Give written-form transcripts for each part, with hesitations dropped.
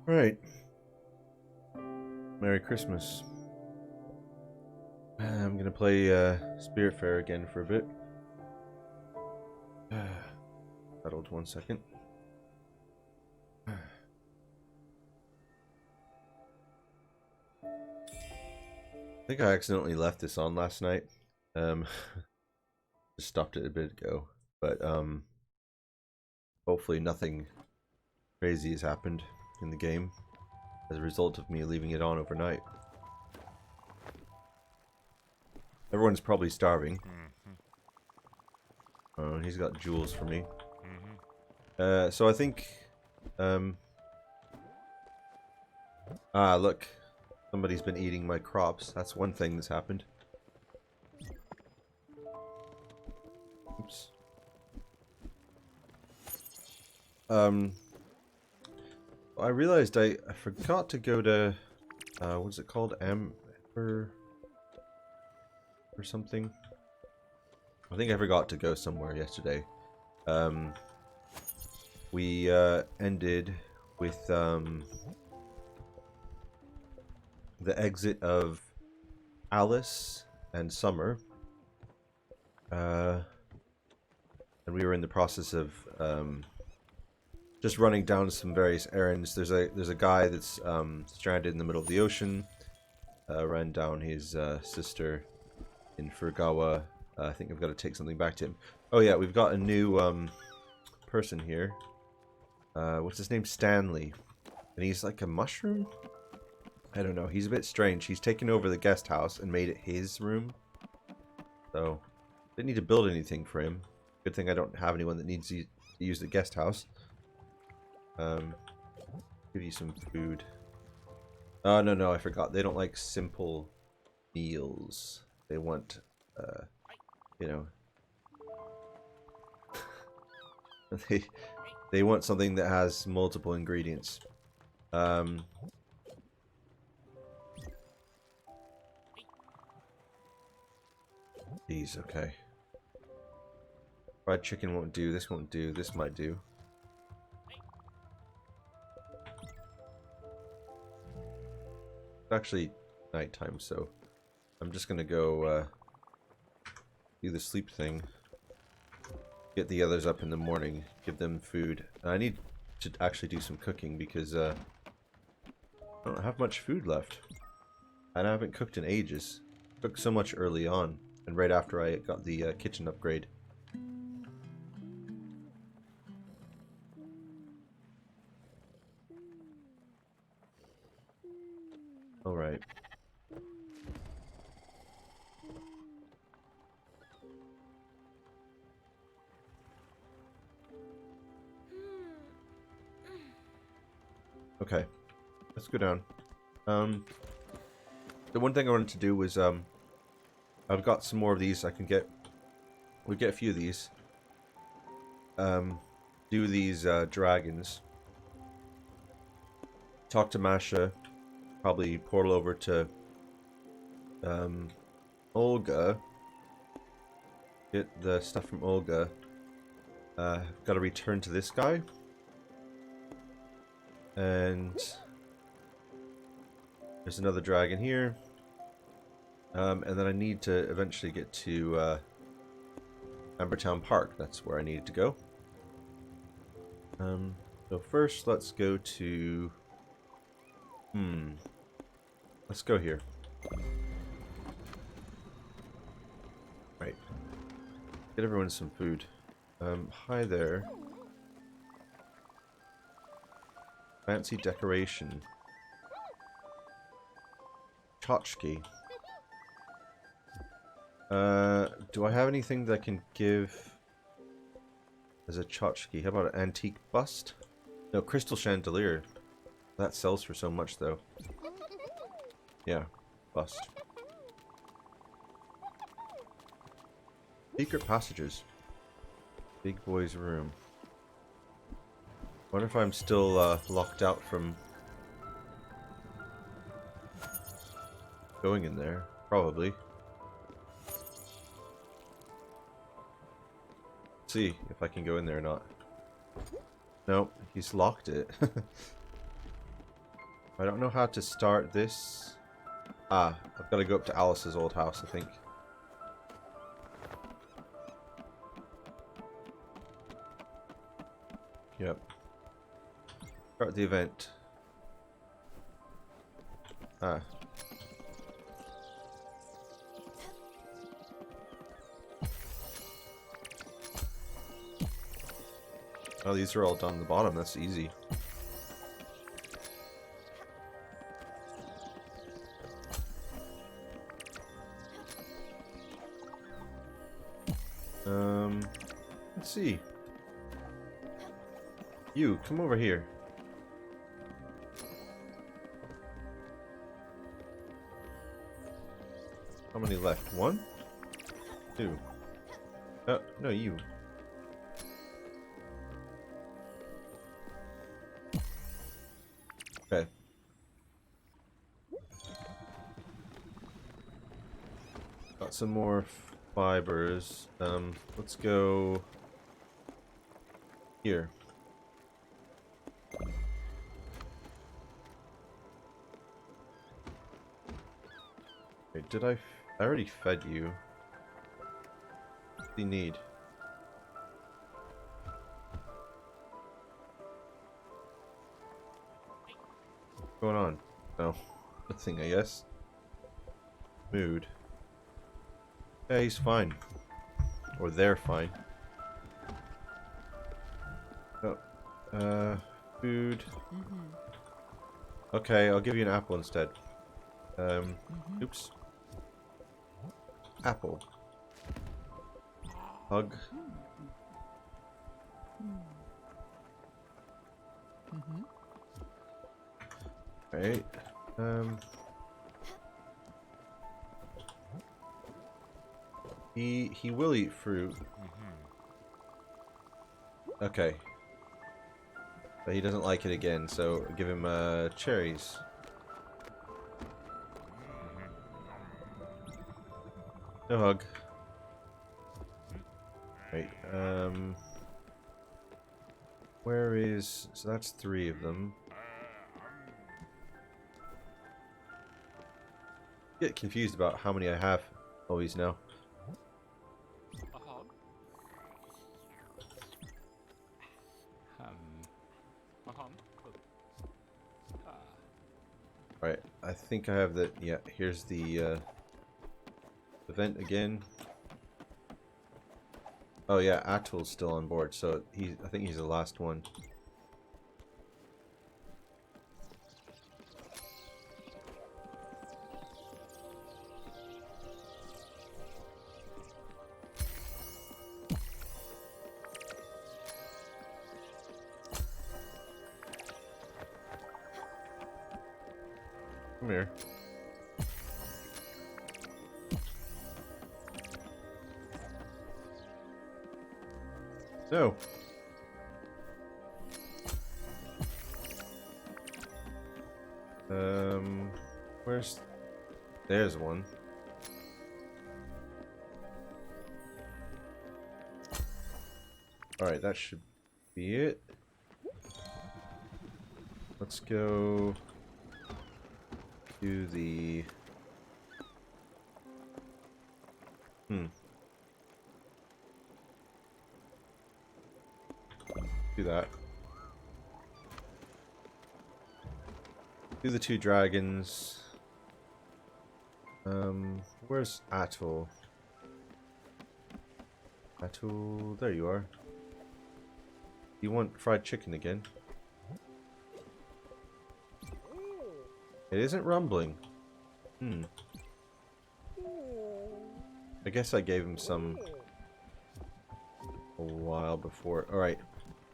Right. Merry Christmas. I'm gonna play Spiritfarer again for a bit. Settled 1 second. I think I accidentally left this on last night. Just stopped it a bit ago, but hopefully nothing crazy has happened in the game as a result of me leaving it on overnight. Everyone's probably starving. Oh, he's got jewels for me. So I think look, somebody's been eating my crops. That's one thing that's happened. Oops. I realized I forgot to go to what's it called? Amber or something. I think I forgot to go somewhere yesterday. We ended with the exit of Alice and Summer, and we were in the process of just running down some various errands. There's a guy that's stranded in the middle of the ocean. Ran down his sister in Furugawa. I think I've got to take something back to him. Oh yeah, we've got a new person here. What's his name? Stanley. And he's like a mushroom? I don't know. He's a bit strange. He's taken over the guest house and made it his room. So, didn't need to build anything for him. Good thing I don't have anyone that needs to use the guest house. Give you some food. Oh, no, I forgot. They don't like simple meals. They want, you know... They want something that has multiple ingredients. These, okay. Fried chicken won't do, this won't do, this might do. It's actually nighttime, so I'm just gonna go do the sleep thing. Get the others up in the morning, give them food. And I need to actually do some cooking because I don't have much food left. And I haven't cooked in ages. Cooked so much early on, and right after I got the kitchen upgrade. Alright. Okay, let's go down. The one thing I wanted to do was, I've got some more of these I can get. We'll get a few of these. Do these dragons. Talk to Masha. Probably portal over to Olga. Get the stuff from Olga. Got to return to this guy. And there's another dragon here. And then I need to eventually get to Ambertown Park. That's where I needed to go. So first, let's go to... Let's go here. Right. Get everyone some food. Hi there. Fancy decoration. Tchotchke. Do I have anything that I can give as a tchotchke? How about an antique bust? No, crystal chandelier. That sells for so much, though. Yeah, bust. Secret passages. Big boy's room. Wonder if I'm still locked out from going in there. Probably. See if I can go in there or not. Nope, he's locked it. I don't know how to start this. Ah, I've got to go up to Alice's old house, I think. Yep. Start the event. Ah. Oh, these are all down the bottom. That's easy. Let's see. You, come over here. How many left? One? Two. No, you. Okay. Got some more fibers. Let's go here. Wait, did I already fed you. What do you need? What's going on? No, nothing, I guess. Mood. Yeah, he's fine. Or they're fine. Oh, food. Okay, I'll give you an apple instead. Oops. Apple. Hug. Right. He will eat fruit. Okay. But he doesn't like it again, so give him cherries. No hug. Wait, where is... So that's 3 of them. Get confused about how many I have always now. Right, I think I have the... Yeah, here's the event again. Oh yeah, Atul's still on board, so I think he's the last one. Come here. No. Where's... There's one. Alright, that should be it. Let's go do the... Do that. Do the 2 dragons. Where's Atul? Atul, there you are. You want fried chicken again? It isn't rumbling. I guess I gave him some a while before. Alright,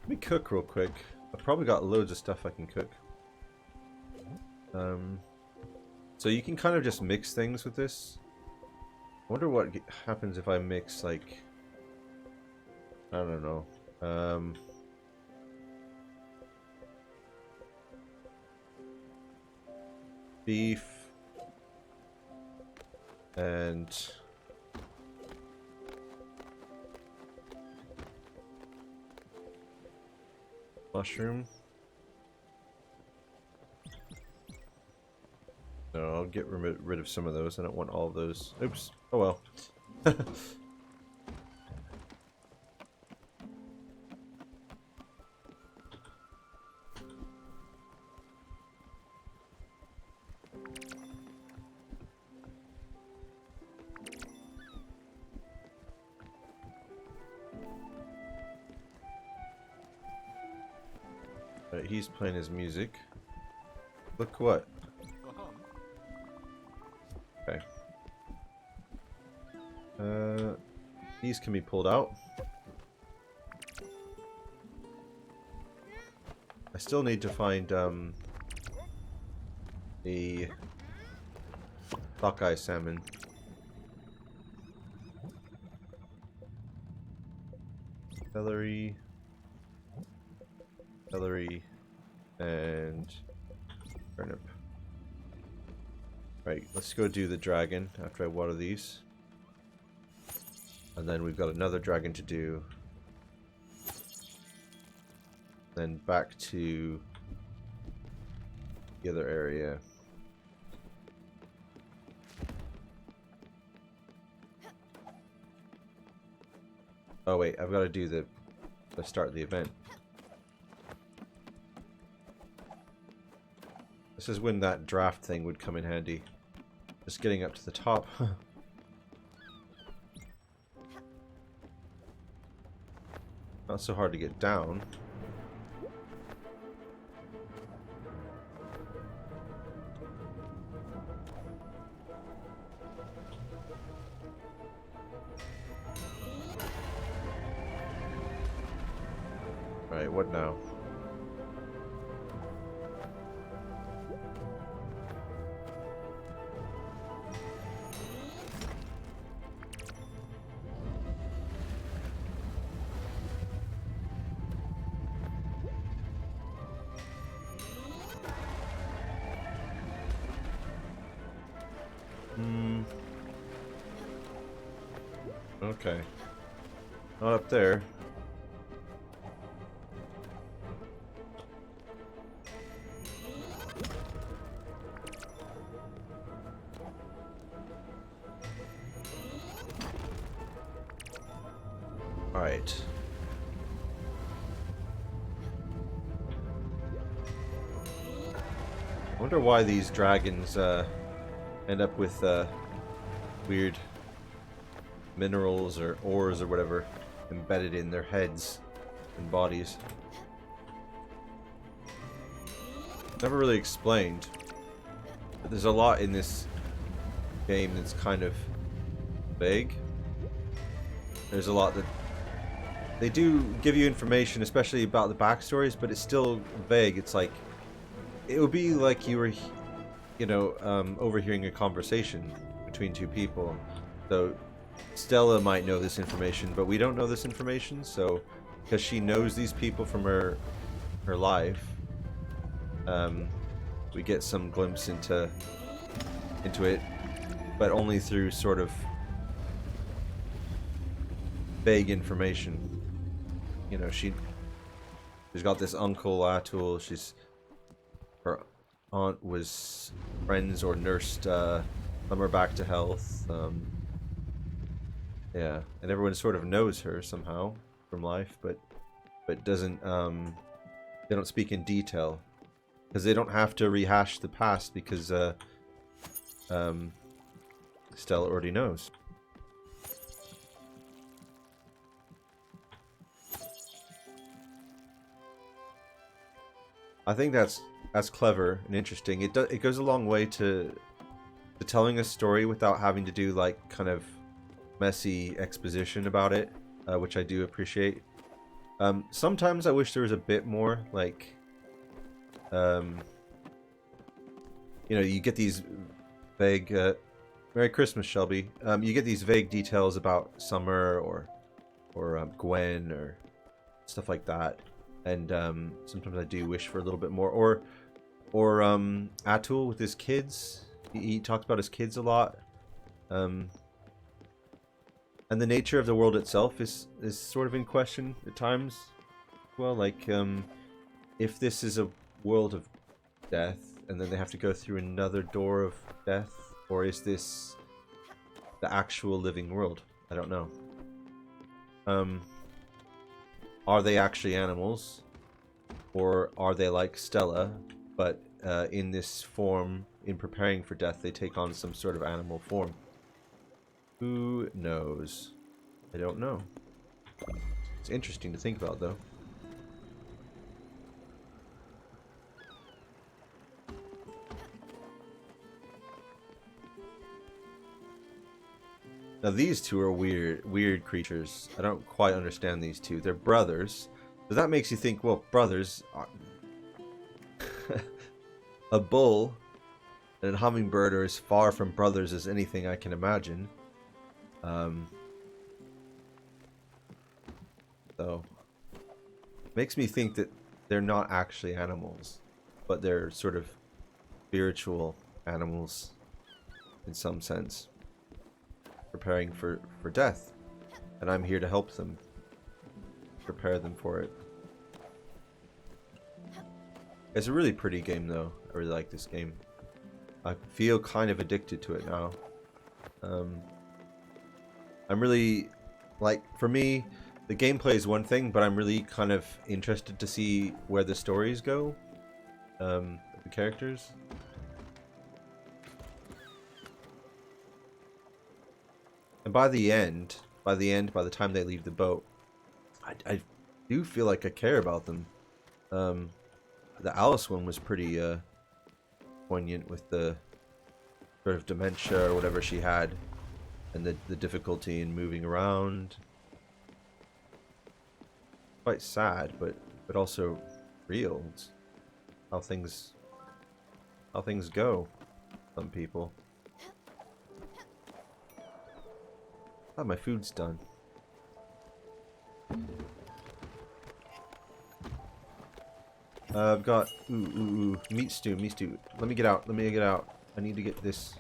let me cook real quick. I've probably got loads of stuff I can cook. So you can kind of just mix things with this. I wonder what happens if I mix, like, I don't know. Beef and mushroom. No, I'll get rid of some of those. I don't want all of those. Oops. Oh well. Right, he's playing his music. Look what? Okay. These can be pulled out. I still need to find the sockeye salmon. Celery, and turnip. Right, let's go do the dragon after I water these. And then we've got another dragon to do. Then back to the other area. Oh wait, I've got to do the start of the event. This is when that draft thing would come in handy. Just getting up to the top. Not so hard to get down. Alright, what now? Okay. Not up there. Alright. I wonder why these dragons end up with weird minerals or ores or whatever embedded in their heads and bodies. Never really explained. But there's a lot in this game that's kind of vague. There's a lot that they do give you information, especially about the backstories, but it's still vague. It's like it would be like you were, you know, overhearing a conversation between two people. So Stella might know this information, but we don't know this information. So because she knows these people from her life, we get some glimpse into it, but only through sort of vague information. You know, she's got this uncle Atul. Her aunt was friends or nursed Summer back to health. Yeah, and everyone sort of knows her somehow from life, but doesn't they don't speak in detail because they don't have to rehash the past because Stella already knows. I think that's clever and interesting. It goes a long way to telling a story without having to do like kind of messy exposition about it, which I do appreciate. Sometimes I wish there was a bit more like, you know, you get these vague, Merry Christmas, Shelby. You get these vague details about Summer or Gwen or stuff like that, and sometimes I do wish for a little bit more. Or Atul with his kids. He talks about his kids a lot. And the nature of the world itself is sort of in question at times. Well, like, if this is a world of death, and then they have to go through another door of death, or is this the actual living world? I don't know. Are they actually animals? Or are they like Stella, but in this form, in preparing for death, they take on some sort of animal form? Who knows? I don't know. It's interesting to think about, though. Now these two are weird creatures. I don't quite understand these two. They're brothers. So that makes you think, well, brothers are... A bull and a hummingbird are as far from brothers as anything I can imagine. So makes me think that they're not actually animals, but they're sort of spiritual animals in some sense, preparing for death, and I'm here to help them prepare them for it. It's a really pretty game, though. I really like this game. I feel kind of addicted to it now. I'm really, like, for me, the gameplay is one thing, but I'm really kind of interested to see where the stories go, the characters. And by the time they leave the boat, I do feel like I care about them. The Alice one was pretty poignant with the sort of dementia or whatever she had, and the difficulty in moving around. Quite sad, but also real. It's how things go. Some people. Oh, my food's done. I've got meat stew. Let me get out. I need to get this.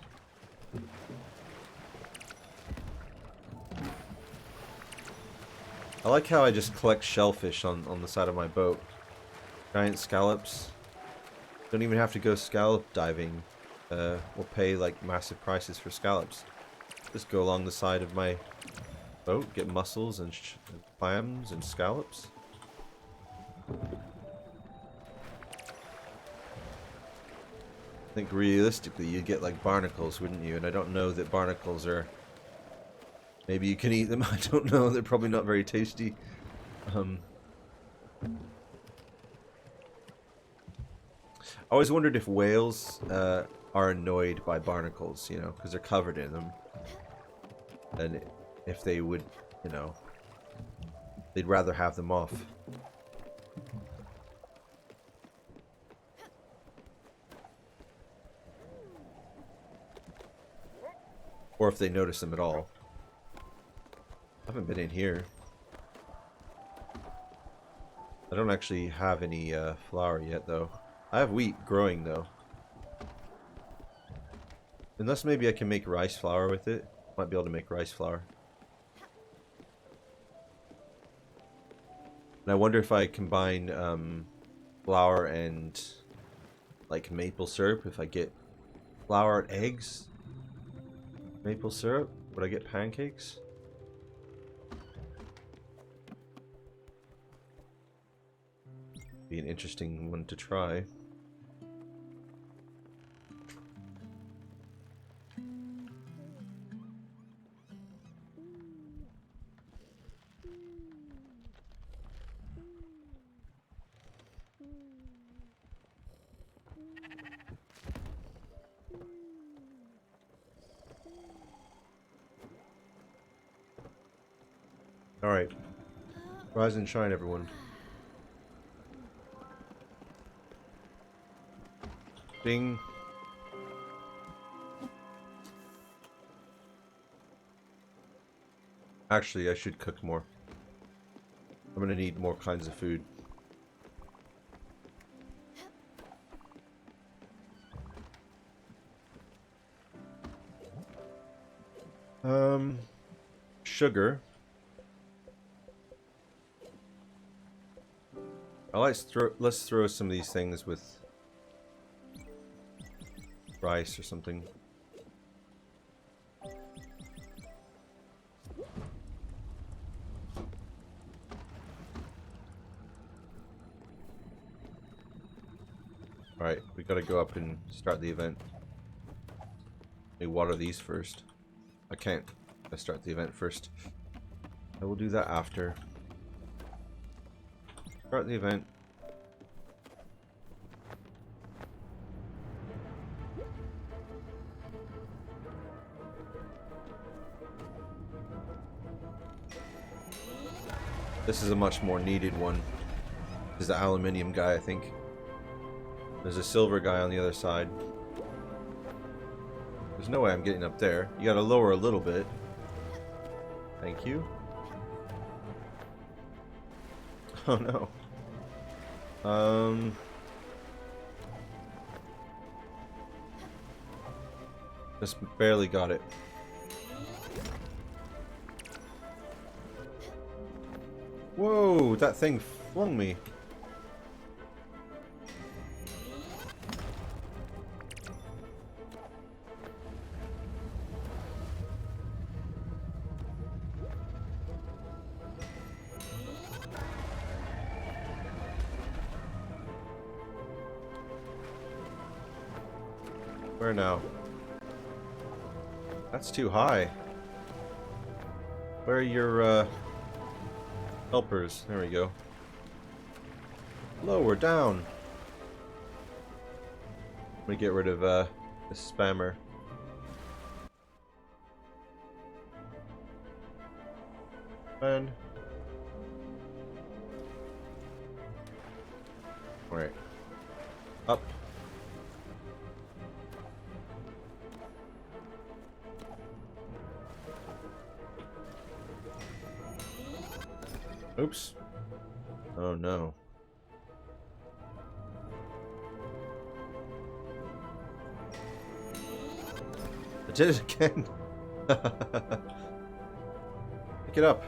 I like how I just collect shellfish on the side of my boat. Giant scallops. Don't even have to go scallop diving. We'll pay like massive prices for scallops. Just go along the side of my boat, get mussels and clams and scallops. I think realistically you'd get like barnacles, wouldn't you? And I don't know that barnacles are... Maybe you can eat them, I don't know. They're probably not very tasty. I always wondered if whales are annoyed by barnacles, you know, because they're covered in them. And if they would, you know, they'd rather have them off. Or if they notice them at all. I haven't been in here. I don't actually have any flour yet, though. I have wheat growing, though. Unless maybe I can make rice flour with it. Might be able to make rice flour. And I wonder if I combine flour and like maple syrup. If I get flour and eggs, maple syrup, would I get pancakes? Be an interesting one to try. Alright. Rise and shine, everyone. Ding. Actually, I should cook more. I'm gonna need more kinds of food. Sugar. Let's throw some of these things with rice or something. Alright, we gotta go up and start the event. Let me water these first. I can't. Let's start the event first. I will do that after. Start the event. This is a much more needed one. This is the aluminium guy, I think. There's a silver guy on the other side. There's no way I'm getting up there. You gotta lower a little bit. Thank you. Oh no. Just barely got it. Whoa, that thing flung me. Where now? That's too high. Where are your helpers? There we go. Lower down. Let me get rid of the spammer. And alright. Up. Oops. Oh no. I did it again. Pick it up.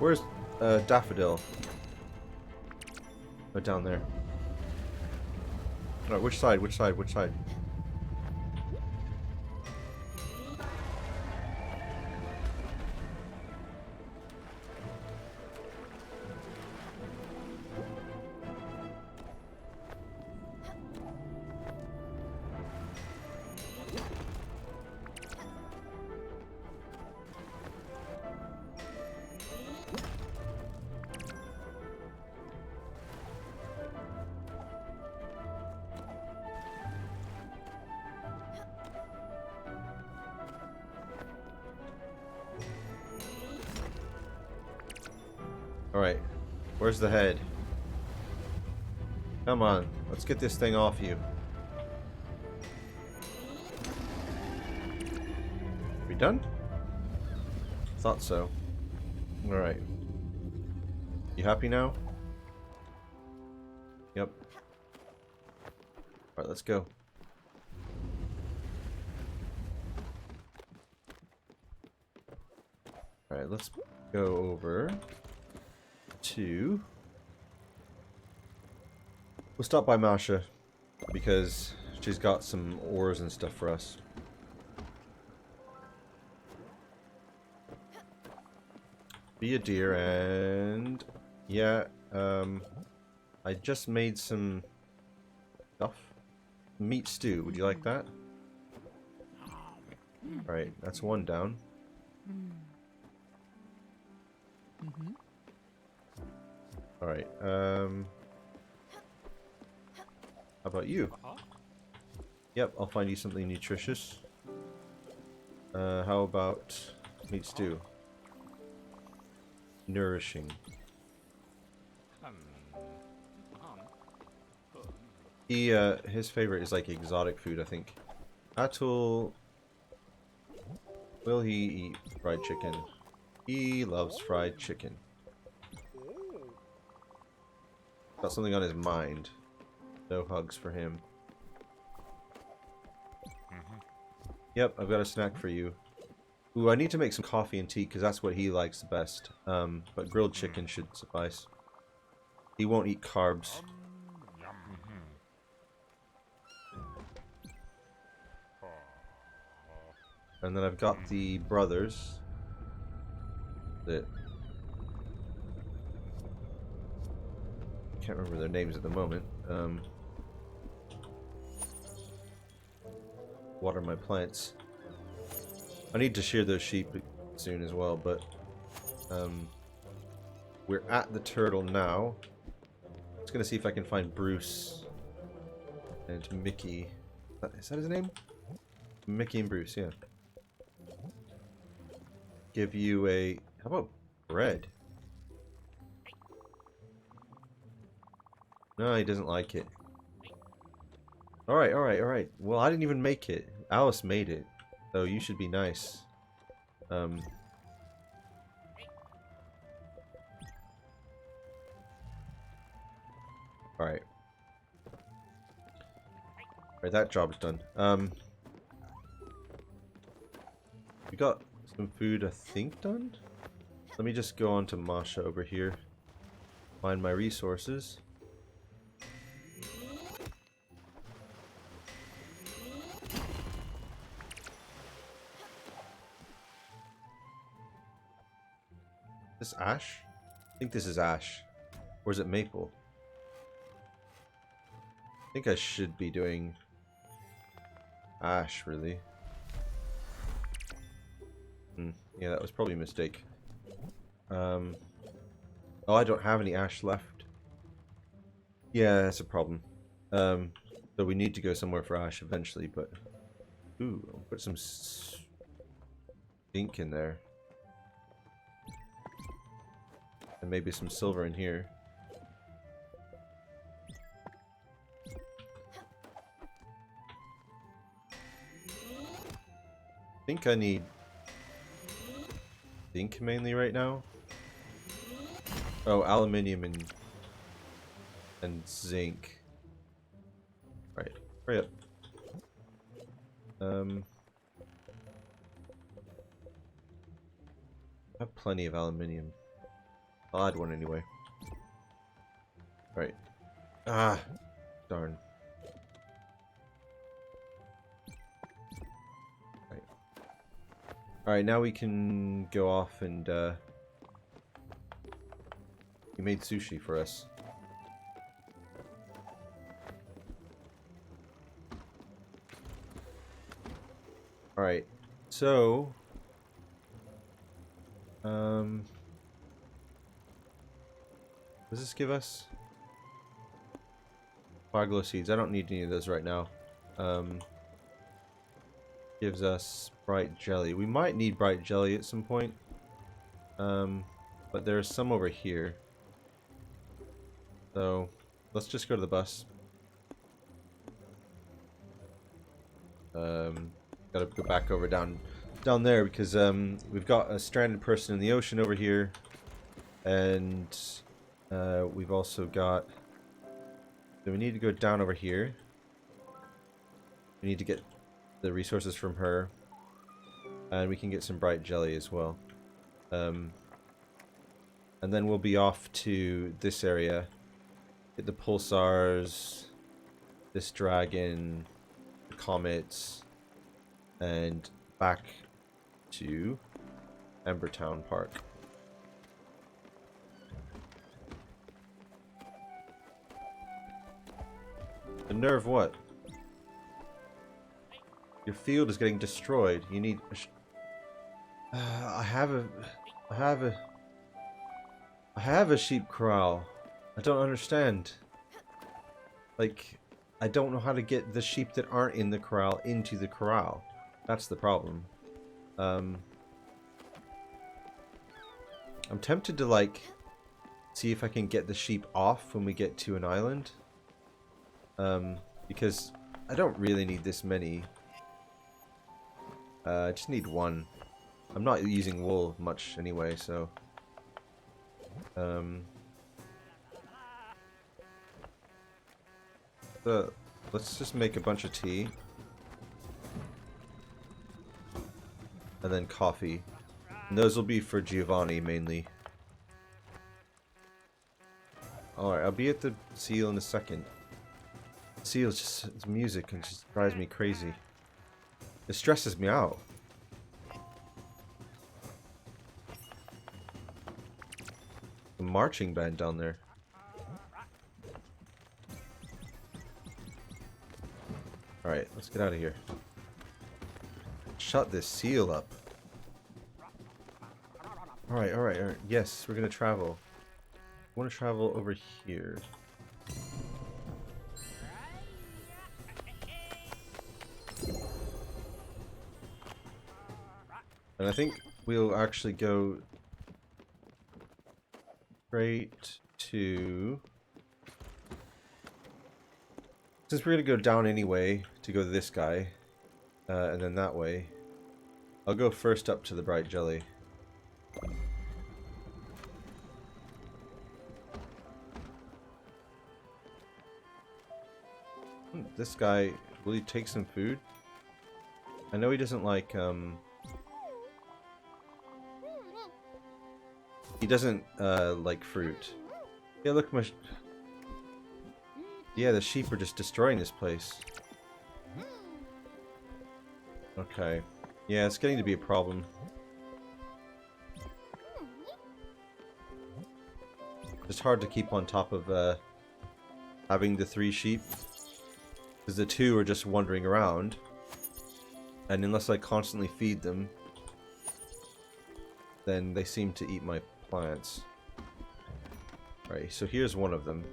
Where's Daffodil? Oh, down there. Alright, which side? Which side? Which side? Alright, where's the head? Come on, let's get this thing off you. We done? Thought so. Alright. You happy now? Yep. Alright, let's go. Alright, let's go over to... We'll stop by Masha, because she's got some ores and stuff for us. Be a deer, and... yeah, I just made some stuff. Meat stew, would you like that? Right, that's one down. Alright, how about you? Yep, I'll find you something nutritious. How about meat stew? nourishing. His favorite is like exotic food, I think. Atul, will he eat fried chicken? He loves fried chicken. Got something on his mind. No hugs for him. Yep, I've got a snack for you. Ooh, I need to make some coffee and tea because that's what he likes the best. But grilled chicken should suffice. He won't eat carbs. And then I've got the brothers that can't remember their names at the moment. Water my plants. I need to shear those sheep soon as well, but we're at the turtle now. Just gonna see if I can find Bruce and Mickey. Is that his name? Mickey and Bruce, yeah. Give you a... How about bread? No, he doesn't like it. Alright, alright, alright. Well, I didn't even make it. Alice made it. So you should be nice. Alright. Alright, that job's done. We got some food, I think, done? Let me just go on to Masha over here. Find my resources. This ash? I think this is ash. Or is it maple? I think I should be doing ash, really. Yeah, that was probably a mistake. Oh, I don't have any ash left. Yeah, that's a problem. So we need to go somewhere for ash eventually, but... Ooh, I'll put some ink in there. And maybe some silver in here. I think I need zinc mainly right now. Oh, aluminium and zinc. Right, hurry up. I have plenty of aluminium. I'll add one anyway. Right. Ah, darn. Right. Alright, now we can go off and, he made sushi for us. Alright, so... what does this give us? Fire seeds. I don't need any of those right now. Gives us bright jelly. We might need bright jelly at some point. But there's some over here. So let's just go to the bus. Gotta go back over down there because we've got a stranded person in the ocean over here, and we've also got. So we need to go down over here. We need to get the resources from her, and we can get some bright jelly as well. And then we'll be off to this area. Get the pulsars, this dragon, the comets, and back to Embertown Park. The nerve what? Your field is getting destroyed. You need I have a sheep corral. I don't understand. Like, I don't know how to get the sheep that aren't in the corral into the corral. That's the problem. I'm tempted to like see if I can get the sheep off when we get to an island. Because I don't really need this many. I just need one. I'm not using wool much anyway, so let's just make a bunch of tea. And then coffee. And those will be for Giovanni mainly. Alright, I'll be at the seal in a second. The seal's just it's music and just drives me crazy. It stresses me out. A marching band down there. Alright, let's get out of here. Shut this seal up. Alright, alright, alright. Yes, we're gonna travel. I want to travel over here. And I think we'll actually go straight to... Since we're going to go down anyway to go to this guy, and then that way, I'll go first up to the bright jelly. This guy, will he take some food? I know he doesn't like, he doesn't, like fruit. Yeah, look, yeah, the sheep are just destroying this place. Okay. Yeah, it's getting to be a problem. It's hard to keep on top of, having the 3 sheep. Because the 2 are just wandering around. And unless I constantly feed them, then they seem to eat my plants. Right, so here's one of them.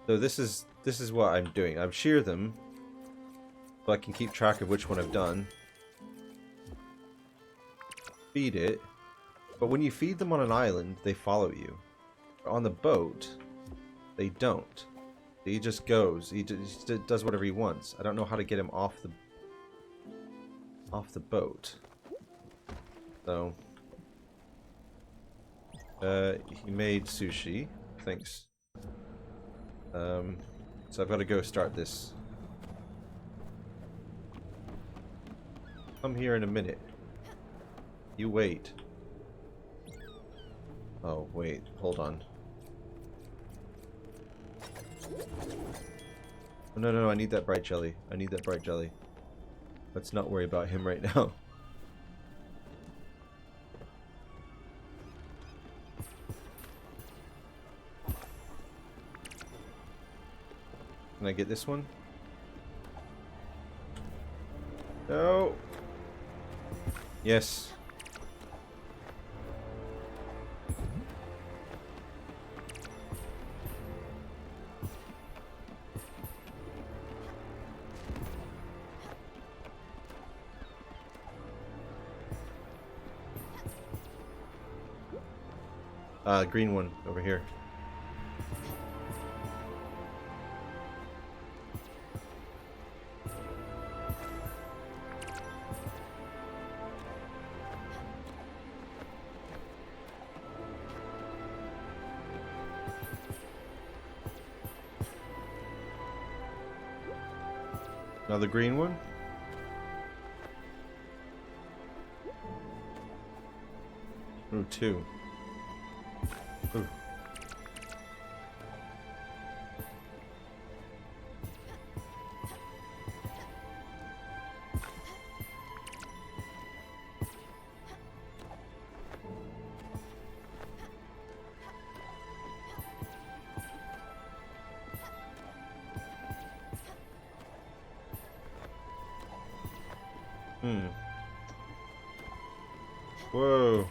So this is what I'm doing. I've sheared them, so I can keep track of which one I've done. Feed it. But when you feed them on an island, they follow you. On the boat, they don't. He just goes. He just does whatever he wants. I don't know how to get him off the boat. So he made sushi. Thanks. So I've got to go start this. Come here in a minute. You wait. Oh, wait. Hold on. Oh, no, no, I need that bright jelly. I need that bright jelly. Let's not worry about him right now. Can I get this one? No! Yes. Green one over here. Another green one. Ooh, 2. Ooh. Whoa.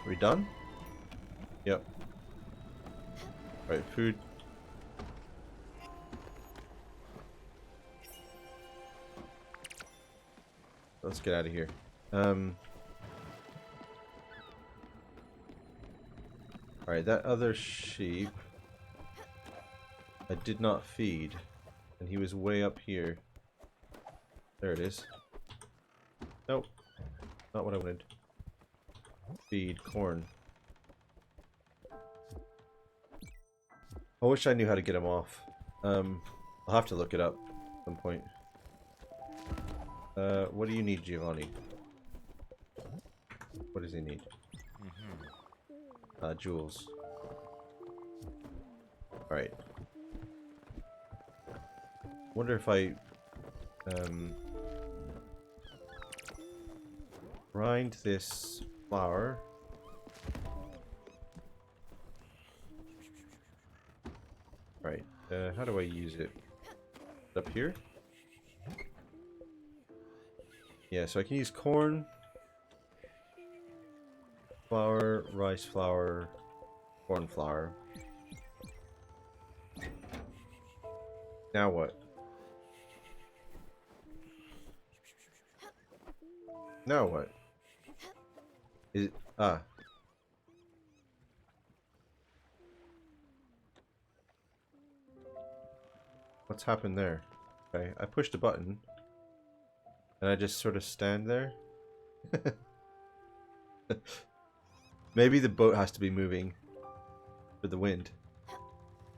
Are we done? Yep. Alright, food. Let's get out of here. Alright, that other sheep I did not feed. And he was way up here. There it is. Nope. Not what I wanted. Feed corn. I wish I knew how to get him off. I'll have to look it up at some point. What do you need, Giovanni? What does he need? Jewels. Alright. Wonder if I grind this flour. Right, how do I use it? Up here? Yeah, so I can use corn, flour, rice flour, corn flour. Now what? Now what? Is it, what's happened there? Okay, I pushed a button. And I just sort of stand there? Maybe the boat has to be moving for the wind.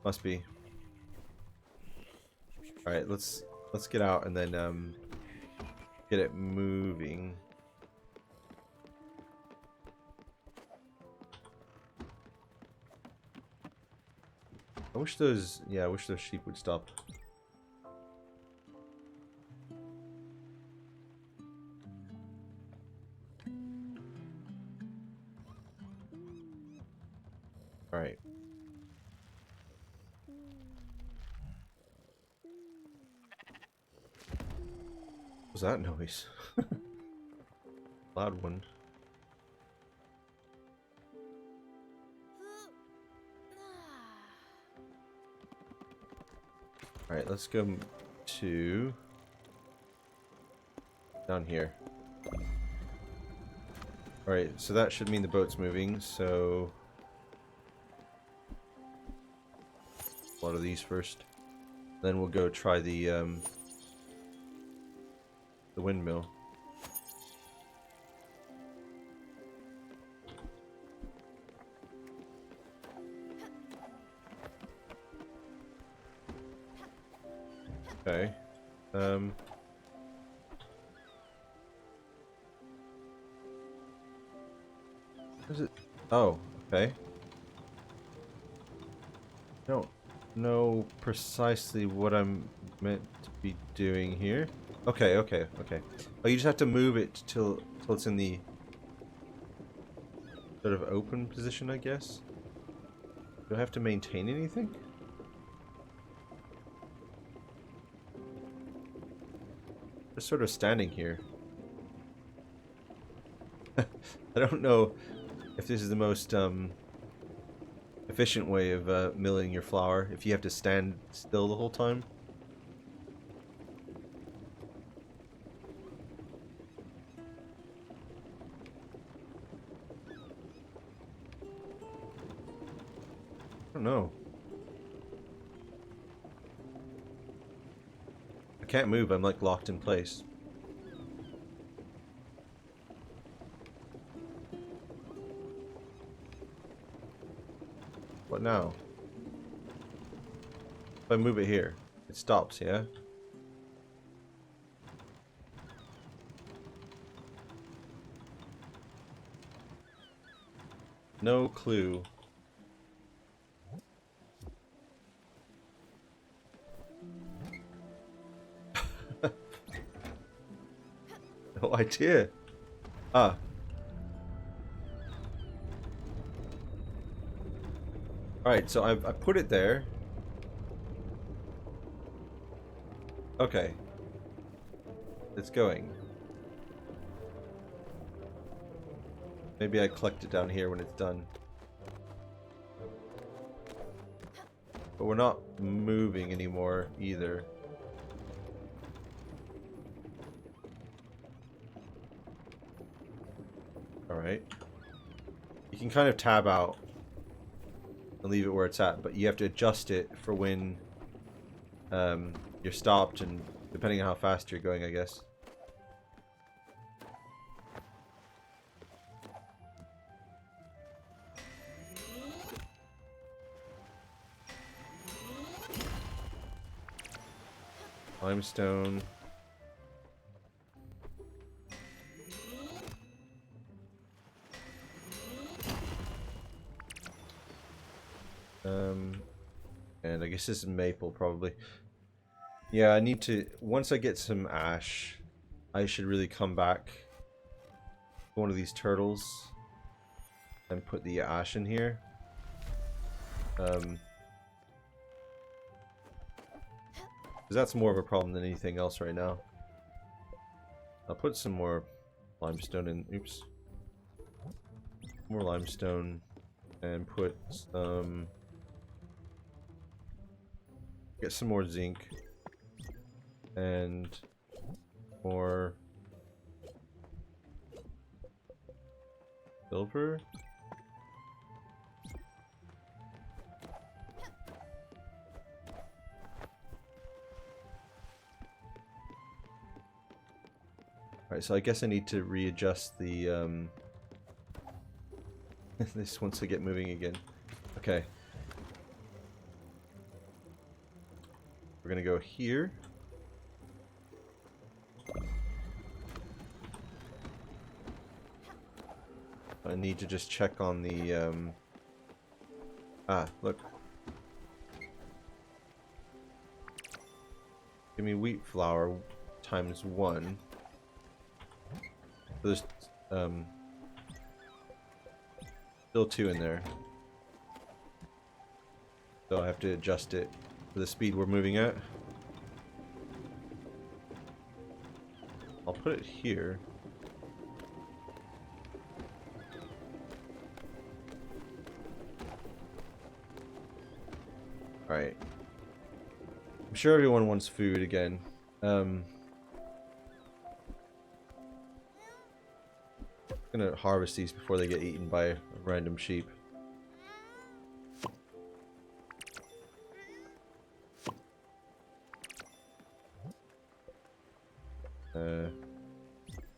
Must be. Alright, let's get out and then get it moving. I wish those sheep would stop. Alright. What was that noise? Loud one. Alright, let's go to down here. Alright, so that should mean the boat's moving, so water these first. Then we'll go try the windmill. Okay. Is it? Oh, okay. Don't know precisely what I'm meant to be doing here. Okay, okay, okay. Oh, you just have to move it till it's in the sort of open position, I guess. Do I have to maintain anything? Just sort of standing here. I don't know if this is the most efficient way of milling your flour, if you have to stand still the whole time. I don't know. I can't move, I'm like locked in place. What now? If I move it here, it stops, yeah? No clue. No idea. Ah. Alright, so I put it there. Okay. It's going. Maybe I collect it down here when it's done. But we're not moving anymore either. Alright. You can kind of tab out and leave it where it's at, but you have to adjust it for when you're stopped and depending on how fast you're going, I guess. Limestone. And I guess this is maple probably. Yeah, I need to, once I get some ash, I should really come back to one of these turtles and put the ash in here. Because that's more of a problem than anything else right now. I'll put some more limestone in. Oops. More limestone and put some. Get some more zinc and more silver. Alright, so I guess I need to readjust the this once I get moving again. Okay. We're gonna go here. I need to just check on the look. Give me wheat flour times 1. There's still 2 in there. So I have to adjust it for the speed we're moving at. I'll put it here. Alright. I'm sure everyone wants food again. I'm gonna harvest these before they get eaten by a random sheep.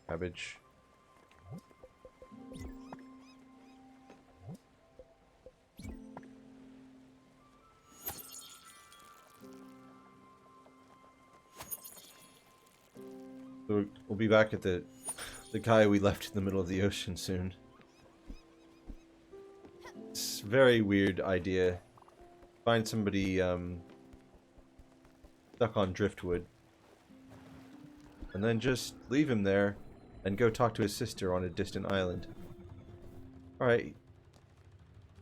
Cabbage. So we'll be back at the guy we left in the middle of the ocean soon. It's a very weird idea. Find somebody stuck on driftwood. And then just leave him there and go talk to his sister on a distant island. Alright.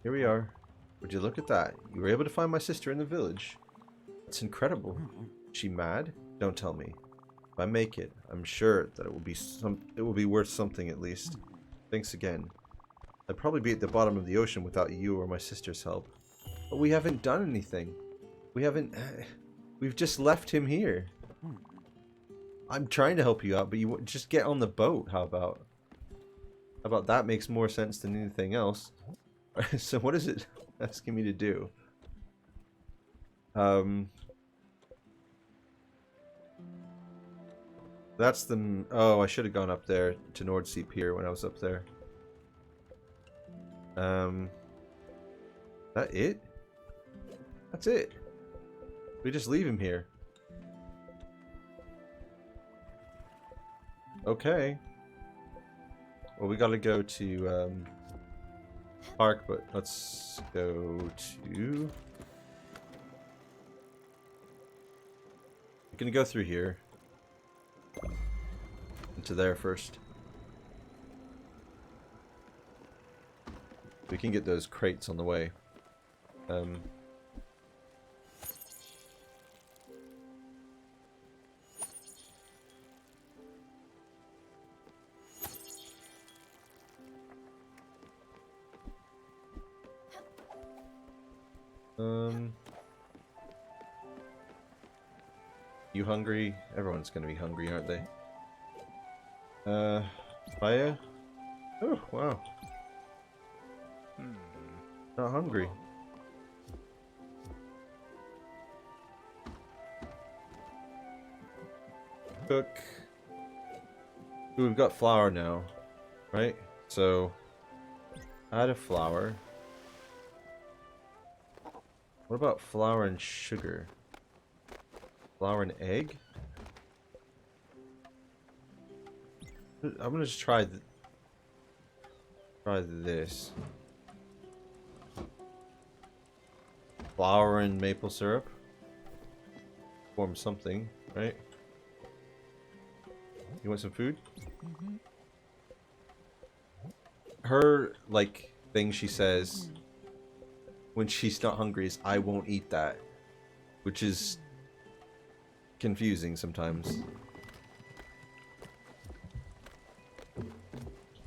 Here we are. Would you look at that? You were able to find my sister in the village. It's incredible. Is she mad? Don't tell me. If I make it, I'm sure that it will be worth something at least. Thanks again. I'd probably be at the bottom of the ocean without you or my sister's help. But we haven't done anything. We've just left him here. I'm trying to help you out, but you just get on the boat. How about that? Makes more sense than anything else. So what is it asking me to do? That's the... Oh, I should have gone up there to Nordsea Pier when I was up there. That it? That's it. We just leave him here. Okay. Well, we gotta go to park, but let's go to... We're gonna go through here. Into there first. We can get those crates on the way. You hungry? Everyone's gonna be hungry, aren't they? Fire? Oh, wow. Not hungry. Cook. Ooh, we've got flour now, right? So, add a flour. What about flour and sugar? Flour and egg? I'm gonna just try this. Flour and maple syrup. Form something, right? You want some food? Her, like, thing she says when she's not hungry is, I won't eat that. Which is confusing sometimes.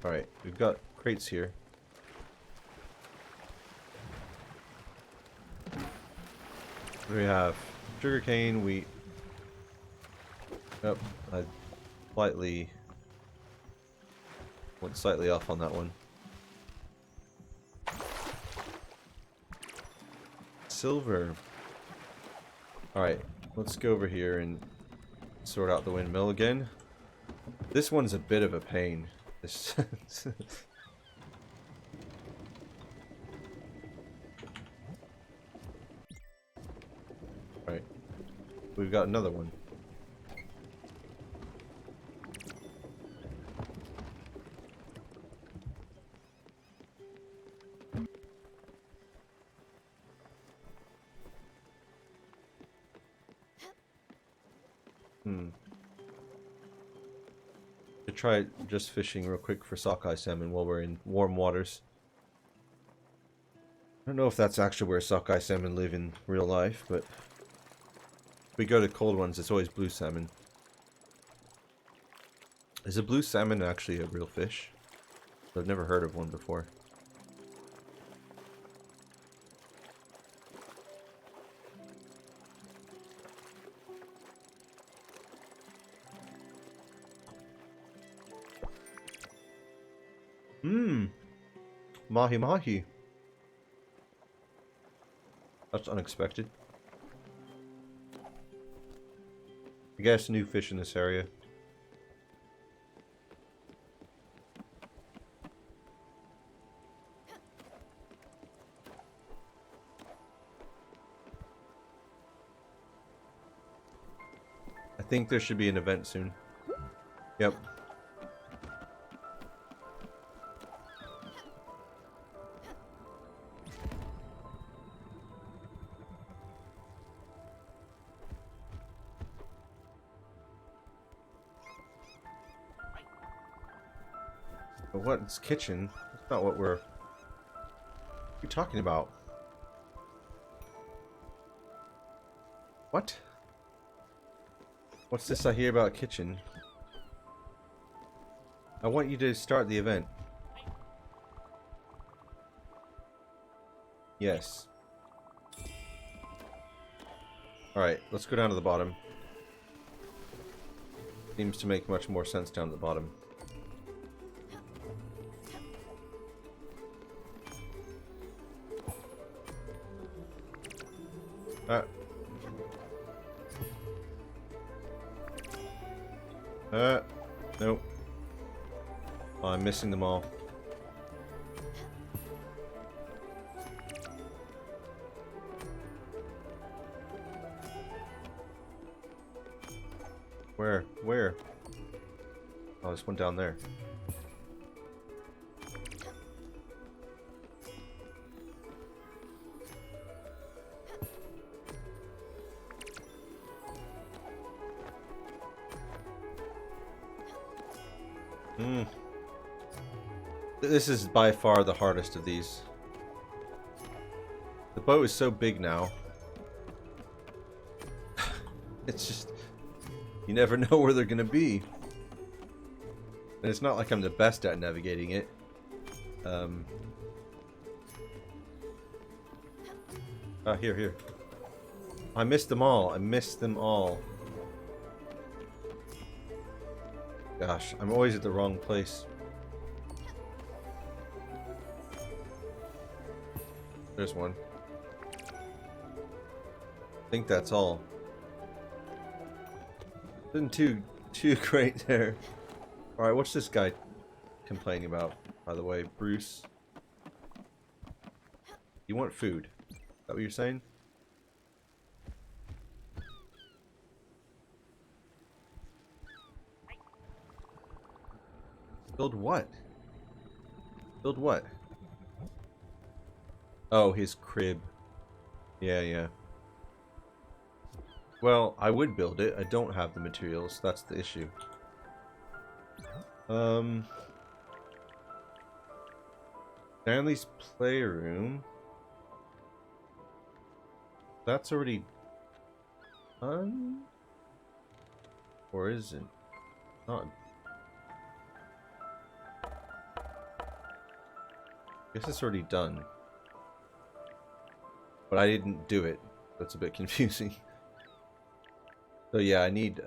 Alright, we've got crates here. We have sugarcane, wheat. Yep, I went slightly off on that one. Silver. Alright, let's go over here and sort out the windmill again. This one's a bit of a pain. This Alright, we've got another one. To try just fishing real quick for sockeye salmon while we're in warm waters. I don't know if that's actually where sockeye salmon live in real life, but if we go to cold ones, it's always blue salmon. Is a blue salmon actually a real fish? I've never heard of one before. Mahi mahi. That's unexpected. I guess new fish in this area. I think there should be an event soon. Yep. But what's kitchen? That's not what we're talking about. What? What's this I hear about kitchen? I want you to start the event. Yes. Alright, let's go down to the bottom. Seems to make much more sense down at the bottom. Nope. Oh, I'm missing them all. Where? Where? Oh, there's one down there. This is by far the hardest of these. The boat is so big now. It's just... you never know where they're gonna be. And it's not like I'm the best at navigating it. Here. I missed them all. I missed them all. Gosh, I'm always at the wrong place. There's one. I think that's all. Didn't too great there. Alright, what's this guy complaining about, by the way? Bruce. You want food? Is that what you're saying? Build what? Build what? Oh, his crib. Yeah, yeah. Well, I would build it. I don't have the materials. That's the issue. Stanley's playroom. That's already done? Or is it not? I guess it's already done. But I didn't do it. That's a bit confusing. So yeah, I need,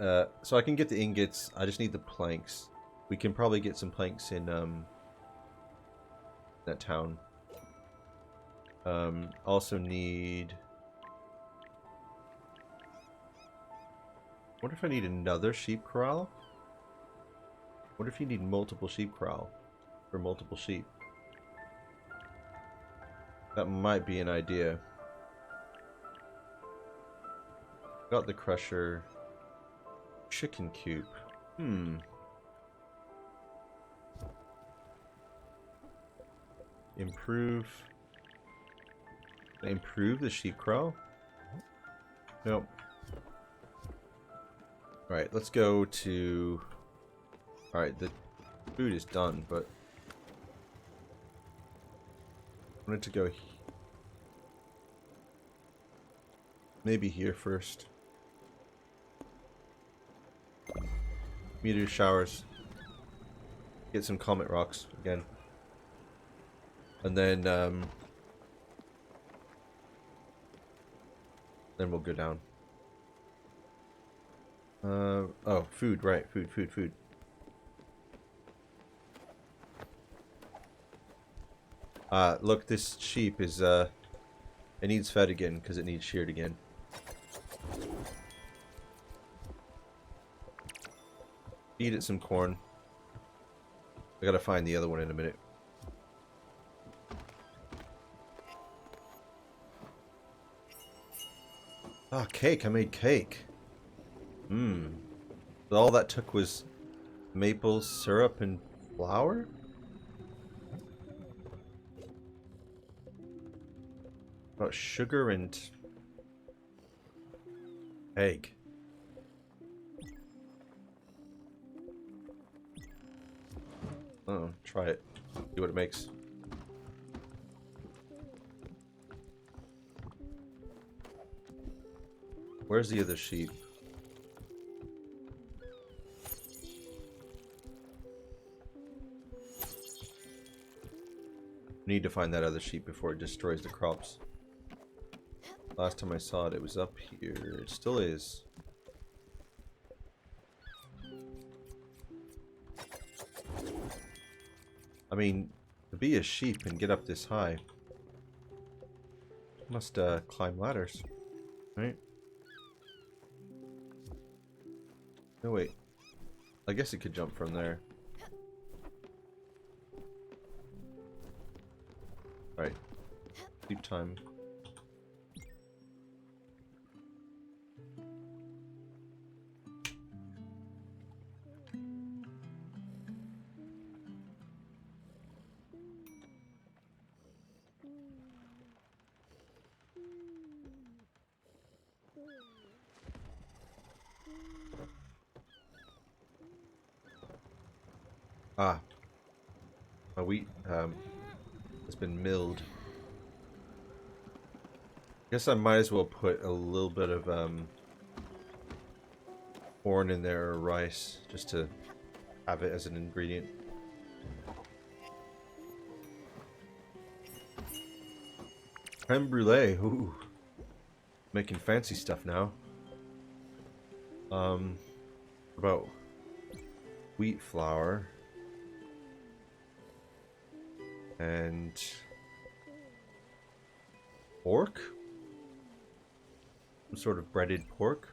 so I can get the ingots. I just need the planks. We can probably get some planks in, that town. Also need... I wonder if I need another sheep corral? What if you need multiple sheep corral? For multiple sheep? That might be an idea. Got the crusher. Chicken coop. Improve the sheep corral? Nope. Alright, let's go to... Alright, the food is done, but... I wanted to go... Maybe here first. Meteor showers. Get some comet rocks again. And then we'll go down. Oh, food, right. Food. Look, this sheep is, it needs fed again because it needs sheared again. Feed it some corn. I gotta find the other one in a minute. Ah, cake. I made cake. All that took was maple syrup and flour? About sugar and egg. Oh, try it. See what it makes. Where's the other sheep? Need to find that other sheep before it destroys the crops. Last time I saw it, it was up here. It still is. I mean, to be a sheep and get up this high, must climb ladders, right? No, wait. I guess it could jump from there. Alright. Sleep time. Ah. My wheat has been milled. Guess I might as well put a little bit of corn in there or rice just to have it as an ingredient. Creme brulee, ooh. Making fancy stuff now. About wheat flour, and pork? Some sort of breaded pork.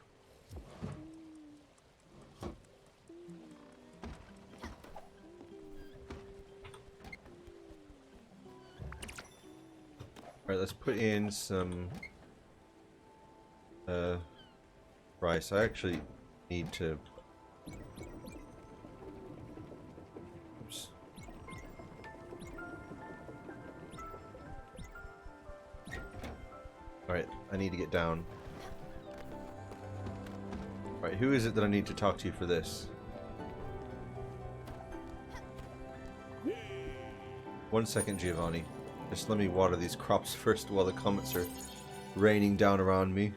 Alright, let's put in some rice. I actually need to... Oops. Alright, I need to get down. Alright, who is it that I need to talk to for this? 1 second, Giovanni. Just let me water these crops first while the comets are raining down around me.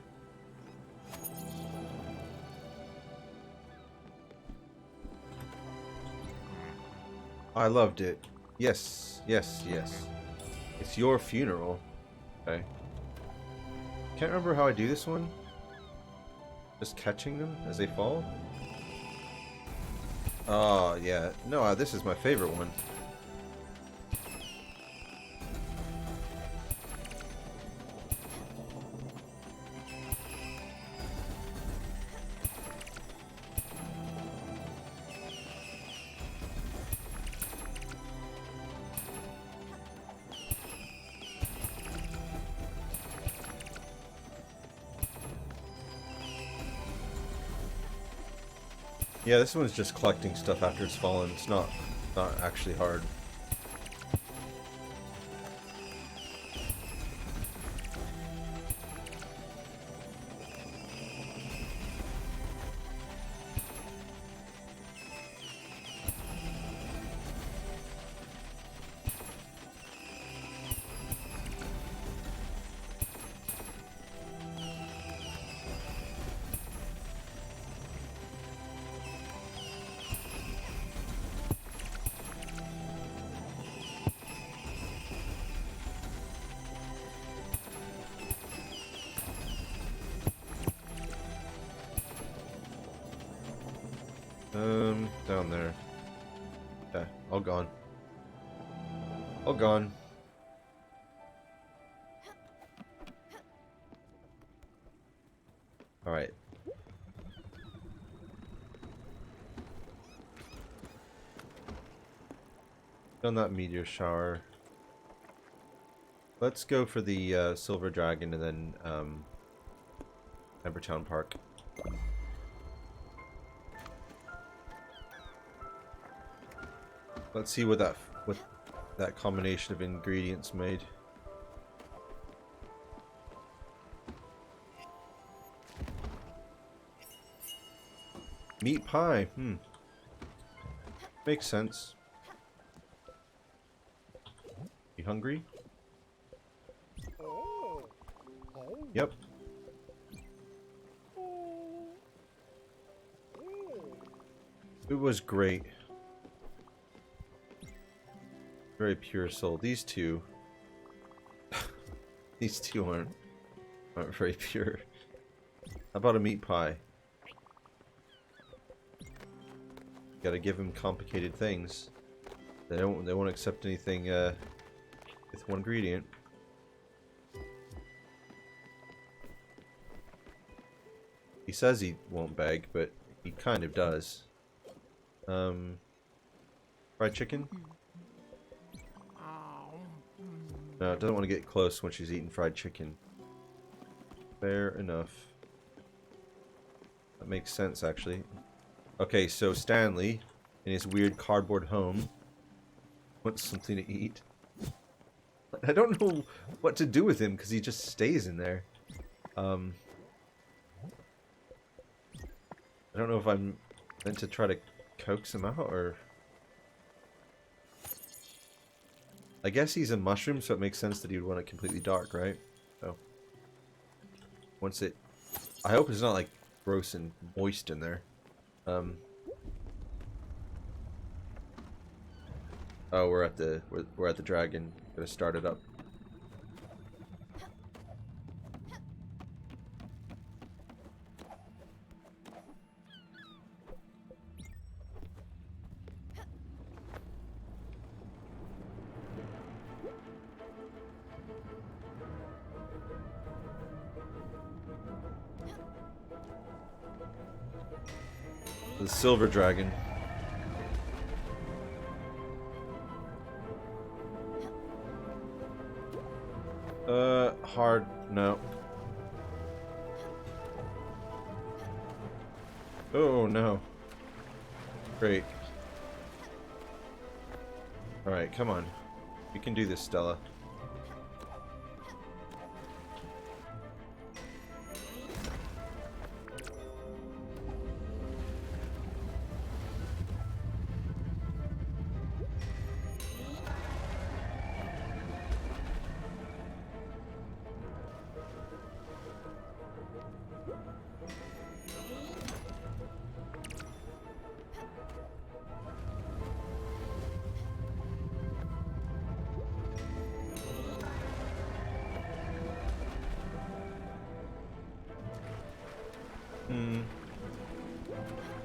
I loved it. Yes, yes, yes. It's your funeral. Okay. Can't remember how I do this one. Just catching them as they fall? Oh, yeah. No, this is my favorite one. Yeah, this one's just collecting stuff after it's fallen. It's not actually hard. Down there. Yeah, all gone. All gone. Alright. Done that meteor shower. Let's go for the Silver Dragon and then Embertown Park. Let's see what that combination of ingredients made. Meat pie. Makes sense. You hungry? Yep. It was great. Very pure soul. These two... these two aren't very pure. How about a meat pie? Gotta give them complicated things. They won't accept anything with one ingredient. He says he won't beg, but he kind of does. Fried chicken? No, it doesn't want to get close when she's eating fried chicken. Fair enough. That makes sense, actually. Okay, so Stanley, in his weird cardboard home, wants something to eat. I don't know what to do with him, because he just stays in there. I don't know if I'm meant to try to coax him out, or... I guess he's a mushroom, so it makes sense that he would want it completely dark, right? So, once it... I hope it's not, like, gross and moist in there. Oh, we're at the dragon. Gotta start it up. The silver dragon. Hard. No. Oh, no. Great. Alright, come on. You can do this, Stella.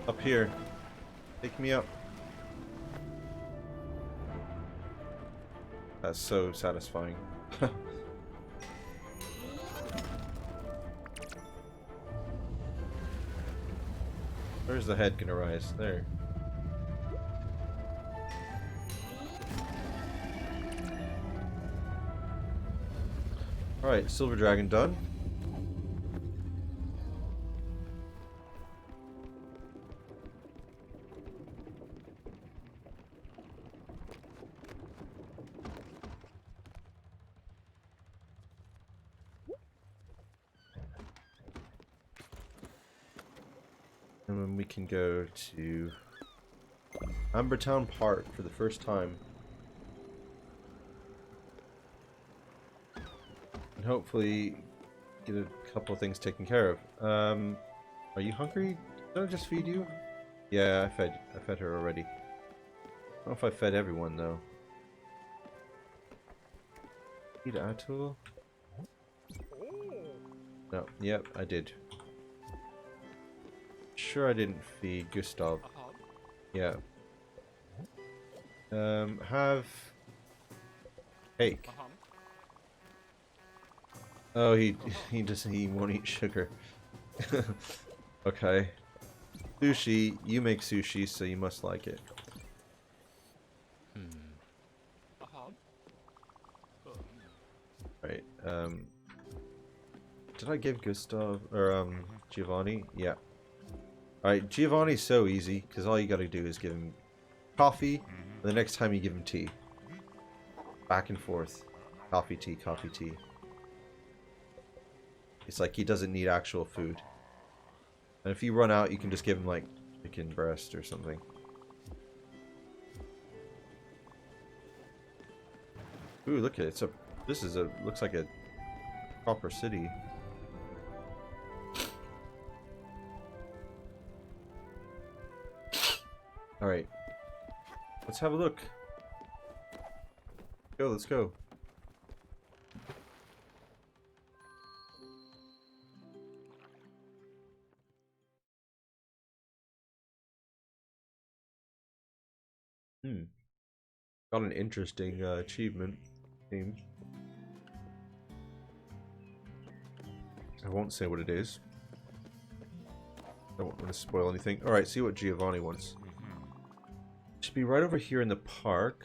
Up here. Take me up. That's so satisfying. Where's the head gonna rise? There. Alright, silver dragon done. And then we can go to Ambertown Park for the first time. And hopefully get a couple of things taken care of. Are you hungry? Did I just feed you? Yeah, I fed her already. I don't know if I fed everyone though. Eat Atul? No, yep, I did. Sure I didn't feed Gustav. Yeah. Have cake. Oh, he won't eat sugar. Okay. Sushi, you make sushi, so you must like it. Right, did I give Gustav, or, Giovanni? Yeah. Alright, Giovanni's so easy, because all you gotta do is give him coffee, and the next time you give him tea. Back and forth. Coffee, tea, coffee, tea. It's like he doesn't need actual food. And if you run out, you can just give him, like, chicken breast or something. Ooh, look at it. Looks like a proper city. Alright. Let's have a look. Let's go. Got an interesting achievement theme. I won't say what it is. Don't want to spoil anything. Alright, see what Giovanni wants. Should be right over here in the park.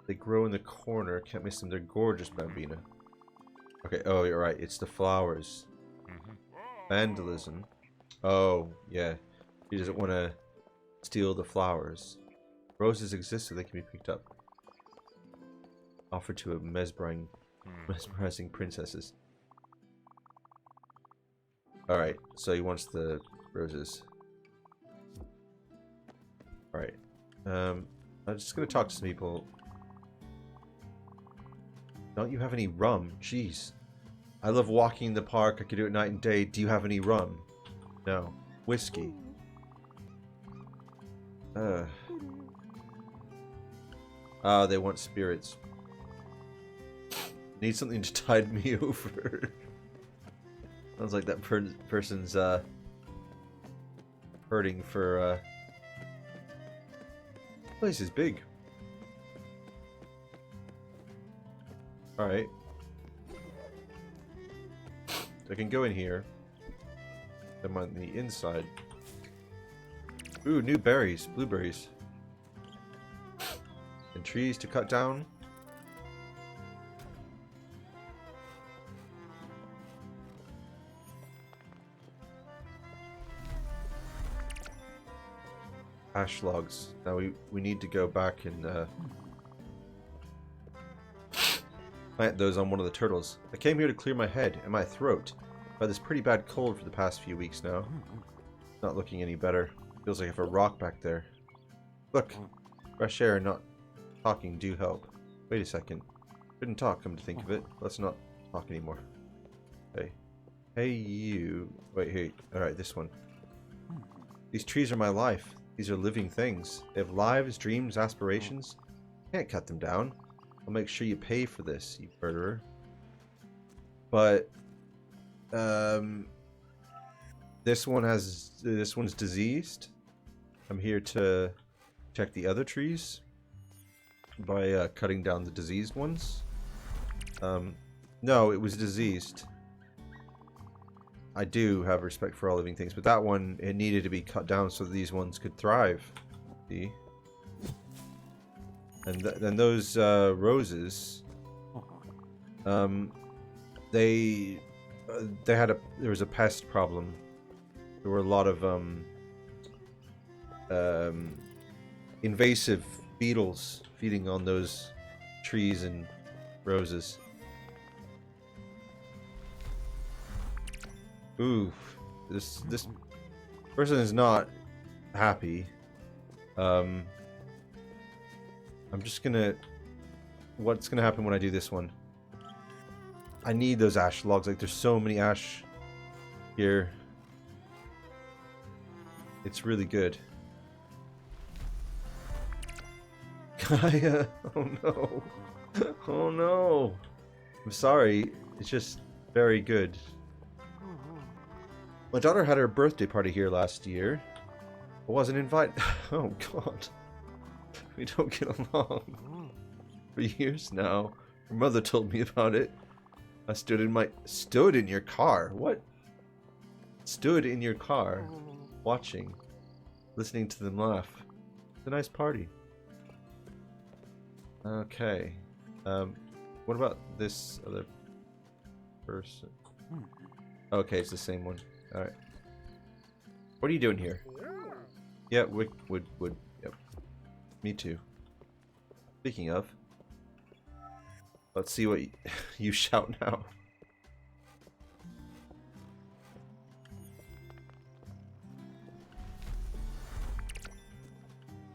They grow in the corner. Can't miss them. They're gorgeous, Bambina. Okay, oh, you're right. It's the flowers. Vandalism. Oh, yeah. He doesn't want to steal the flowers. Roses exist so they can be picked up. Offered to a mesmerizing princesses. Alright, so he wants the roses. Alright. I'm just gonna talk to some people. Don't you have any rum? Jeez. I love walking in the park. I could do it night and day. Do you have any rum? No. Whiskey. Ah, they want spirits. Need something to tide me over. Sounds like that person's hurting for place is big. Alright. So I can go in here. I'm on the inside. Ooh, new berries. Blueberries. And trees to cut down. Ash logs. Now we need to go back and plant those on one of the turtles. I came here to clear my head and my throat. I've had this pretty bad cold for the past few weeks now. Not looking any better. Feels like I have a rock back there. Look, fresh air and not talking do help. Wait a second. Couldn't talk, come to think of it. Let's not talk anymore. Hey. Hey you. Wait, hey. Alright, this one. These trees are my life. These are living things. They have lives, dreams, aspirations. Can't cut them down. I'll make sure you pay for this, you murderer. But this one's diseased. I'm here to check the other trees by cutting down the diseased ones. No, it was diseased. I do have respect for all living things, but that one, it needed to be cut down so that these ones could thrive. See? And then those roses, there was a pest problem. There were a lot of invasive beetles feeding on those trees and roses. Ooh, this person is not happy. I'm just gonna... What's gonna happen when I do this one? I need those ash logs. Like, there's so many ash here. It's really good. Gaia! Oh no! Oh no! I'm sorry. It's just very good. My daughter had her birthday party here last year. I wasn't invited. Oh god. We don't get along. For years now. Her mother told me about it. I stood in your car. What? Stood in your car. Watching. Listening to them laugh. It's a nice party. Okay. What about this other person? Okay, it's the same one. Alright. What are you doing here? Yeah, wood. Yep. Me too. Speaking of. Let's see what you shout now.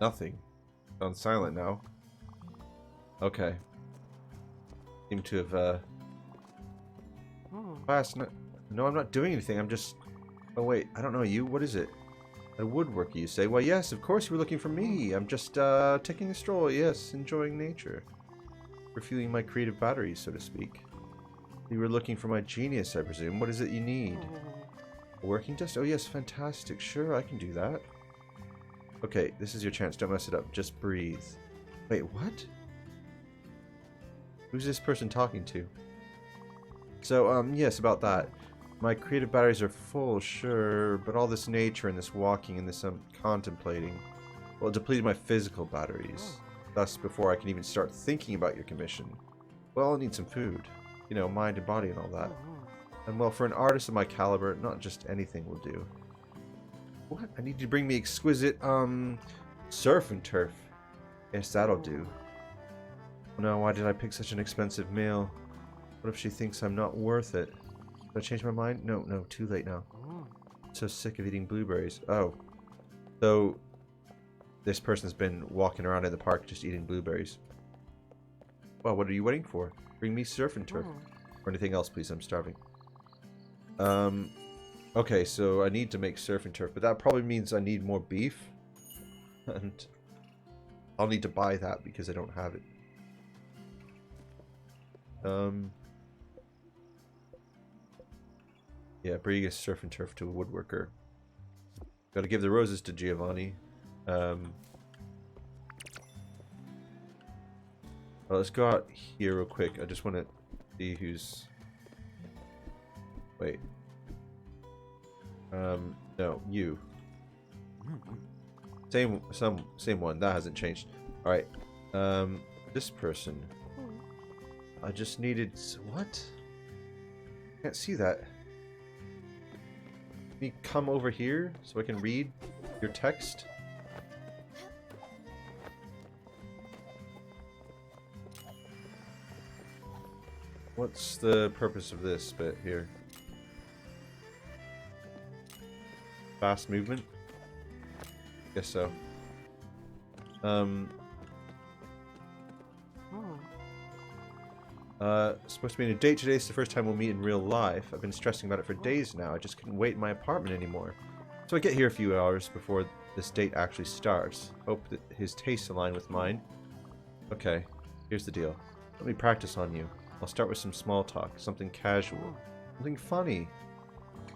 Nothing. Gone silent now. Okay. Seem to have, fast. No, I'm not doing anything. I'm just... Oh, wait. I don't know you. What is it? A woodworker, you say? Why, yes, of course you were looking for me. I'm just, taking a stroll. Yes, enjoying nature. Refueling my creative batteries, so to speak. You were looking for my genius, I presume. What is it you need? A working test? Oh, yes, fantastic. Sure, I can do that. Okay, this is your chance. Don't mess it up. Just breathe. Wait, what? Who's this person talking to? So, yes, about that. My creative batteries are full, sure, but all this nature and this walking and this contemplating, well, it depleted my physical batteries. Thus, before I can even start thinking about your commission, well, I'll need some food. You know, mind and body and all that. And, well, for an artist of my caliber, not just anything will do. What? I need you to bring me exquisite, surf and turf. Yes, that'll do. Oh, no, why did I pick such an expensive meal? What if she thinks I'm not worth it? Did I change my mind? No, too late now. I'm so sick of eating blueberries. Oh. So, this person's been walking around in the park just eating blueberries. Well, what are you waiting for? Bring me surf and turf. Or anything else, please. I'm starving. Okay, so I need to make surf and turf, but that probably means I need more beef. And I'll need to buy that because I don't have it. Yeah, bring a surf and turf to a woodworker. Gotta give the roses to Giovanni. Well, let's go out here real quick. I just want to see who's... Wait. No, you. Same one. That hasn't changed. All right. This person. I just needed what? Can't see that. Can you come over here so I can read your text? What's the purpose of this bit here? Fast movement? Guess so. Supposed to be on a date today. It's the first time we'll meet in real life. I've been stressing about it for days now. I just couldn't wait in my apartment anymore. So I get here a few hours before this date actually starts. Hope that his tastes align with mine. Okay, here's the deal. Let me practice on you. I'll start with some small talk, something casual, something funny,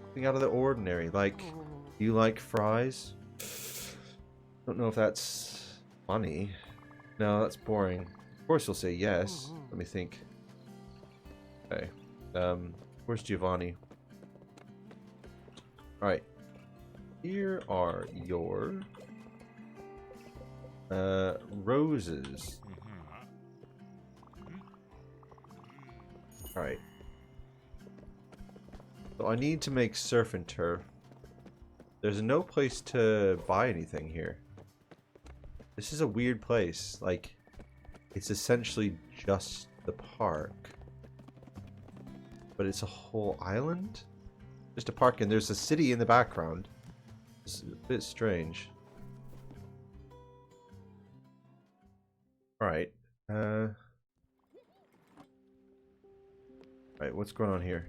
something out of the ordinary, like, do you like fries? Don't know if that's funny. No, that's boring. Of course you'll say yes. Let me think. Okay. Where's Giovanni? Alright. Here are your roses. Alright. So I need to make surf and turf. There's no place to buy anything here. This is a weird place. Like, it's essentially just the park. But it's a whole island? Just a park, and there's a city in the background. It's a bit strange. Alright. Alright, what's going on here?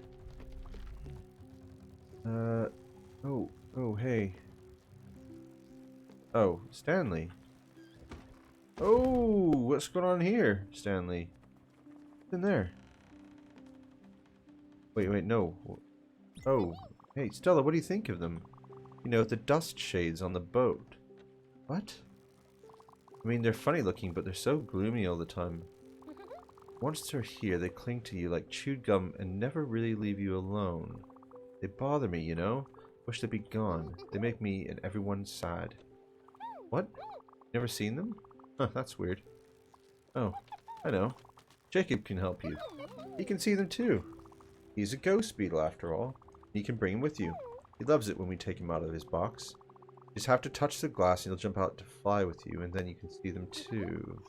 Oh, hey. Oh, Stanley. Oh, what's going on here, Stanley? What's in there? Wait, no. Oh, hey, Stella, what do you think of them? You know, the dust shades on the boat. What? I mean, they're funny looking, but they're so gloomy all the time. Once they're here, they cling to you like chewed gum and never really leave you alone. They bother me, you know? Wish they'd be gone. They make me and everyone sad. What? Never seen them? Huh, that's weird. Oh, I know. Jacob can help you. He can see them too. He's a ghost beetle after all. You can bring him with you. He loves it when we take him out of his box. You just have to touch the glass and he'll jump out to fly with you, and then you can see them too.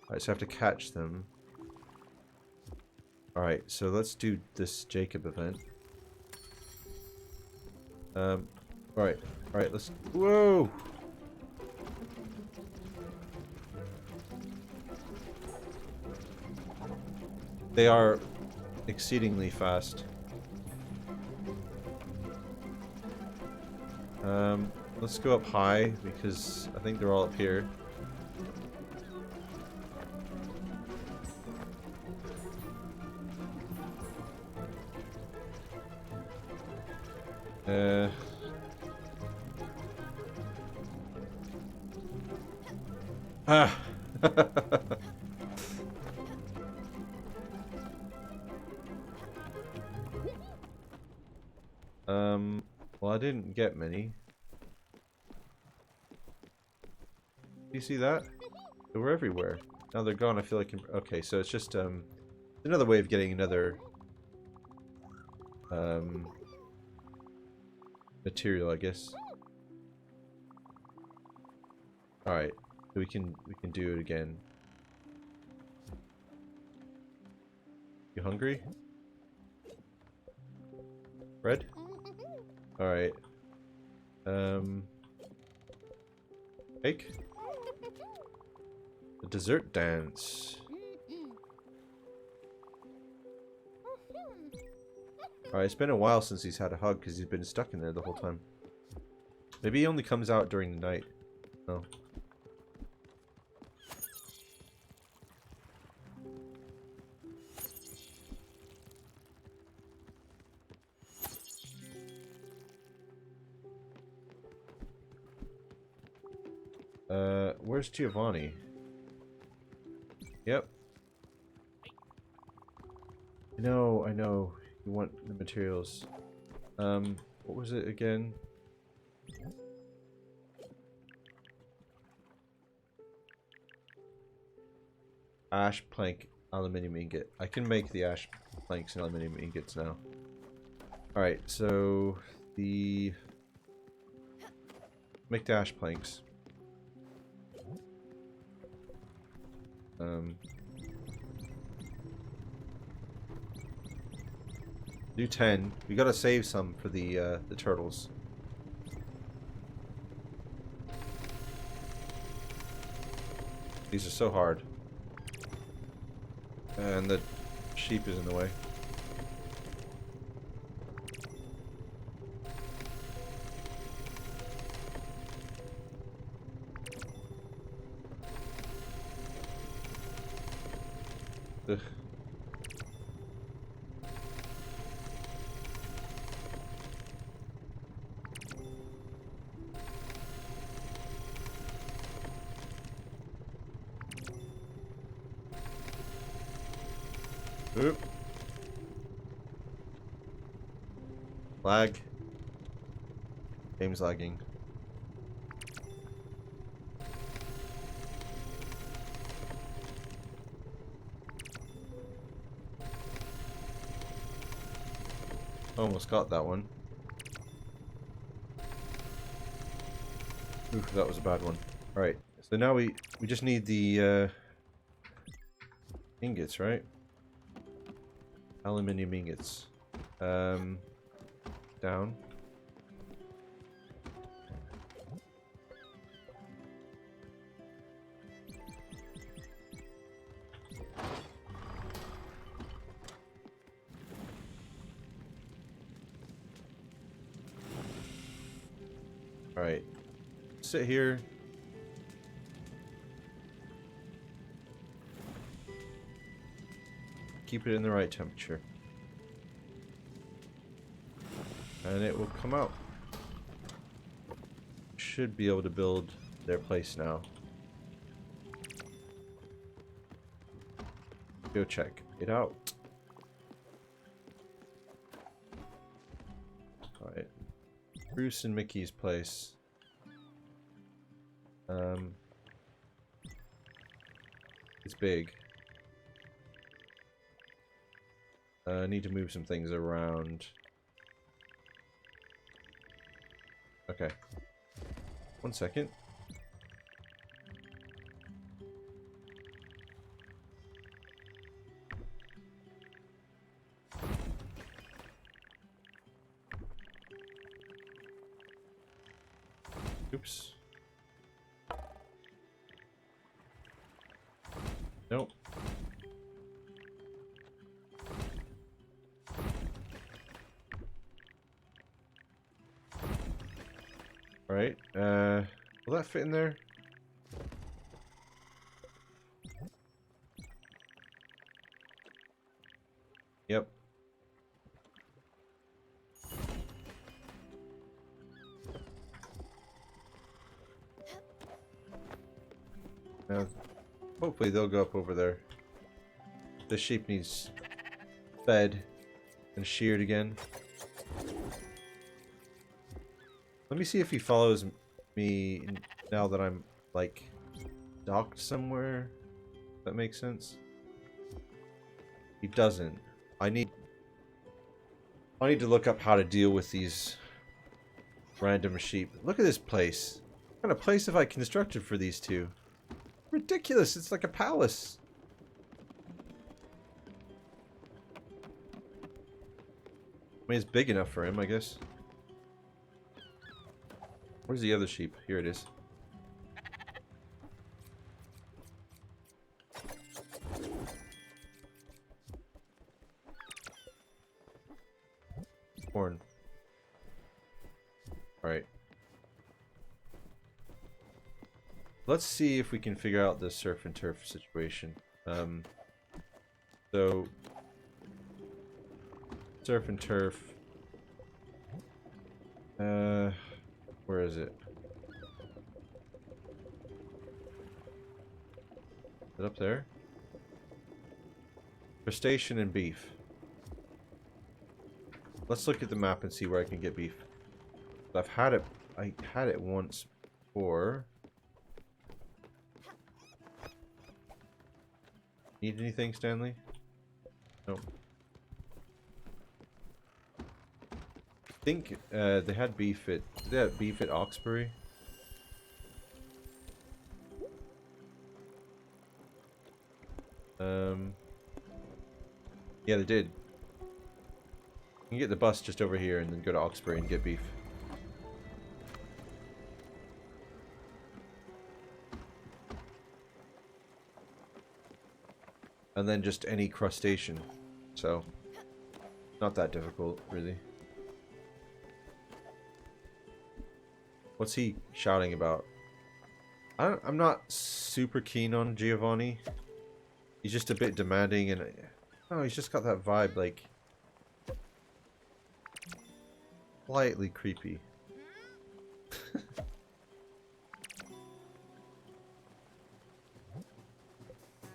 Alright, so I have to catch them. Alright, so let's do this Jacob event. Alright, let's... Whoa! They are exceedingly fast. Let's go up high, because I think they're all up here. Ah! Well, I didn't get many. Do you see that? They were everywhere. Now they're gone. I feel like... Okay, so it's just another way of getting another material, I guess. Alright, so we can do it again. You hungry? Bread? Alright. Cake? The dessert dance. Alright, it's been a while since he's had a hug because he's been stuck in there the whole time. Maybe he only comes out during the night. Oh. Where's Giovanni? Yep. I know. You want the materials. What was it again? Ash plank aluminium ingot. I can make the ash planks and aluminium ingots now. Alright, so the make the ash planks. Do 10. We gotta save some for the turtles. These are so hard. And the sheep is in the way. Ugh. Oop. Lag. Game's lagging. Almost got that one. Oof, that was a bad one. Alright, so now we just need the ingots, right? Aluminium ingots. Down. Alright. Sit here. Keep it in the right temperature. And it will come out. Should be able to build their place now. Go check it out. Alright. Bruce and Mickey's place. It's big. I need to move some things around. Okay. 1 second. Oops. Nope. Alright, will that fit in there? Yep. Now, hopefully they'll go up over there. The sheep needs fed and sheared again. Let me see if he follows me now that I'm, like, docked somewhere. If that makes sense. He doesn't. I need to look up how to deal with these random sheep. Look at this place. What kind of place have I constructed for these two? Ridiculous. It's like a palace. I mean, it's big enough for him, I guess. Where's the other sheep? Here it is. Corn. Alright. Let's see if we can figure out this surf and turf situation. So surf and turf. Where is it? Is it up there? Crustacean and beef. Let's look at the map and see where I can get beef. I've had it. I had it once before. Need anything, Stanley? Nope. I think they had beef at... Did they have beef at Oxbury? Yeah, they did. You can get the bus just over here and then go to Oxbury and get beef. And then just any crustacean. So, not that difficult, really. What's he shouting about? I'm not super keen on Giovanni. He's just a bit demanding and... Oh, he's just got that vibe, like... Slightly creepy.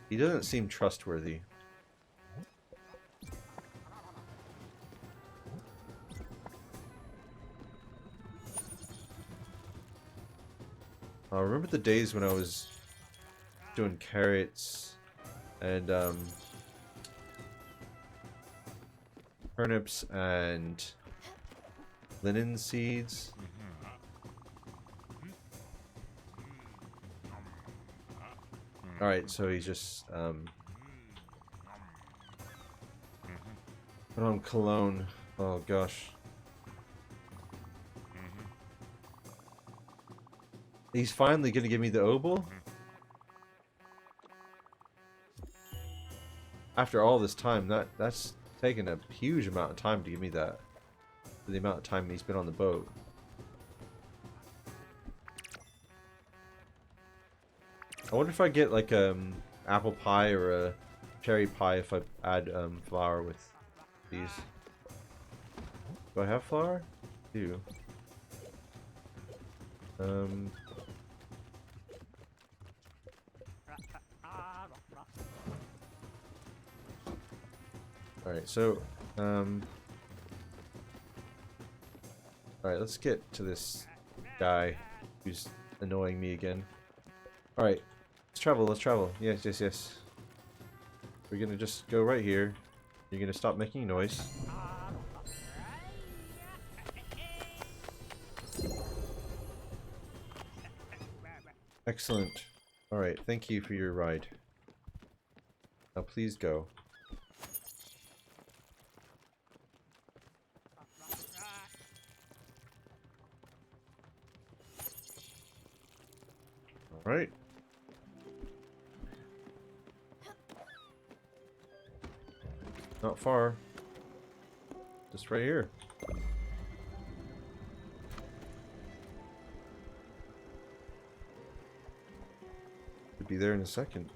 He doesn't seem trustworthy. I remember the days when I was doing carrots and turnips and linen seeds. Alright, so he's just put on cologne. Oh gosh. He's finally gonna give me the obol? After all this time, that's taken a huge amount of time to give me that. For the amount of time he's been on the boat. I wonder if I get like apple pie or a cherry pie if I add flour with these. Do I have flour? I do. Alright, so alright, let's get to this guy who's annoying me again. Alright, let's travel, let's travel. Yes, yes, yes. We're gonna just go right here. You're gonna stop making noise. Excellent. Alright, thank you for your ride. Now please go. Alright. Not far. Just right here. Could be there in a second.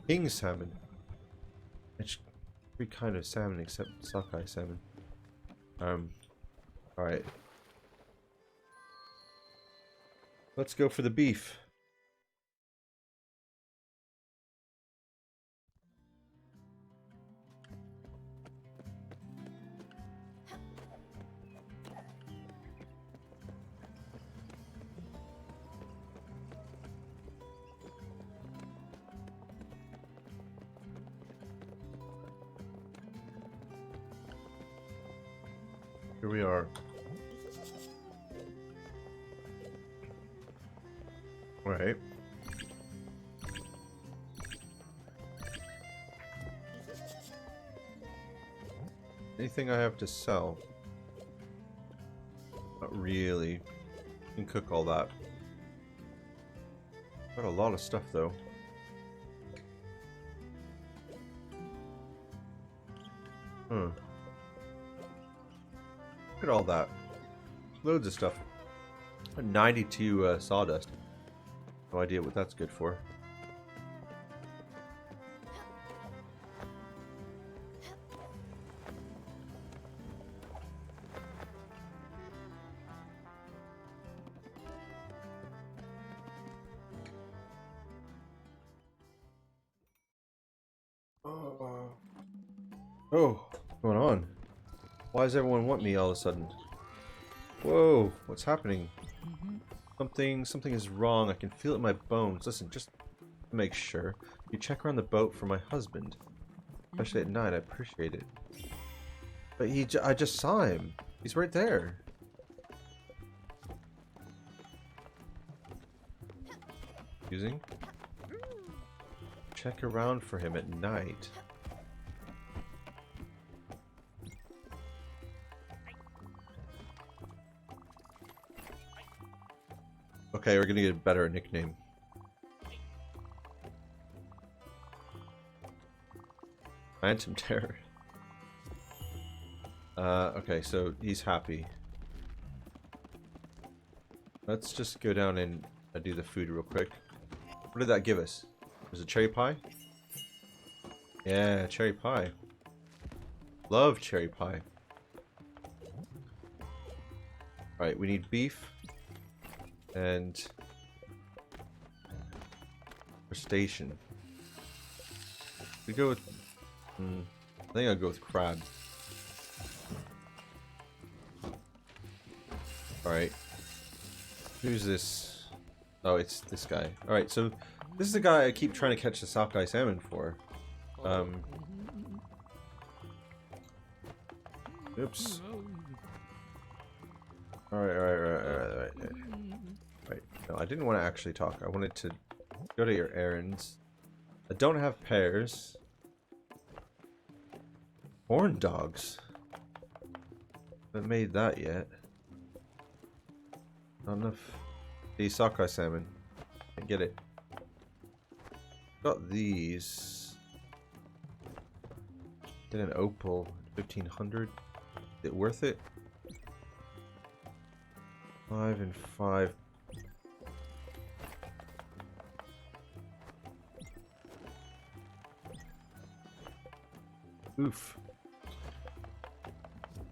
King salmon. It's every kind of salmon except sockeye salmon. Alright. Let's go for the beef. Here we are. Alright. Anything I have to sell? Not really. You can cook all that. Got a lot of stuff though. Huh. Look at all that. Loads of stuff. 92 sawdust. No idea what that's good for. Oh, what's going on? Why does everyone want me all of a sudden? Whoa, what's happening? Something is wrong. I can feel it in my bones. Listen, just to make sure, you check around the boat for my husband. Especially at night, I appreciate it. But I just saw him. He's right there. Using? Check around for him at night. Okay, we're gonna get a better nickname. Phantom Terror. Okay, so he's happy. Let's just go down and do the food real quick. What did that give us? Was it cherry pie? Yeah, cherry pie. Love cherry pie. Alright, we need beef. And crustacean. We go with I think I'll go with crab. Alright. Who's this? Oh, it's this guy. Alright, so this is the guy I keep trying to catch the sockeye salmon for. Oops. Alright. Right. No, I didn't want to actually talk. I wanted to go to your errands. I don't have pears. Corn dogs. Haven't made that yet. Not enough. The sockeye salmon. Can't get it. Got these. Get an opal. 1500. Is it worth it? 5 and 5. Oof.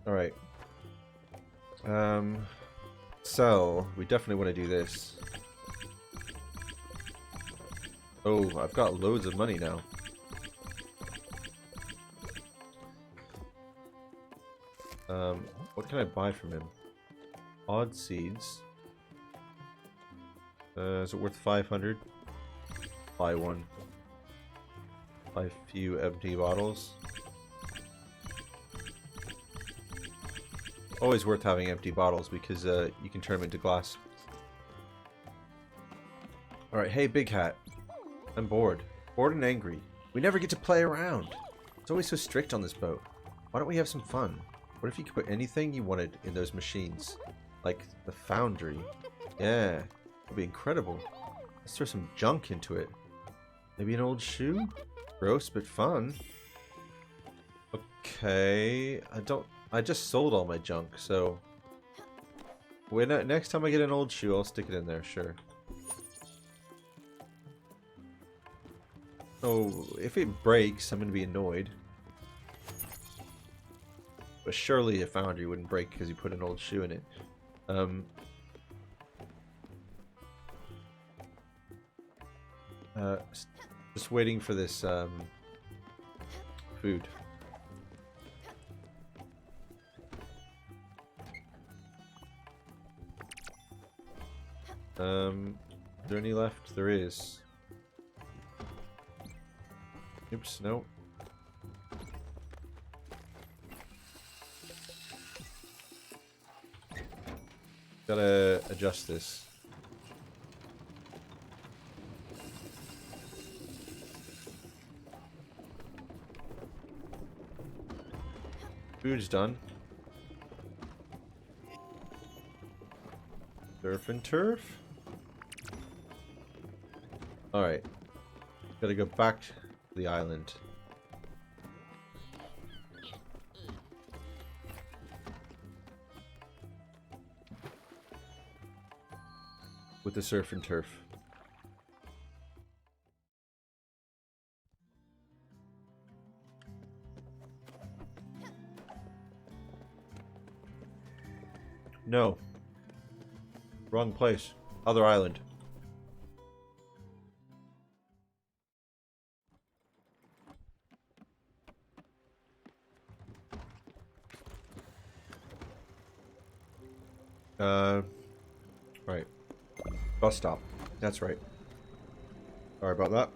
Alright. So, we definitely want to do this. Oh, I've got loads of money now. What can I buy from him? Odd seeds. Is it worth 500? Buy one. Buy a few empty bottles. Always worth having empty bottles because you can turn them into glass. Alright, hey Big Hat. I'm bored. Bored and angry. We never get to play around. It's always so strict on this boat. Why don't we have some fun? What if you could put anything you wanted in those machines? Like the foundry. Yeah, it'd be incredible. Let's throw some junk into it. Maybe an old shoe? Gross, but fun. Okay, I just sold all my junk, so... next time I get an old shoe, I'll stick it in there, sure. Oh, if it breaks, I'm gonna be annoyed. But surely a foundry wouldn't break because you put an old shoe in it. Just waiting for this food. Is there any left? There is. Oops, no. Gotta adjust this. Food's done. Surf and turf. Alright. Gotta go back to the island. With the surf and turf. No. Wrong place. Other island. Right. Bus stop. That's right. Sorry about that.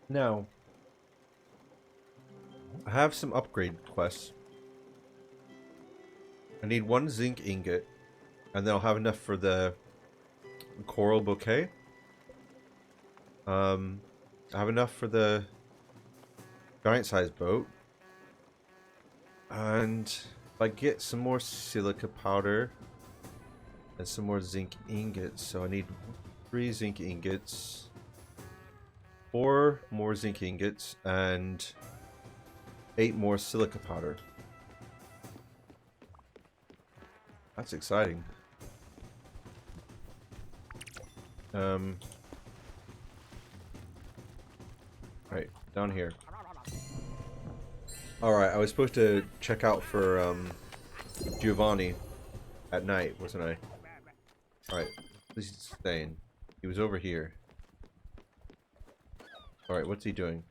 Now, I have some upgrade quests. I need 1 zinc ingot, and then I'll have enough for the coral bouquet. I have enough for the giant-sized boat. And if I get some more silica powder and some more zinc ingots, so I need 3 zinc ingots, 4 more zinc ingots, and 8 more silica powder. That's exciting. Right, down here. Alright, I was supposed to check out for Giovanni at night, wasn't I? Alright, he's staying. He was over here. Alright, what's he doing?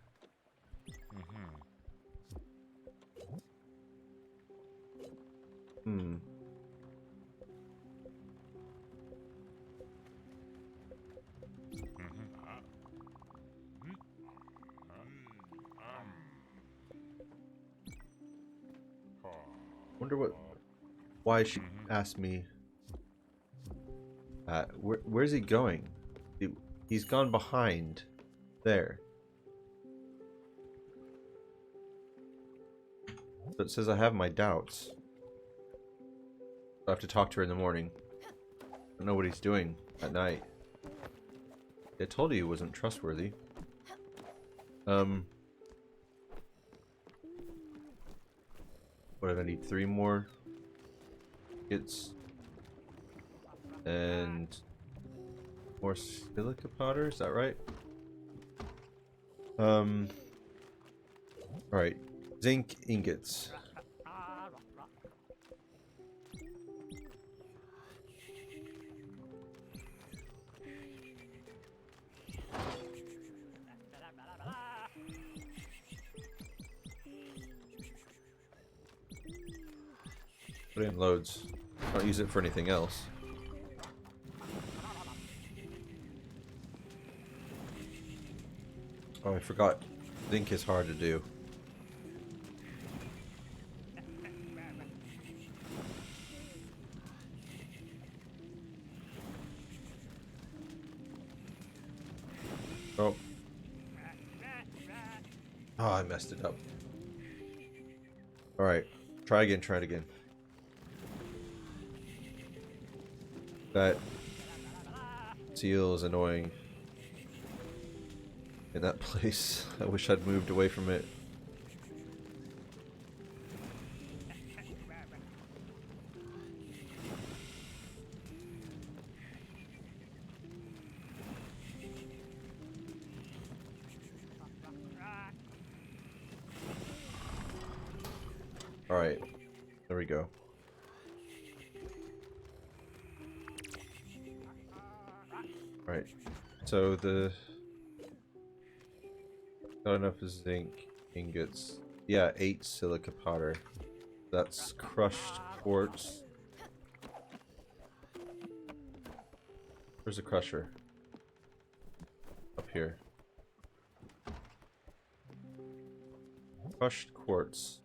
Wonder why she asked me. Where's he going? He's gone behind there. So it says I have my doubts. I have to talk to her in the morning. I don't know what he's doing at night. I told you he wasn't trustworthy. What did I need? 3 more hits and more silica powder. Is that right? All right, zinc ingots. Put in loads. Don't use it for anything else. Oh, I forgot. Zinc is hard to do. Oh. Oh, I messed it up. Alright. Try again, try it again. That seal is annoying in that place. I wish I'd moved away from it. Alright, there we go. Right, so got enough zinc ingots. Yeah, 8 silica powder. That's crushed quartz. Where's the crusher? Up here. Crushed quartz.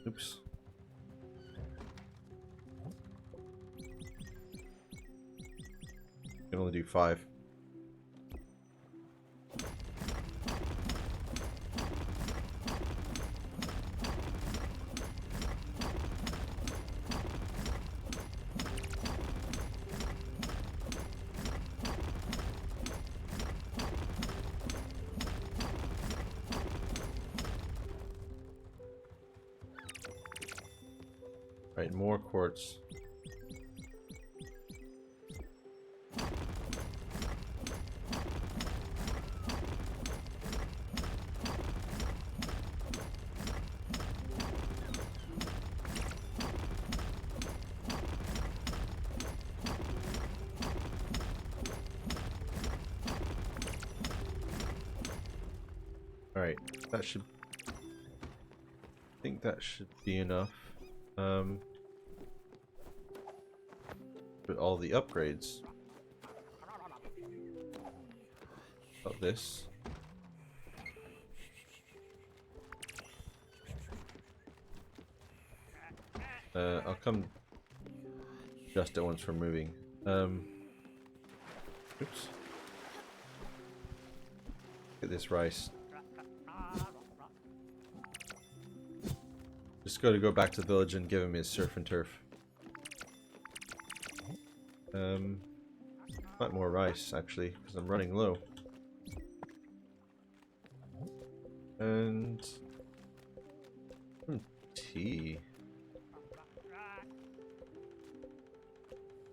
Oops. Can only do 5. Right, more quartz. Alright, that should... I think that should be enough. But all the upgrades of this. I'll come just at once for moving. Oops. Get this rice. Just got to go back to the village and give him his surf and turf. Want more rice actually, because I'm running low. And tea.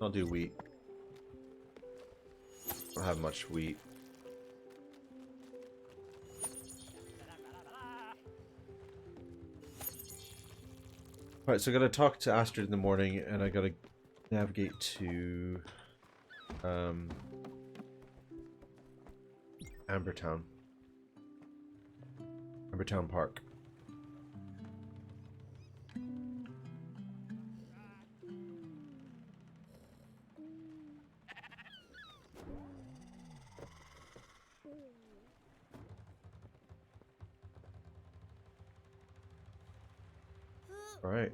I'll do wheat. I don't have much wheat. Alright, so I gotta talk to Astrid in the morning, and I gotta navigate to Ambertown Park. Alright.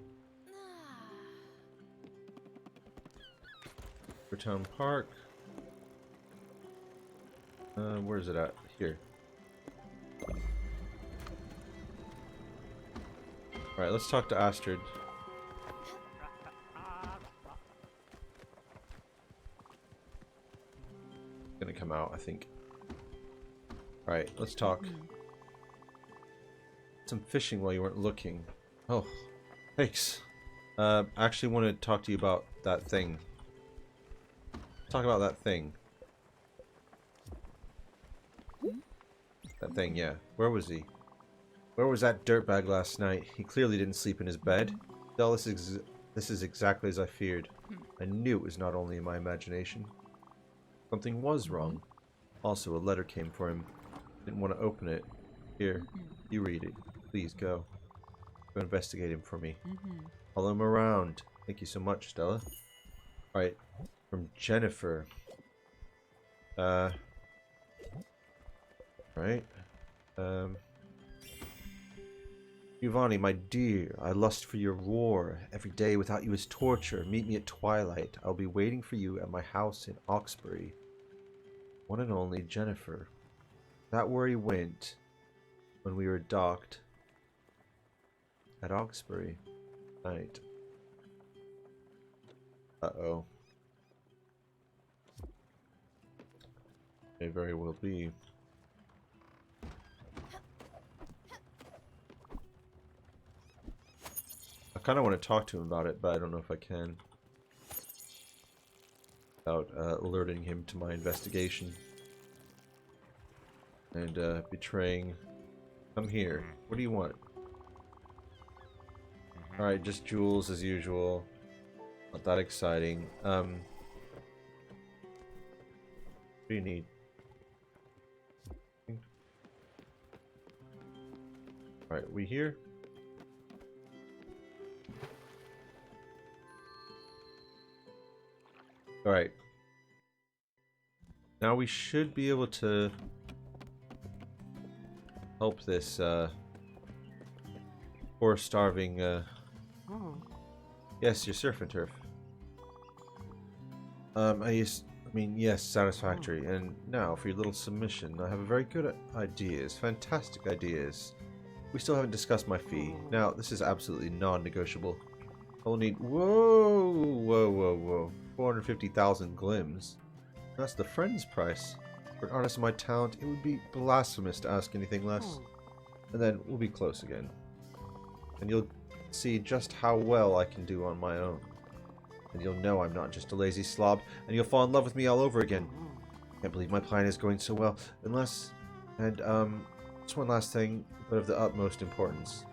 Ambertown Park. Where is it at? Here. Alright, let's talk to Astrid. Gonna come out, I think. Alright, let's talk. Some fishing while you weren't looking. Oh, thanks. I actually want to talk to you about that thing. Talk about that thing. That thing, yeah. Where was he? Where was that dirtbag last night? He clearly didn't sleep in his bed. Well, this is exactly as I feared. I knew it was not only in my imagination. Something was wrong. Also, a letter came for him. Didn't want to open it. Here, you read it. Please go. Go investigate him for me. Follow him around. Thank you so much, Stella. Alright, from Jennifer. Right. Giovanni, my dear, I lust for your roar. Every day without you is torture. Meet me at twilight. I'll be waiting for you at my house in Oxbury. One and only Jennifer. That where he went when we were docked at Oxbury. Night. Uh-oh. May very well be. I kind of want to talk to him about it, but I don't know if I can. Without alerting him to my investigation. And betraying. Come here. What do you want? Alright, just jewels as usual. Not that exciting. What do you need? Alright, we here? Alright. Now we should be able to help this poor starving yes, your surf and turf. I mean, yes, satisfactory. And now for your little submission. I have a very good ideas, fantastic ideas. We still haven't discussed my fee. Now, this is absolutely non-negotiable. I will need, whoa, 450,000 glims. That's the friend's price. For an artist of my talent, it would be blasphemous to ask anything less. And then we'll be close again. And you'll see just how well I can do on my own. And you'll know I'm not just a lazy slob, and you'll fall in love with me all over again. Can't believe my plan is going so well. Unless, and just one last thing, but of the utmost importance.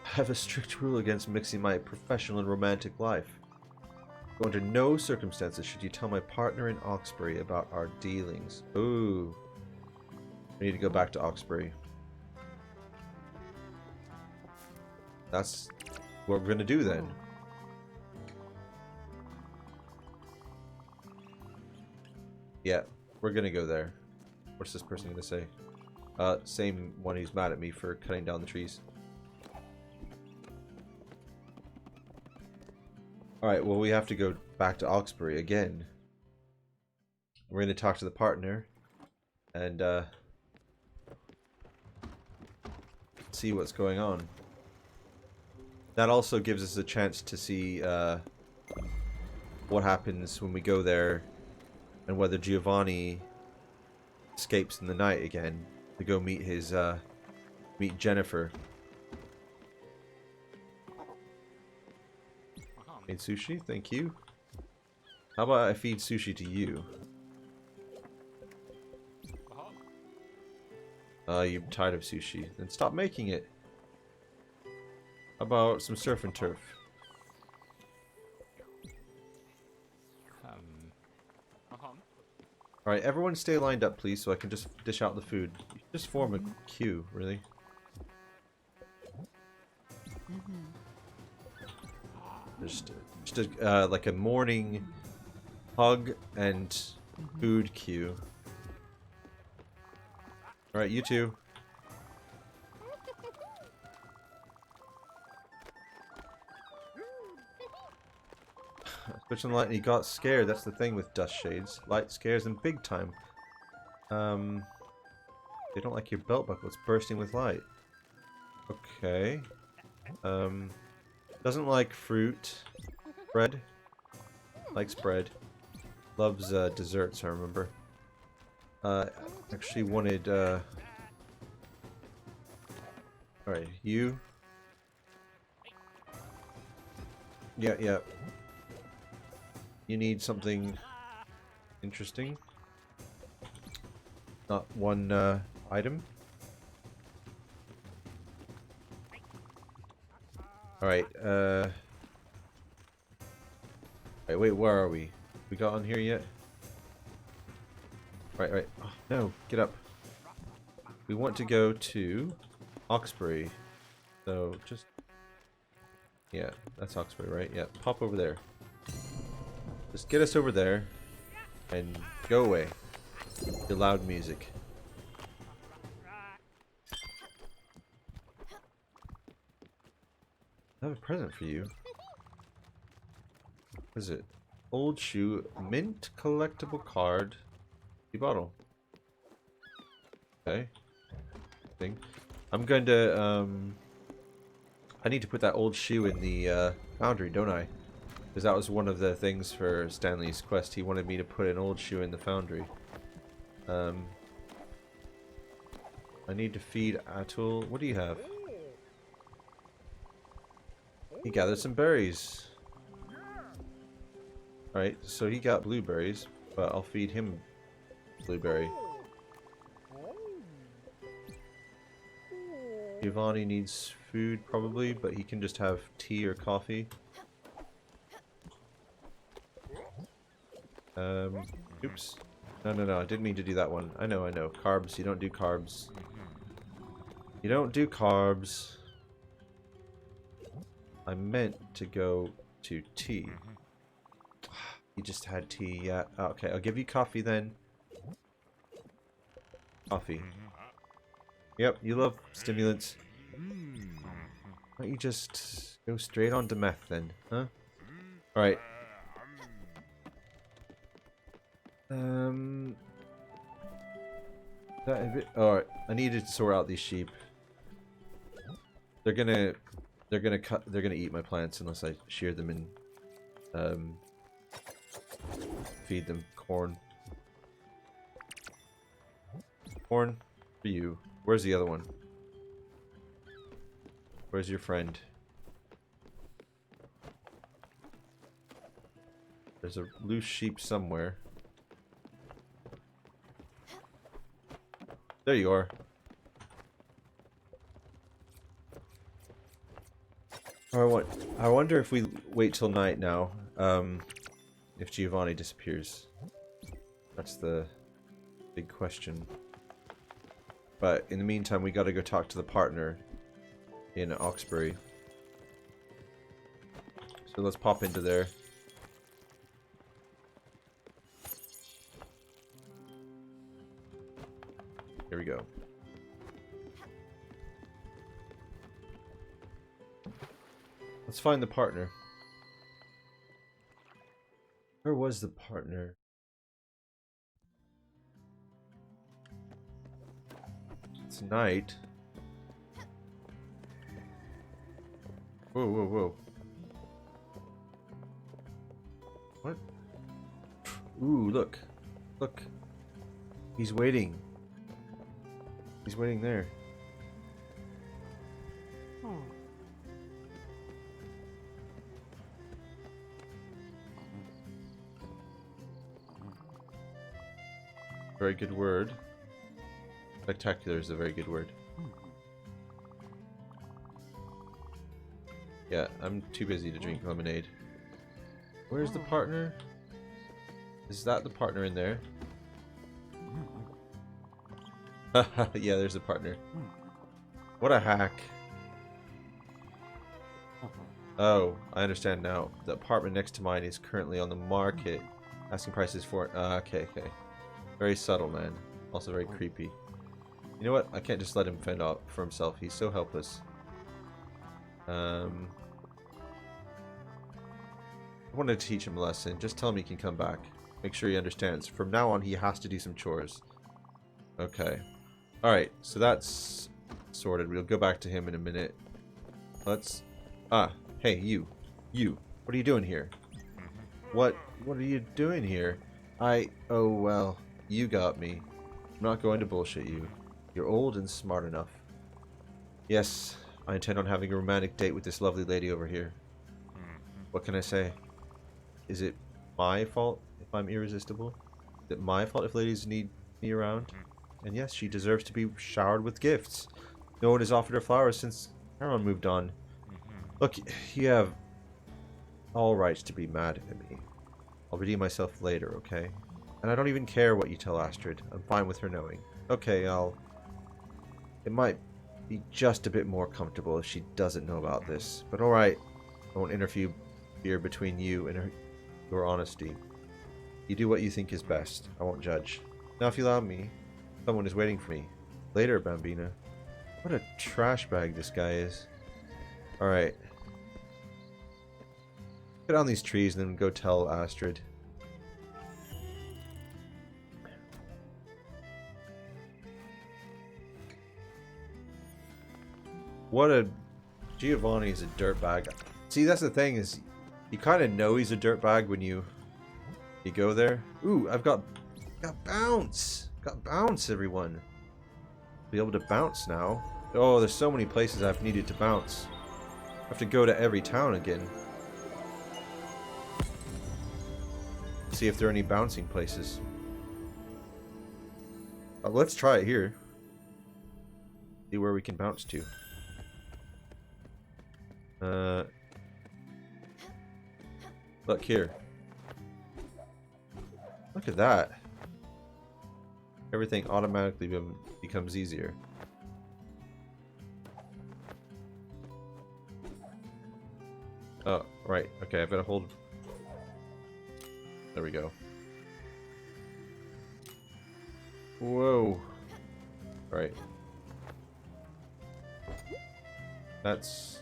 I have a strict rule against mixing my professional and romantic life. Under no circumstances should you tell my partner in Oxbury about our dealings. Ooh. We need to go back to Oxbury. That's what we're gonna do then. Yeah, we're gonna go there. What's this person gonna say? Same one who's mad at me for cutting down the trees. Alright, well we have to go back to Oxbury again. We're gonna talk to the partner and see what's going on. That also gives us a chance to see what happens when we go there and whether Giovanni escapes in the night again to go meet his meet Jennifer. Made sushi, thank you. How about I feed sushi to you? You're tired of sushi. Then stop making it. How about some surf and turf? Alright, everyone stay lined up, please, so I can just dish out the food. Just form a queue, really. Just like a morning hug and food queue. Alright, you two. Switch on the light and he got scared. That's the thing with dust shades. Light scares them big time. They don't like your belt buckle. It's bursting with light. Okay. Doesn't like fruit. Bread. Likes bread. Loves desserts, I remember. Actually wanted alright, you. Yeah. You need something interesting. Not one item. Alright, wait, where are we? We got on here yet? Right. Oh, no, get up. We want to go to Oxbury. So just... yeah, that's Oxbury, right? Yeah, pop over there. Just get us over there and go away. Your loud music. I have a present for you. What is it? Old shoe, mint collectible card, bottle. Okay. Thing. I'm going to I need to put that old shoe in the foundry, don't I? Because that was one of the things for Stanley's quest. He wanted me to put an old shoe in the foundry. I need to feed Atul. What do you have? He gathered some berries. Alright, so he got blueberries, but I'll feed him blueberry. Giovanni needs food probably, but he can just have tea or coffee. Oops. No, I didn't mean to do that one. I know. Carbs, you don't do carbs. You don't do carbs. I meant to go to tea. You just had tea, yeah. Okay, I'll give you coffee then. Coffee. Yep, you love stimulants. Why don't you just go straight on to meth then, huh? Alright. Alright, I need to sort out these sheep. They're gonna eat my plants unless I shear them and feed them corn. Corn for you. Where's the other one? Where's your friend? There's a loose sheep somewhere. There you are. I wonder if we wait till night now, if Giovanni disappears. That's the big question. But in the meantime, we gotta go talk to the partner in Oxbury. So let's pop into there. Here we go. Let's find the partner. Where was the partner? It's night. Whoa, whoa, whoa. What? Ooh, look. Look. He's waiting. He's waiting there. Very good word. Spectacular is a very good word. Yeah, I'm too busy to drink lemonade. Where's the partner? Is that the partner in there? Yeah, there's the partner. What a hack. Oh, I understand now. The apartment next to mine is currently on the market. Asking prices for it. Okay, okay. Very subtle, man. Also very creepy. You know what? I can't just let him fend out for himself. He's so helpless. I wanted to teach him a lesson. Just tell him he can come back. Make sure he understands. From now on, he has to do some chores. Okay. Alright, so that's sorted. We'll go back to him in a minute. Let's... Ah, hey, you. You. What are you doing here? What are you doing here? Oh, well, you got me. I'm not going to bullshit you. You're old and smart enough. Yes, I intend on having a romantic date with this lovely lady over here. What can I say? Is it my fault if I'm irresistible? Is it my fault if ladies need me around? And yes, she deserves to be showered with gifts. No one has offered her flowers since everyone moved on. Look, you have all rights to be mad at me. I'll redeem myself later, okay? And I don't even care what you tell Astrid. I'm fine with her knowing. Okay, It might be just a bit more comfortable if she doesn't know about this. But alright, I won't interfere between you and your honesty. You do what you think is best. I won't judge. Now if you allow me, someone is waiting for me. Later, Bambina. What a trash bag this guy is. Alright. Get down these trees and then go tell Astrid. What a... Giovanni is a dirtbag. See, that's the thing is, you kind of know he's a dirtbag when you go there. Ooh, I've got bounce. Got bounce, everyone. Be able to bounce now. Oh, there's so many places I've needed to bounce. I have to go to every town again. See if there are any bouncing places. Let's try it here. See where we can bounce to. Look here. Look at that. Everything automatically becomes easier. Oh, right. Okay, I've got to hold. There we go. Whoa. Right. That's...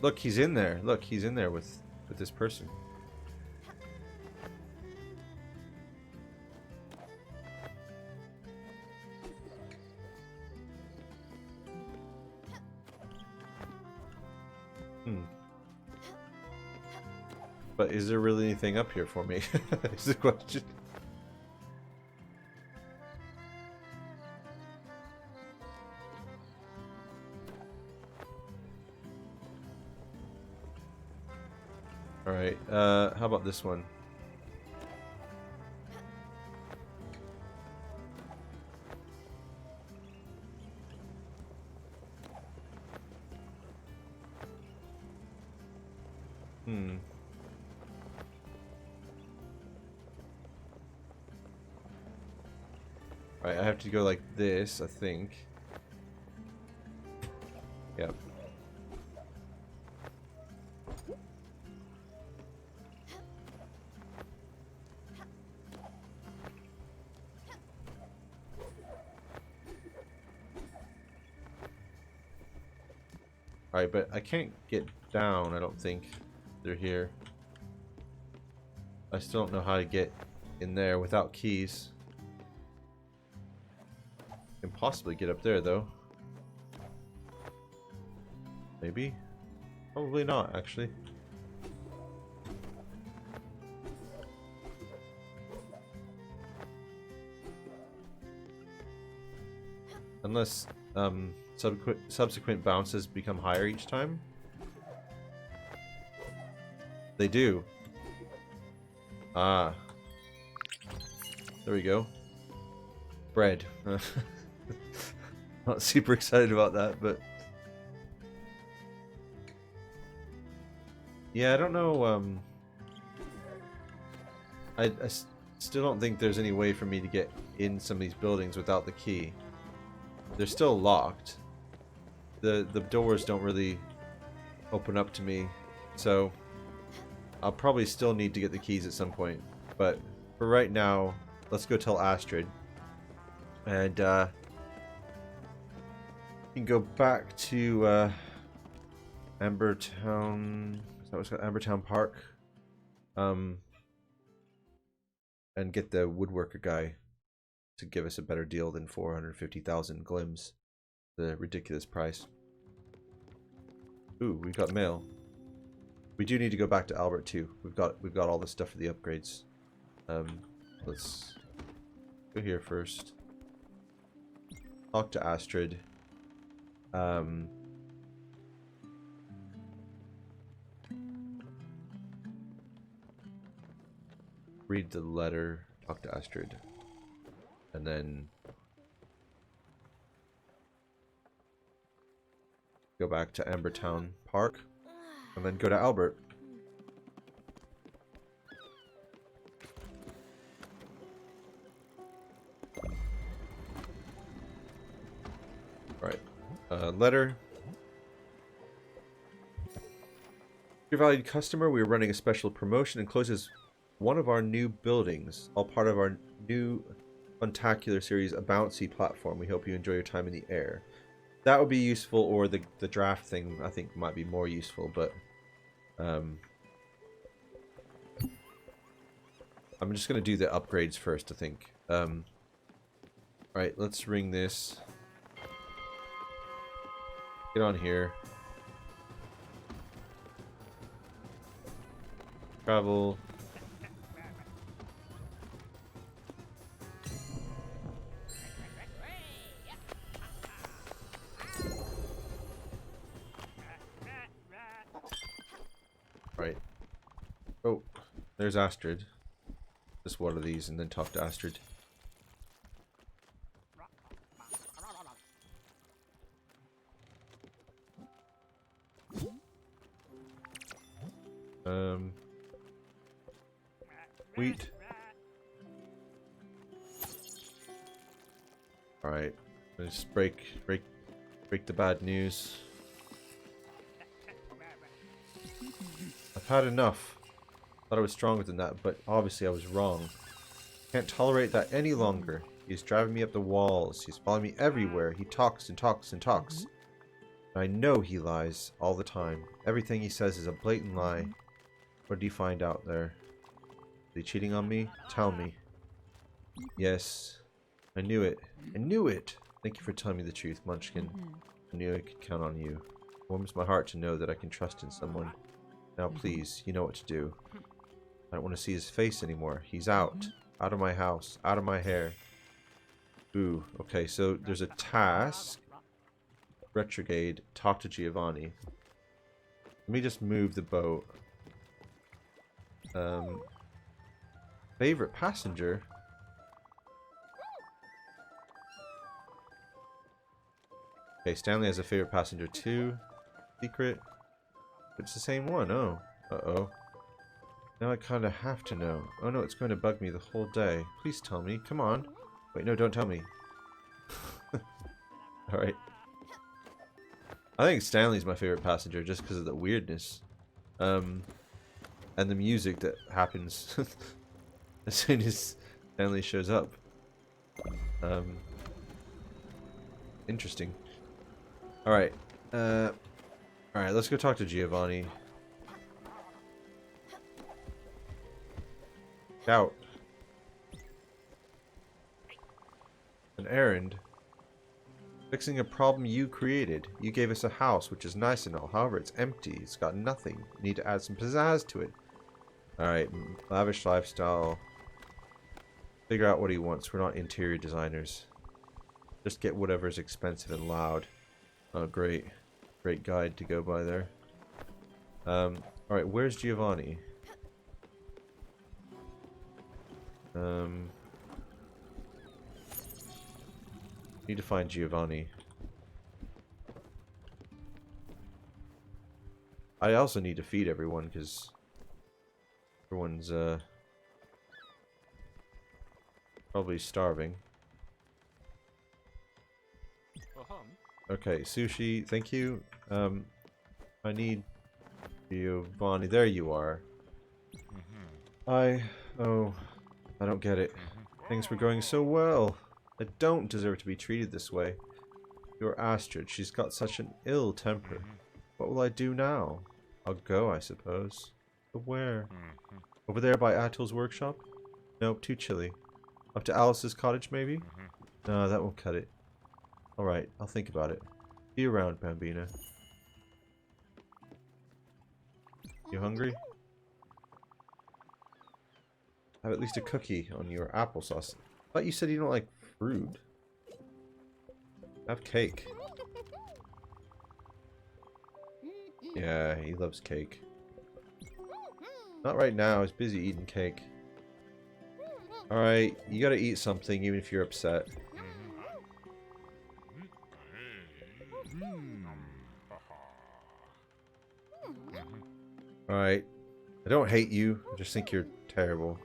Look, he's in there. Look, he's in there with this person. But is there really anything up here for me? Is the question. Alright, how about this one? Right, I have to go like this, I think. Yep. Alright, but I can't get down, I don't think. They're here. I still don't know how to get in there without keys. Can possibly get up there though. Maybe? Probably not, actually. Unless subsequent bounces become higher each time. They do. Ah. There we go. Bread. Not super excited about that, but... Yeah, I don't know, I still don't think there's any way for me to get in some of these buildings without the key. They're still locked. The doors don't really open up to me, so I'll probably still need to get the keys at some point. But for right now, let's go tell Astrid. And you can go back to Ambertown. Is that what's called? Ambertown Park. And get the woodworker guy to give us a better deal than 450,000 glims. The ridiculous price. Ooh, we got mail. We do need to go back to Albert too. We've got all the stuff for the upgrades. Let's go here first. Talk to Astrid. Read the letter. Talk to Astrid. And then go back to Ambertown Park. And then go to Albert. Right. Letter. Dear valued customer, we are running a special promotion and closes one of our new buildings, all part of our new Funtacular series, a bouncy platform. We hope you enjoy your time in the air. That would be useful, or the draft thing I think might be more useful, but I'm just gonna do the upgrades first, I think. Alright, let's ring this. Get on here. Travel. Right. Oh, there's Astrid. Just one of these and then talk to Astrid. Wheat. Alright. Let's break the bad news. I've had enough. Thought I was stronger than that, but obviously I was wrong. Can't tolerate that any longer. He's driving me up the walls. He's following me everywhere. He talks and talks and talks. I know he lies all the time. Everything he says is a blatant lie. What did you find out there? Is he cheating on me? Tell me. Yes. I knew it. I knew it! Thank you for telling me the truth, Munchkin. I knew I could count on you. It warms my heart to know that I can trust in someone. Now please, you know what to do. I don't want to see his face anymore. He's out. Out of my house. Out of my hair. Ooh, okay, so there's a task. Retrograde. Talk to Giovanni. Let me just move the boat. Favorite passenger? Okay, Stanley has a favorite passenger too. Secret. It's the same one. Oh. Uh-oh. Now I kind of have to know. Oh no, it's going to bug me the whole day. Please tell me. Come on. Wait, no, don't tell me. Alright. I think Stanley's my favorite passenger just because of the weirdness. And the music that happens as soon as Stanley shows up. Interesting. Alright. Alright, let's go talk to Giovanni. Out. An errand. Fixing a problem you created. You gave us a house, which is nice and all. However, it's empty. It's got nothing. You need to add some pizzazz to it. Alright, lavish lifestyle. Figure out what he wants. We're not interior designers. Just get whatever's expensive and loud. Oh, great. Great guide to go by there. Alright, where's Giovanni? Need to find Giovanni. I also need to feed everyone because everyone's probably starving. Okay, sushi, thank you. I need Giovanni. There you are. I don't get it. Things were going so well. I don't deserve to be treated this way. You're Astrid. She's got such an ill temper. What will I do now? I'll go, I suppose. But where? Over there by Atul's workshop? Nope, too chilly. Up to Alice's cottage, maybe? No, that won't cut it. Alright, I'll think about it. Be around, Bambina. You hungry? Have at least a cookie on your applesauce. I thought you said you don't like fruit. Have cake. Yeah, he loves cake. Not right now, he's busy eating cake. Alright, you gotta eat something even if you're upset. Alright. I don't hate you, I just think you're terrible.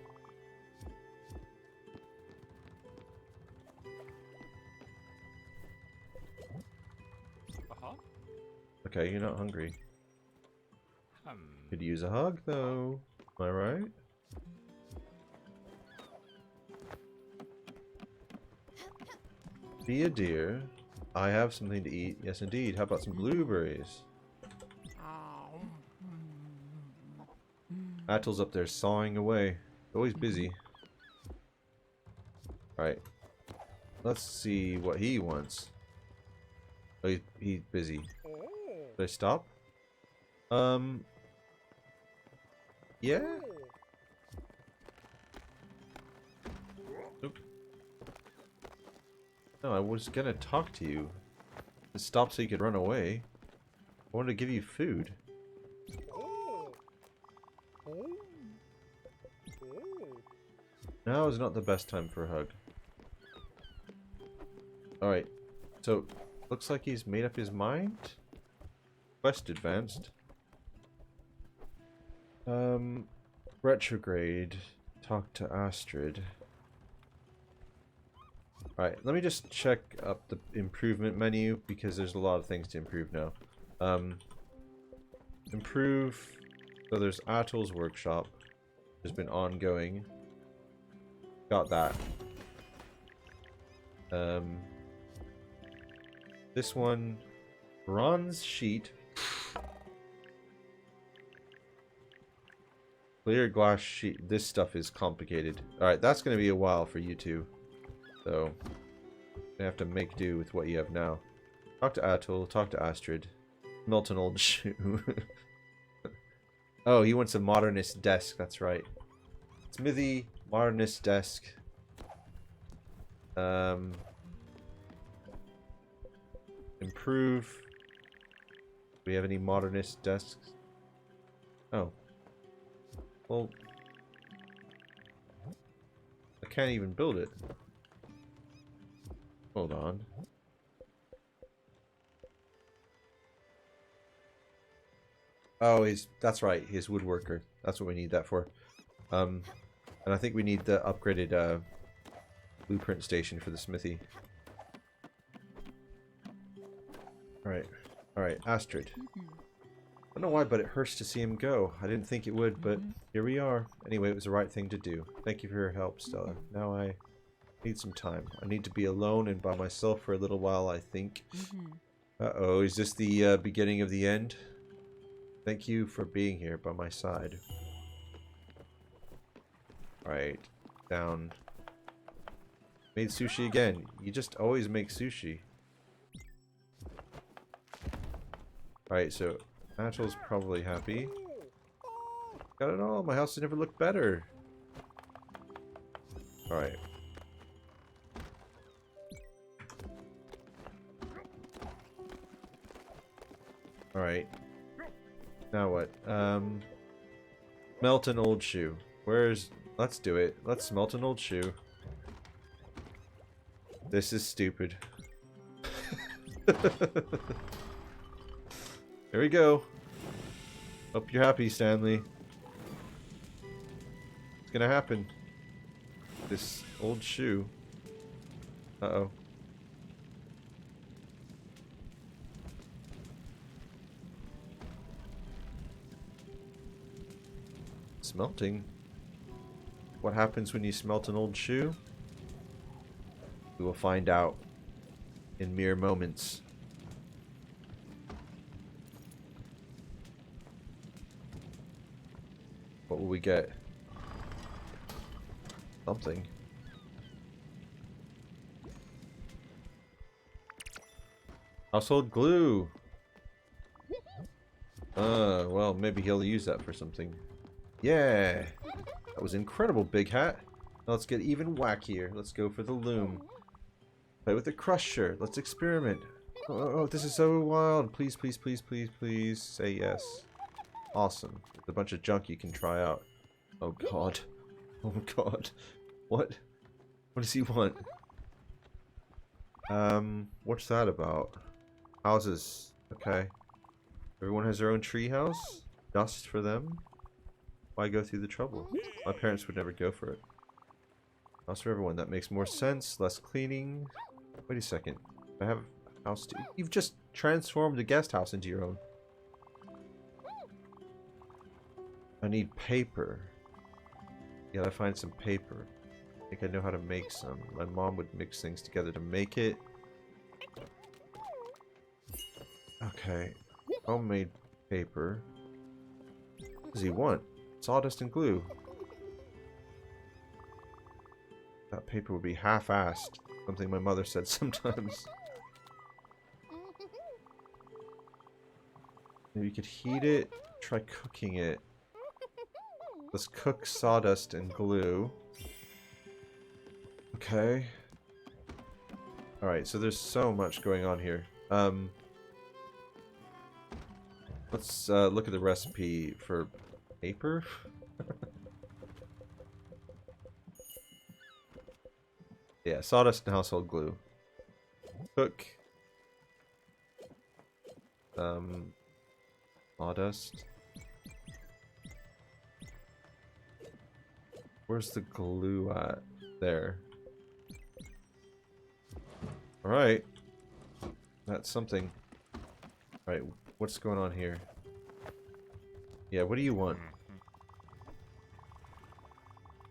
Okay, you're not hungry. Could use a hug, though. Am I right? Be a dear. I have something to eat. Yes, indeed. How about some blueberries? Atul's up there sawing away. Always busy. Alright. Let's see what he wants. Oh, he's busy. Did I stop? Yeah? Oop. No, I was gonna talk to you. Stop so you could run away. I wanted to give you food. Now is not the best time for a hug. Alright. So, looks like he's made up his mind. Quest advanced. Retrograde. Talk to Astrid. Alright, let me just check up the improvement menu because there's a lot of things to improve now. Improve. So there's Atul's workshop. There's been ongoing. Got that. This one. Bronze sheet. Clear glass sheet. This stuff is complicated. Alright, that's going to be a while for you two. So, you have to make do with what you have now. Talk to Atul. Talk to Astrid. Melt an old shoe. Oh, he wants a modernist desk. That's right. Smithy, modernist desk. Improve. Do we have any modernist desks? Oh. Well, I can't even build it. Hold on. Oh, that's right, he's woodworker. That's what we need that for. And I think we need the upgraded blueprint station for the smithy. Alright. Alright, Astrid. I don't know why, but it hurts to see him go. I didn't think it would, but here we are. Anyway, it was the right thing to do. Thank you for your help, Stella. Now I need some time. I need to be alone and by myself for a little while, I think. Uh-oh, is this the beginning of the end? Thank you for being here by my side. Alright, down. Made sushi again. You just always make sushi. Alright, so Natural's probably happy. Got it all. My house has never looked better. Alright. Alright. Now what? Melt an old shoe. Where's... Let's do it. Let's smelt an old shoe. This is stupid. Here we go. Hope you're happy, Stanley. It's gonna happen. This old shoe. Uh-oh. Smelting. What happens when you smelt an old shoe? We will find out in mere moments. What will we get? Something. Household glue. Well, maybe he'll use that for something. Yeah! That was incredible, Big Hat. Now let's get even wackier. Let's go for the loom. Play with the crusher. Let's experiment. Oh, this is so wild. Please, please, please, please, please say yes. Awesome. There's a bunch of junk you can try out. Oh god. Oh god. What? What does he want? What's that about? Houses. Okay. Everyone has their own tree house? Dust for them? Why go through the trouble? My parents would never go for it. House for everyone. That makes more sense. Less cleaning. Wait a second. I have a house too. You've just transformed the guest house into your own. I need paper. Yeah, I find some paper. I think I know how to make some. My mom would mix things together to make it. Okay. Homemade paper. What does he want? Sawdust and glue. That paper would be half-assed. Something my mother said sometimes. Maybe you could heat it. Try cooking it. Let's cook sawdust and glue. Okay. Alright, so there's so much going on here. Let's look at the recipe for paper. Yeah, sawdust and household glue. Cook. Sawdust. Where's the glue at? There. Alright. That's something. Alright, what's going on here? Yeah, what do you want?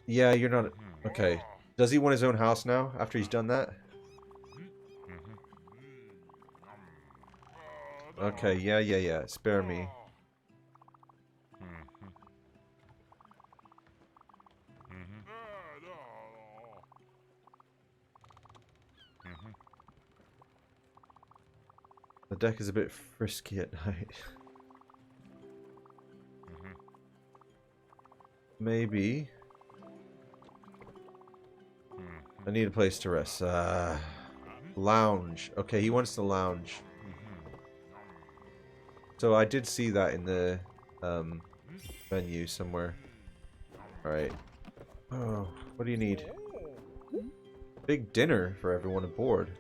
Yeah, you're not... Okay. Does he want his own house now, after he's done that? Okay, yeah. Spare me. The deck is a bit frisky at night. Maybe. I need a place to rest. Lounge. Okay, he wants to lounge. So I did see that in the menu somewhere. Alright. Oh, what do you need? Big dinner for everyone aboard.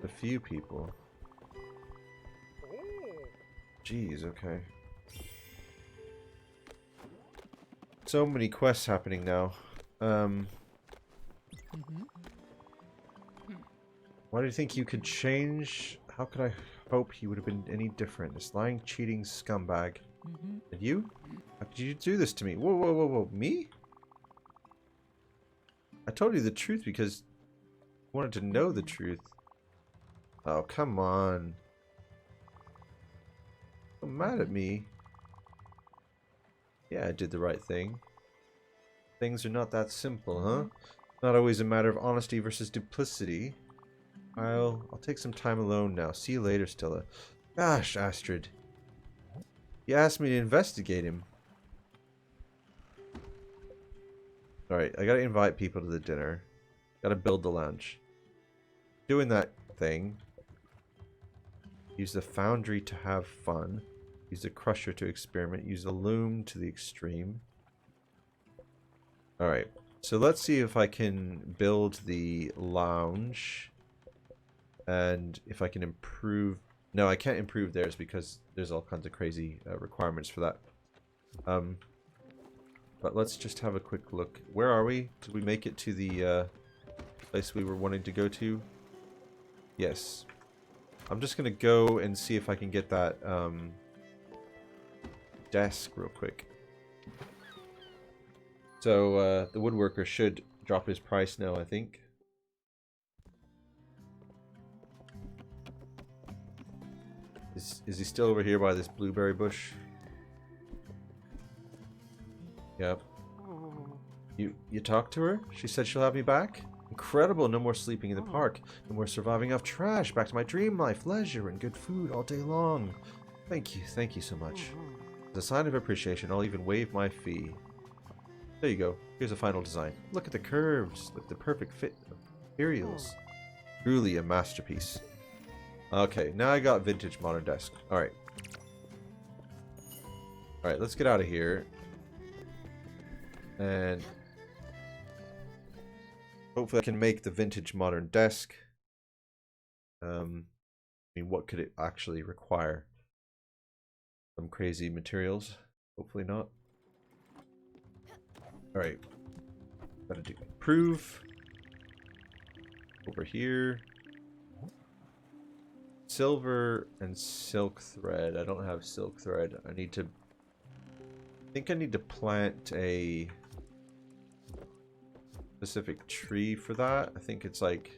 A few people. Jeez, okay. So many quests happening now. Why do you think you could change? How could I hope he would have been any different? This lying, cheating scumbag. And you? How did you do this to me? Whoa, whoa, whoa, whoa. Me? I told you the truth because I wanted to know the truth. Oh, come on. So mad at me. Yeah, I did the right thing. Things are not that simple, huh? Not always a matter of honesty versus duplicity. I'll take some time alone now. See you later, Stella. Gosh, Astrid. You asked me to investigate him. Alright, I gotta invite people to the dinner. Gotta build the lounge. Doing that thing. Use the foundry to have fun. Use the crusher to experiment. Use the loom to the extreme. Alright, so let's see if I can build the lounge. And if I can improve... No, I can't improve theirs because there's all kinds of crazy requirements for that. But let's just have a quick look. Where are we? Did we make it to the place we were wanting to go to? Yes. I'm just going to go and see if I can get that desk real quick. So the woodworker should drop his price now, I think. Is he still over here by this blueberry bush? Yep. You talked to her? She said she'll have me back? Incredible, no more sleeping in the park. No more surviving off trash. Back to my dream life, leisure, and good food all day long. Thank you so much. As a sign of appreciation, I'll even waive my fee. There you go. Here's a final design. Look at the curves. Look at the perfect fit of materials. Truly a masterpiece. Okay, now I got vintage modern desk. Alright. Alright, let's get out of here. And hopefully I can make the vintage modern desk. I mean, what could it actually require? Some crazy materials? Hopefully not. Alright. Gotta do improve. Over here. Silver and silk thread. I don't have silk thread. I think I need to plant a specific tree for that. I think it's like,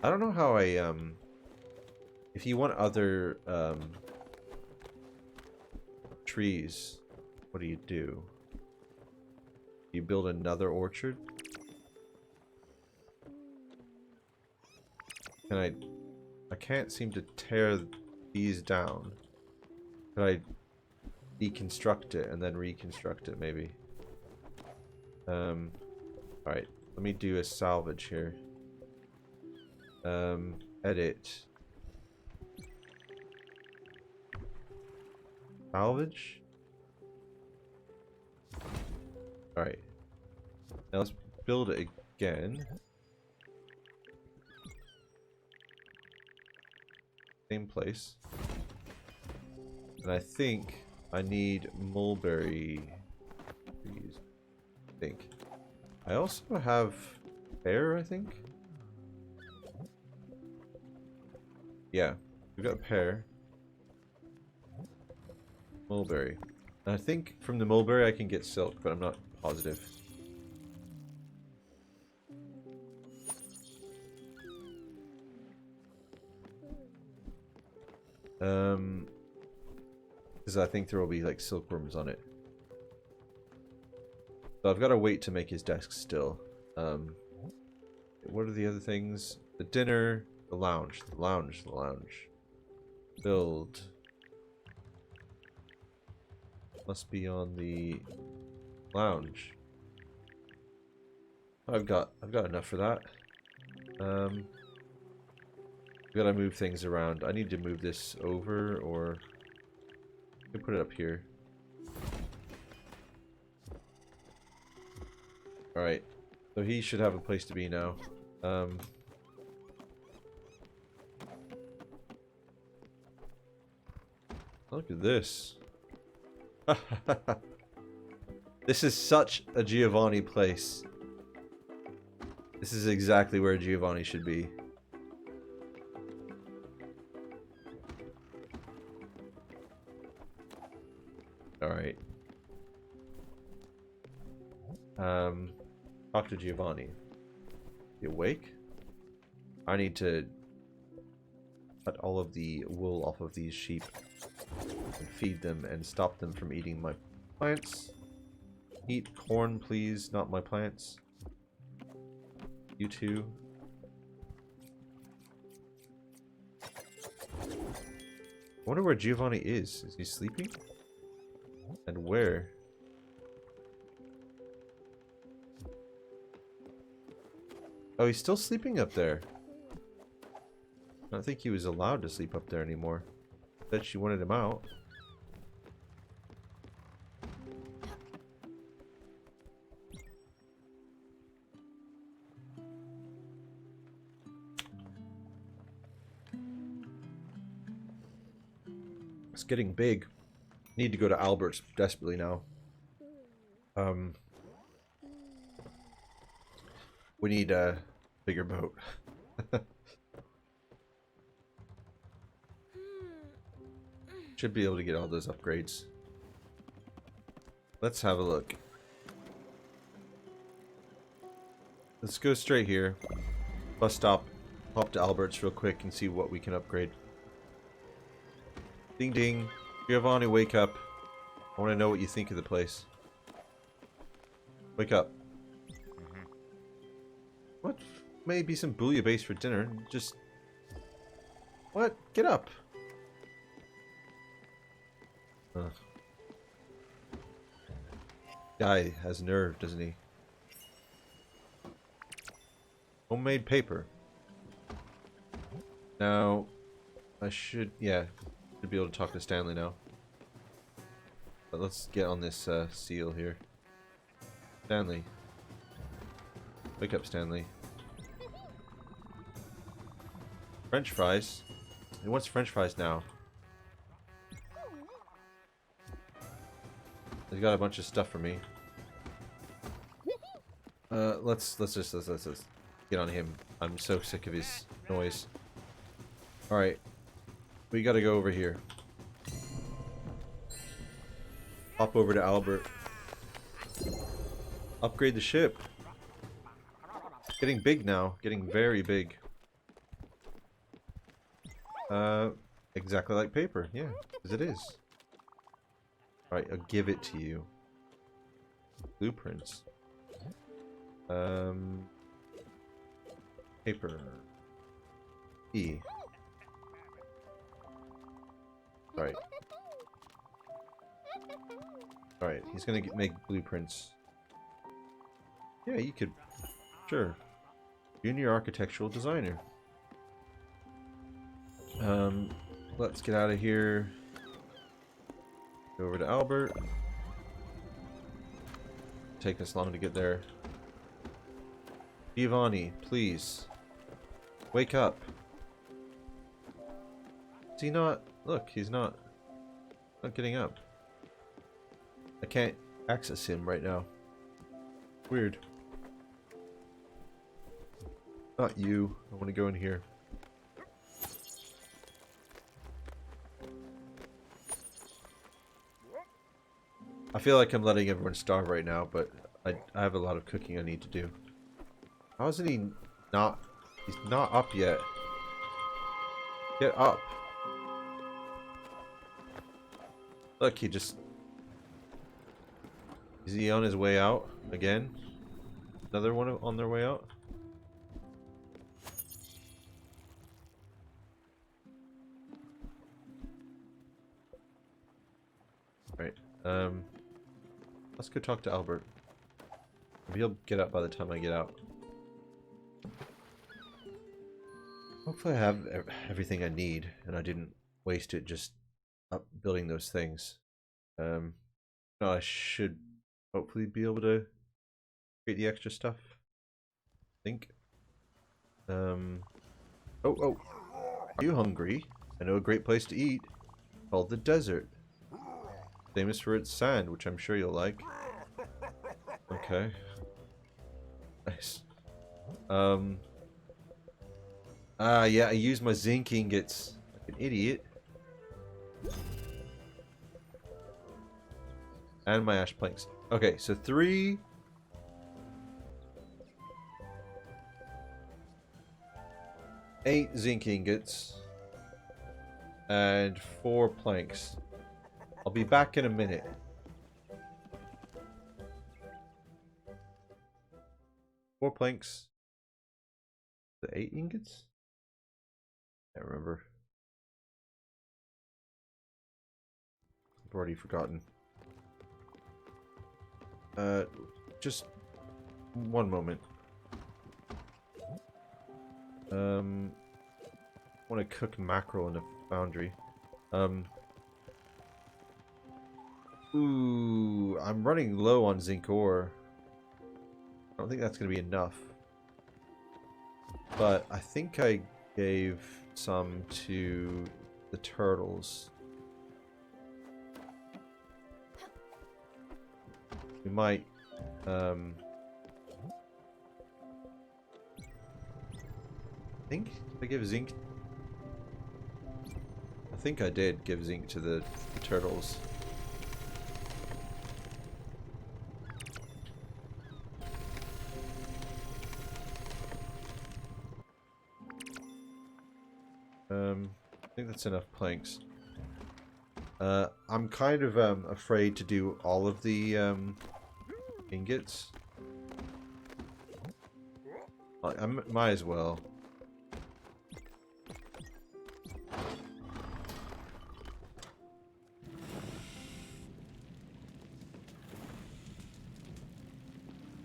I don't know how I if you want other trees, what do? You build another orchard? And I can't seem to tear these down. Could I deconstruct it and then reconstruct it maybe? Alright, let me do a salvage here. Edit. Salvage? Alright. Now let's build it again. Same place. And I think I need mulberry trees. I think. I also have pear, I think. Yeah, we've got pear. Mulberry. And I think from the mulberry I can get silk, but I'm not positive. Because I think there will be like silkworms on it. So I've got to wait to make his desk still. What are the other things? The dinner, the lounge, the lounge, the lounge. Build. Must be on the lounge. I've got enough for that. We gotta move things around. I need to move this over, or I can put it up here. Alright. So he should have a place to be now. Look at this. This is such a Giovanni place. This is exactly where Giovanni should be. Alright. Talk to Giovanni. You awake? I need to cut all of the wool off of these sheep and feed them and stop them from eating my plants. Eat corn, please, not my plants. You too. I wonder where Giovanni is. Is he sleeping? And where? Oh, he's still sleeping up there. I don't think he was allowed to sleep up there anymore. Bet she wanted him out. It's getting big. Need to go to Albert's desperately now. We need a bigger boat. Should be able to get all those upgrades. Let's have a look. Let's go straight here. Bus stop. Hop to Albert's real quick and see what we can upgrade. Ding ding. Giovanni, wake up. I want to know what you think of the place. Wake up. What? Maybe some bouillabaisse for dinner. Just... What? Get up. Ugh. Guy has nerve, doesn't he? Homemade paper. Now, I should... Yeah. Should be able to talk to Stanley now. But let's get on this seal here. Stanley. Wake up, Stanley. French fries? He wants French fries now. He's got a bunch of stuff for me. Let's just get on him. I'm so sick of his noise. Alright. We gotta go over here. Hop over to Albert. Upgrade the ship. Getting big now. Getting very big. Exactly like paper. Yeah, as it is. Alright, I'll give it to you. Blueprints. Paper. E. Alright. Alright, he's gonna make blueprints. Yeah, you could... Sure. Junior architectural designer. Let's get out of here. Go over to Albert. Take us long to get there. Giovanni, please. Wake up. Is he not? Look, he's not getting up. I can't access him right now. Weird. Not you. I want to go in here. I feel like I'm letting everyone starve right now, but I have a lot of cooking I need to do. How isn't he not... He's not up yet. Get up. Look, he just... Is he on his way out again? Another one on their way out? Right. Let's go talk to Albert. Maybe he'll get up by the time I get out. Hopefully I have everything I need and I didn't waste it just up building those things. No, I should hopefully be able to create the extra stuff. I think. Oh, are you hungry? I know a great place to eat called the desert. Famous for its sand, which I'm sure you'll like. Okay. Nice. Yeah, I used my zinc ingots like an idiot. And my ash planks. Okay, so 3... 8 zinc ingots. And 4 planks. I'll be back in a minute. Four planks. The 8 ingots? Can't remember. I've already forgotten. Just one moment. Want to cook mackerel in a foundry. Ooh, I'm running low on zinc ore. I don't think that's going to be enough. But I think I gave some to the turtles. We might, I think I gave zinc. I think I did give zinc to the turtles. I think that's enough planks. I'm kind of afraid to do all of the ingots. I might as well.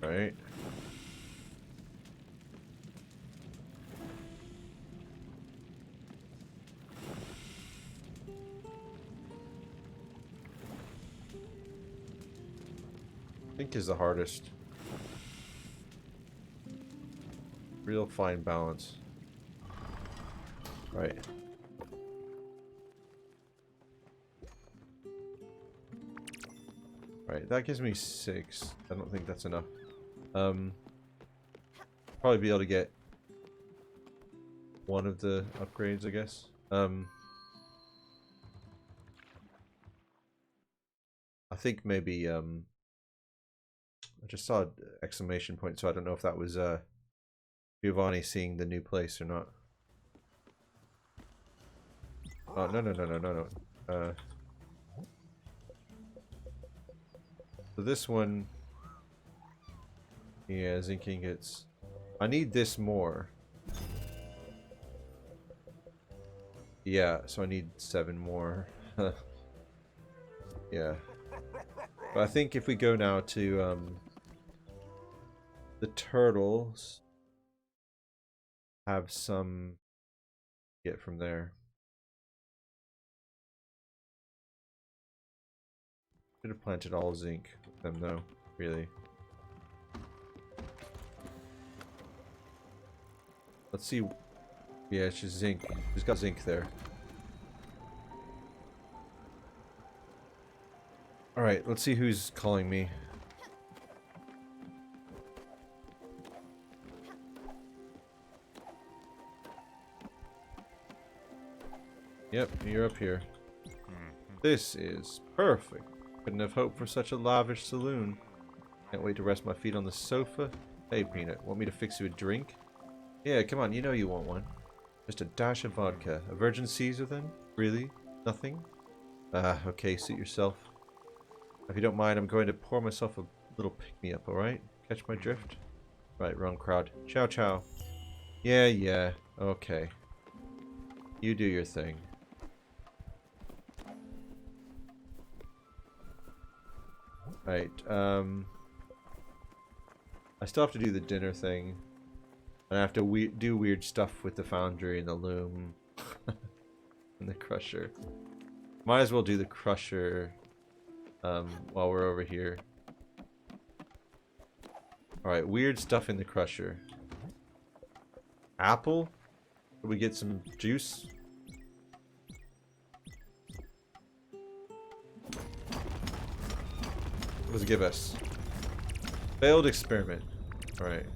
Right. I think is the hardest. Real fine balance. Right. Right, that gives me 6. I don't think that's enough. Probably be able to get one of the upgrades, I guess. I think maybe I just saw an exclamation point, so I don't know if that was Giovanni seeing the new place or not. Oh, no. So this one, yeah, zinc ingots. I need this more. Yeah, so I need 7 more. Yeah. But I think if we go now to the turtles, have some get from there. Should have planted all zinc with them though, really. Let's see. Yeah, she's zinc. She's got zinc there. Alright, let's see who's calling me. Yep, you're up here. This is perfect. Couldn't have hoped for such a lavish saloon. Can't wait to rest my feet on the sofa. Hey, Peanut, want me to fix you a drink? Yeah, come on, you know you want one. Just a dash of vodka. A Virgin Caesar then? Really? Nothing? Ah, okay, suit yourself. If you don't mind, I'm going to pour myself a little pick-me-up, alright? Catch my drift? Right, wrong crowd. Ciao, ciao. Yeah, okay. You do your thing. Right, I still have to do the dinner thing. And I have to do weird stuff with the foundry and the loom. And the crusher. Might as well do the crusher while we're over here. Alright, weird stuff in the crusher. Apple? Can we get some juice? What does it give us? Failed experiment. Alright.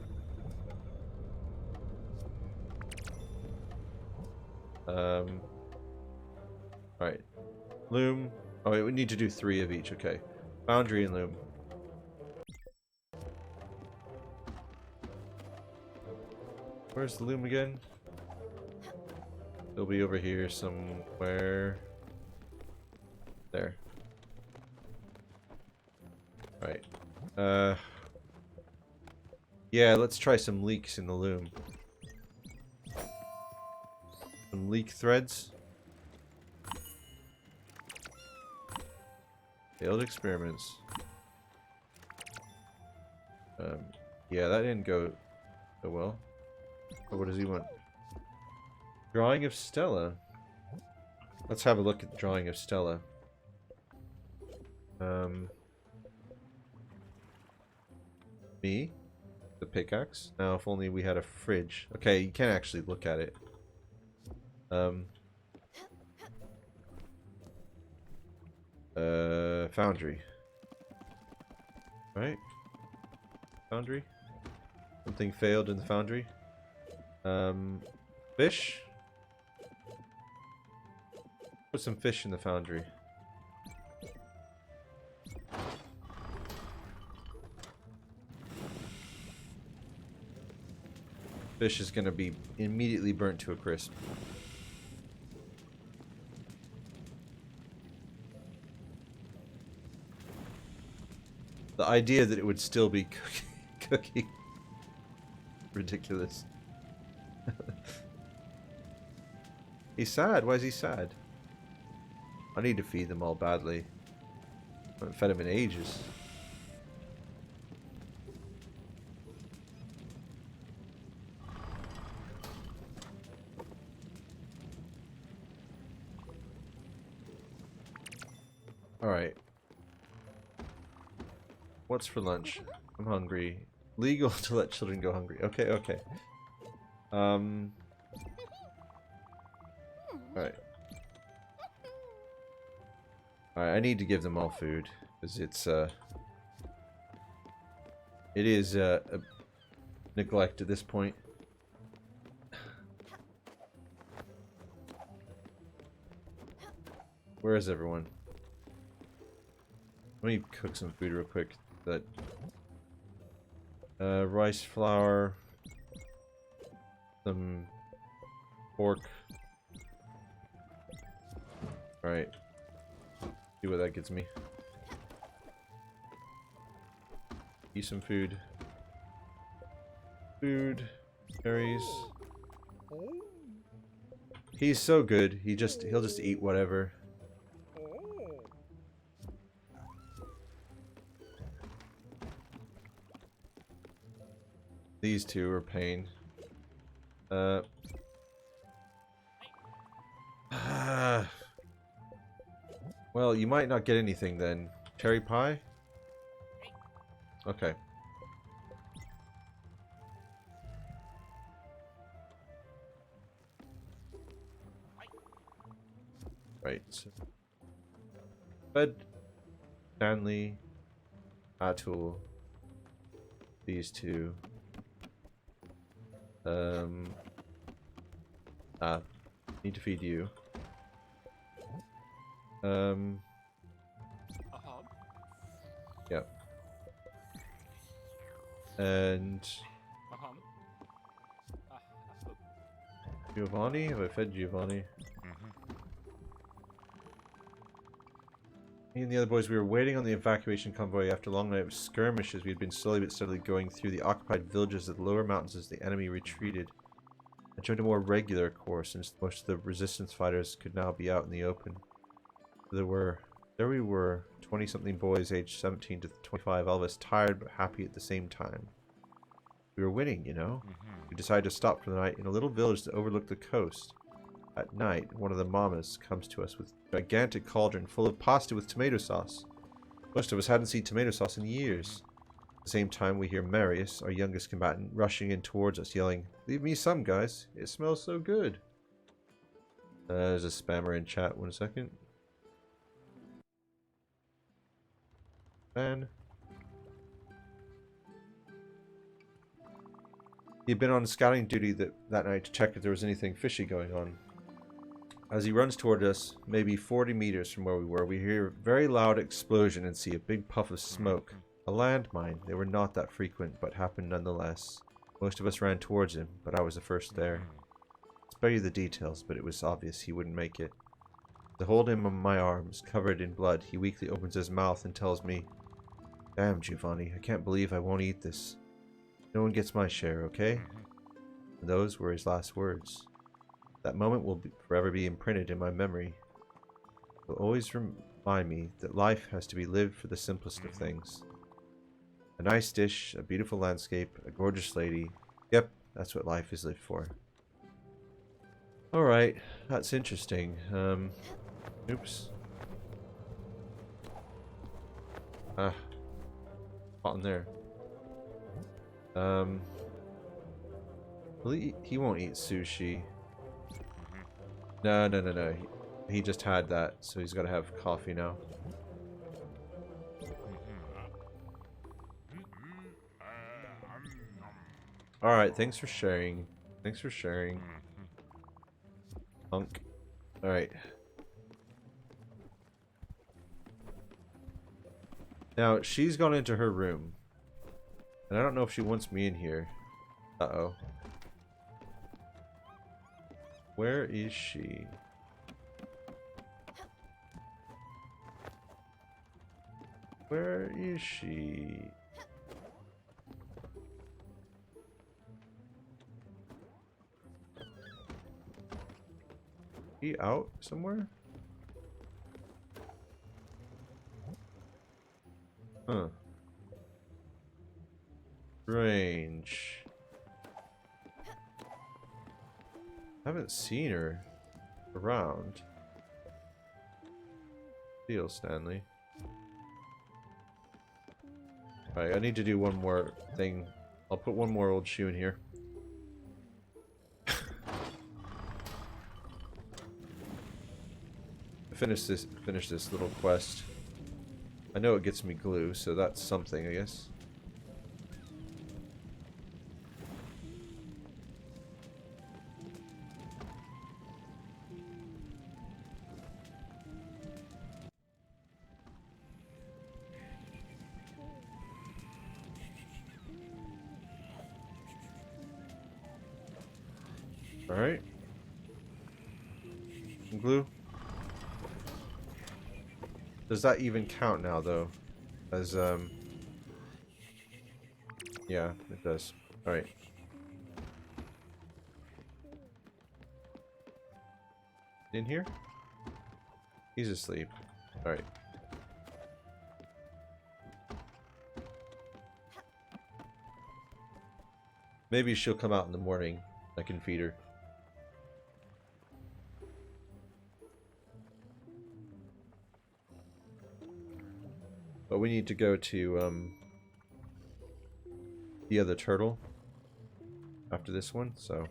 Right. Loom. Oh, wait, we need to do 3 of each. Okay. Foundry and loom. Where's the loom again? It'll be over here somewhere. There. Right. Yeah, let's try some leaks in the loom. Some leak threads. Failed experiments. Yeah, that didn't go so well. But what does he want? Drawing of Stella. Let's have a look at the drawing of Stella. Me? The pickaxe? Now, if only we had a fridge. Okay, you can't actually look at it. Foundry. Right? Foundry? Something failed in the foundry. Fish? Put some fish in the foundry. Fish is gonna be immediately burnt to a crisp. The idea that it would still be cooking. Ridiculous. He's sad. Why is he sad? I need to feed them all badly. I haven't fed him in ages. Alright. What's for lunch? I'm hungry. Legal to let children go hungry. Okay, okay. Alright. Alright, I need to give them all food. Because it's, it is, a neglect at this point. Where is everyone? Let me cook some food real quick. That rice flour, some pork. All right, see what that gets me. Eat some food. Food, berries. He's so good. He'll just eat whatever. These two are pain. Well, you might not get anything then. Cherry pie? Okay. Right. So Fed Stanley, Atul, these two. Need to feed you. Yeah. And Giovanni? Have I fed Giovanni? Me and the other boys, we were waiting on the evacuation convoy. After a long night of skirmishes, we had been slowly but steadily going through the occupied villages of the lower mountains as the enemy retreated. I joined a more regular course, since most of the resistance fighters could now be out in the open. There we were, 20-something boys aged 17 to 25, all of us tired but happy at the same time. We were winning, you know? We decided to stop for the night in a little village that overlooked the coast. At night, one of the mamas comes to us with a gigantic cauldron full of pasta with tomato sauce. Most of us hadn't seen tomato sauce in years. At the same time, we hear Marius, our youngest combatant, rushing in towards us, yelling, "Leave me some, guys. It smells so good." There's a spammer in chat. 1 second. Man. He'd been on scouting duty that night to check if there was anything fishy going on. As he runs toward us, maybe 40 meters from where we were, we hear a very loud explosion and see a big puff of smoke. A landmine. They were not that frequent, but happened nonetheless. Most of us ran towards him, but I was the first there. I'll spare you the details, but it was obvious he wouldn't make it. To hold him in my arms, covered in blood, he weakly opens his mouth and tells me, "Damn, Giovanni, I can't believe I won't eat this. No one gets my share, okay?" And those were his last words. That moment will forever be imprinted in my memory. It will always remind me that life has to be lived for the simplest of things. A nice dish, a beautiful landscape, a gorgeous lady. Yep, that's what life is lived for. Alright, that's interesting. Oops. Ah. Hot in there. Well, he won't eat sushi. No. He just had that, so he's got to have coffee now. Alright, thanks for sharing. Thanks for sharing. Punk. Alright. Now, she's gone into her room. And I don't know if she wants me in here. Uh-oh. Where is she? Where is she? He out somewhere? Huh. Strange. Haven't seen her around. Deal, Stanley. Alright, I need to do one more thing. I'll put one more old shoe in here. Finish this little quest. I know it gets me glue, so that's something, I guess. Alright. Glue. Does that even count now, though? As, yeah, it does. Alright. In here? He's asleep. Alright. Maybe she'll come out in the morning. I can feed her. But we need to go to, the other turtle after this one, so.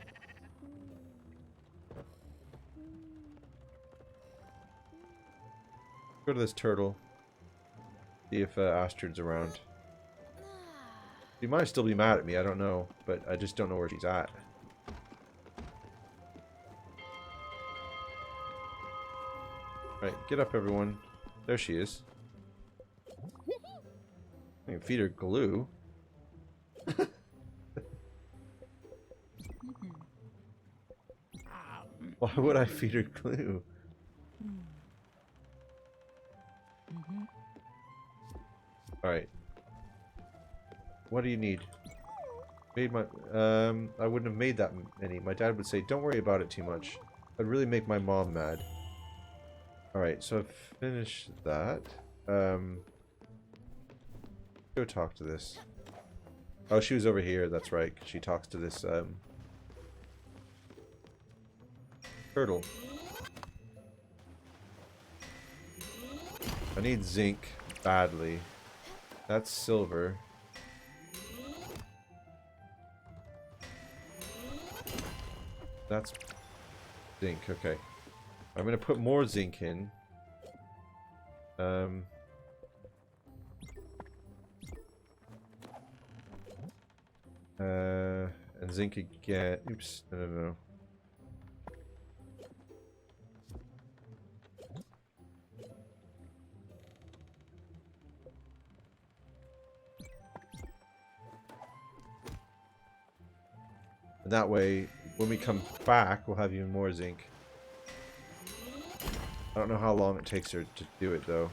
Go to this turtle. See if Astrid's around. She might still be mad at me, I don't know. But I just don't know where she's at. Right, get up everyone. There she is. I can feed her glue. Why would I feed her glue? Alright. What do you need? Made my I wouldn't have made that many. My dad would say, "Don't worry about it too much." I'd really make my mom mad. Alright, so I've finished that. Go talk to this. Oh, she was over here, that's right. She talks to this turtle. I need zinc badly. That's silver. That's zinc, okay. I'm gonna put more zinc in. And zinc again. Oops, no. And that way, when we come back, we'll have even more zinc. I don't know how long it takes her to do it, though.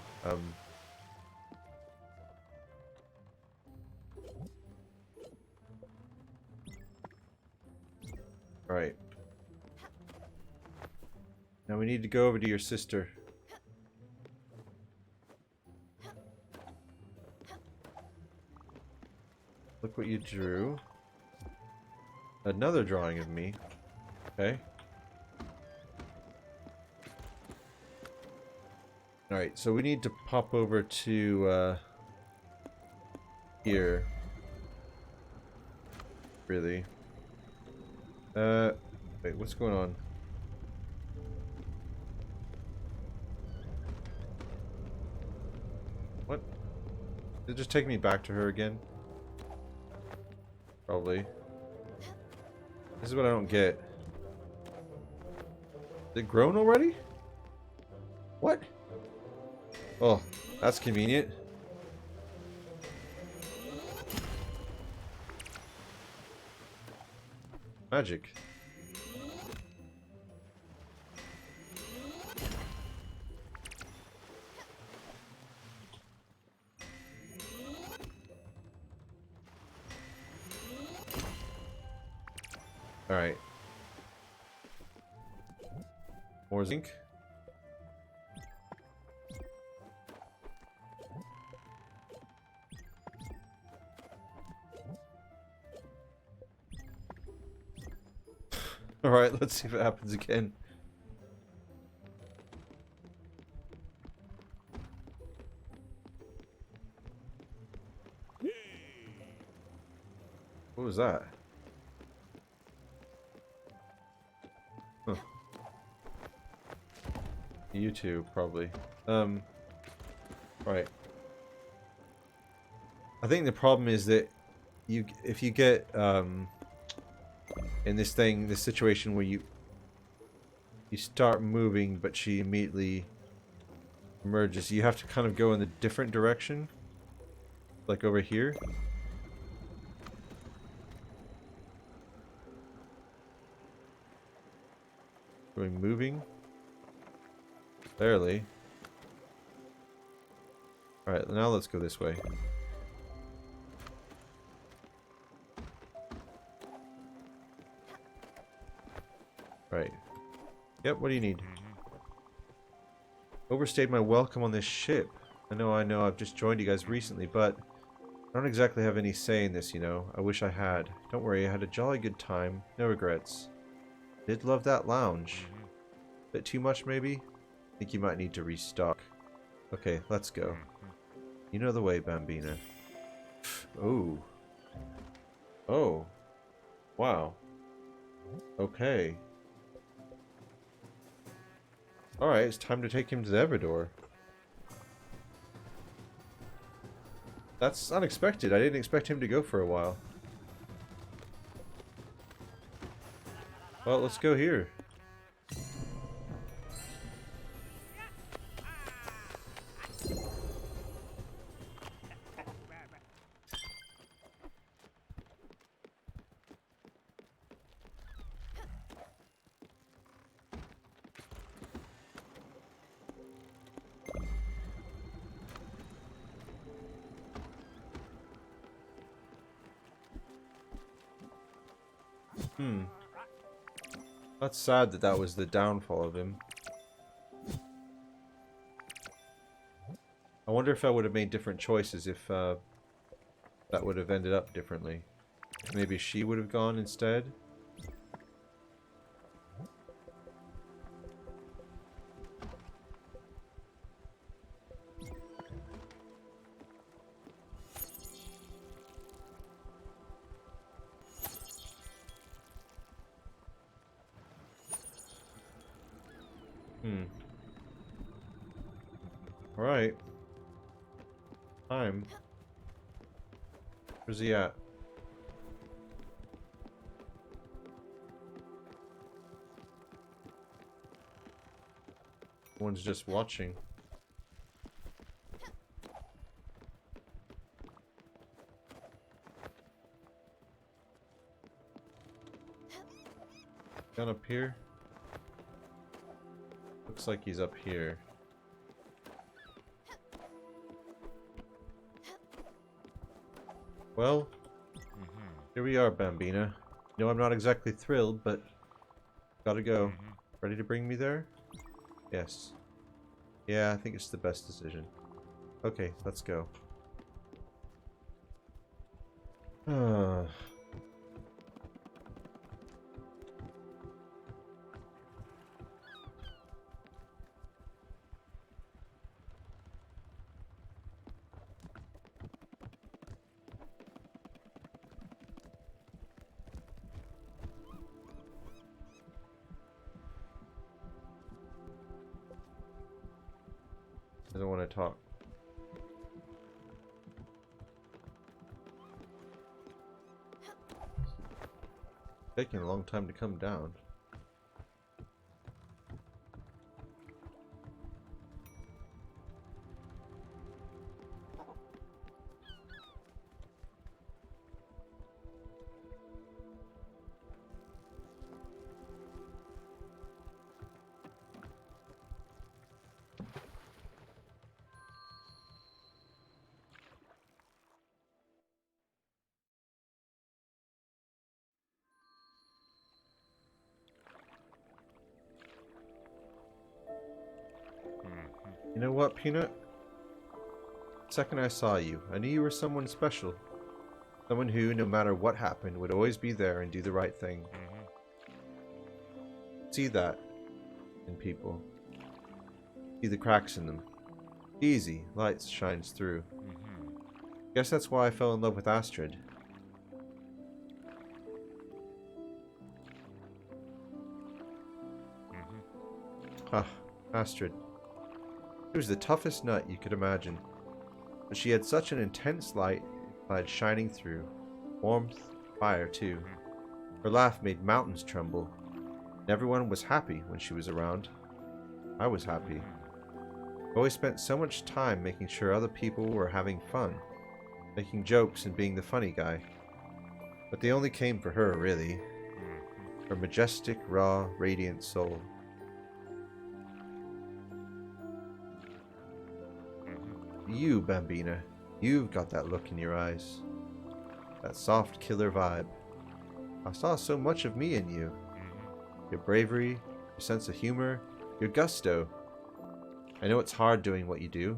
Alright. Now we need to go over to your sister. Look what you drew. Another drawing of me. Okay. Alright, so we need to pop over to here. Really. Wait, what's going on? What? Did it just take me back to her again? Probably. This is what I don't get. Is it grown already? What? Oh, that's convenient. Magic. Alright. More zinc. Alright, let's see if it happens again. What was that? Huh. You too, probably. Right. I think the problem is that if you get in this situation where you start moving, but she immediately emerges, you have to kind of go in a different direction, like over here. Going moving. Barely. Alright, now let's go this way. Right. Yep, what do you need? Overstayed my welcome on this ship. I know, I've just joined you guys recently, but I don't exactly have any say in this, you know. I wish I had. Don't worry, I had a jolly good time. No regrets. Did love that lounge. Bit too much, maybe? Think you might need to restock. Okay, let's go. You know the way, Bambina. Oh. Oh. Wow. Okay. Alright, it's time to take him to the Everdor. That's unexpected. I didn't expect him to go for a while. Well, let's go here. That's sad that that was the downfall of him. I wonder if I would have made different choices if that would have ended up differently. Maybe she would have gone instead. Alright. Time. Where's he at? One's just watching. Down up here? Looks like he's up here. Well, here we are, Bambina. No, I'm not exactly thrilled, but gotta go. Ready to bring me there? Yes. Yeah, I think it's the best decision. Okay, let's go. I don't want to talk. Taking a long time to come down. You know what, Peanut? The second I saw you, I knew you were someone special. Someone who, no matter what happened, would always be there and do the right thing. See that in people. See the cracks in them. Easy, light shines through. Guess that's why I fell in love with Astrid. Astrid. She was the toughest nut you could imagine. But she had such an intense light shining through. Warmth, fire too. Her laugh made mountains tremble. And everyone was happy when she was around. I was happy. I always spent so much time making sure other people were having fun. Making jokes and being the funny guy. But they only came for her, really. Her majestic, raw, radiant soul. You, Bambina, you've got that look in your eyes. That soft killer vibe. I saw so much of me in you. Your bravery, your sense of humor, your gusto. I know it's hard doing what you do.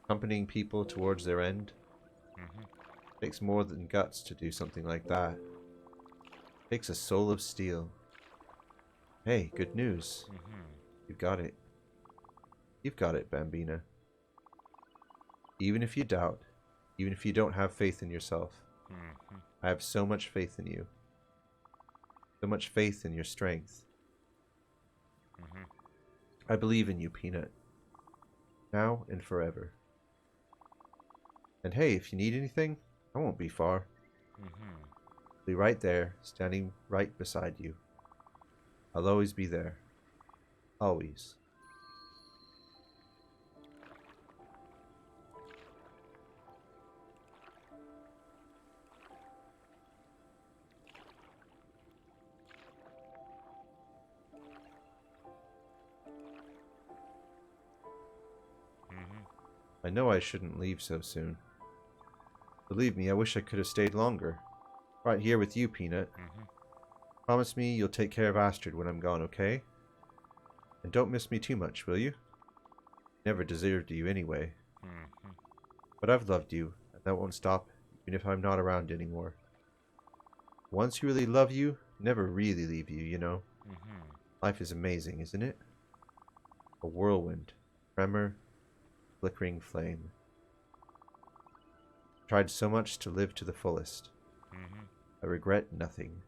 Accompanying people towards their end. It takes more than guts to do something like that. It takes a soul of steel. Hey, good news. You've got it. You've got it, Bambina. Even if you doubt, even if you don't have faith in yourself, I have so much faith in you. So much faith in your strength. I believe in you, Peanut. Now and forever. And hey, if you need anything, I won't be far. I'll be right there, standing right beside you. I'll always be there. Always. I know I shouldn't leave so soon. Believe me, I wish I could have stayed longer. Right here with you, Peanut. Promise me you'll take care of Astrid when I'm gone, okay? And don't miss me too much, will you? Never deserved you anyway. But I've loved you, and that won't stop, even if I'm not around anymore. Once you really love you, never really leave you, you know? Life is amazing, isn't it? A whirlwind, tremor, flickering flame. Tried so much to live to the fullest. I regret nothing.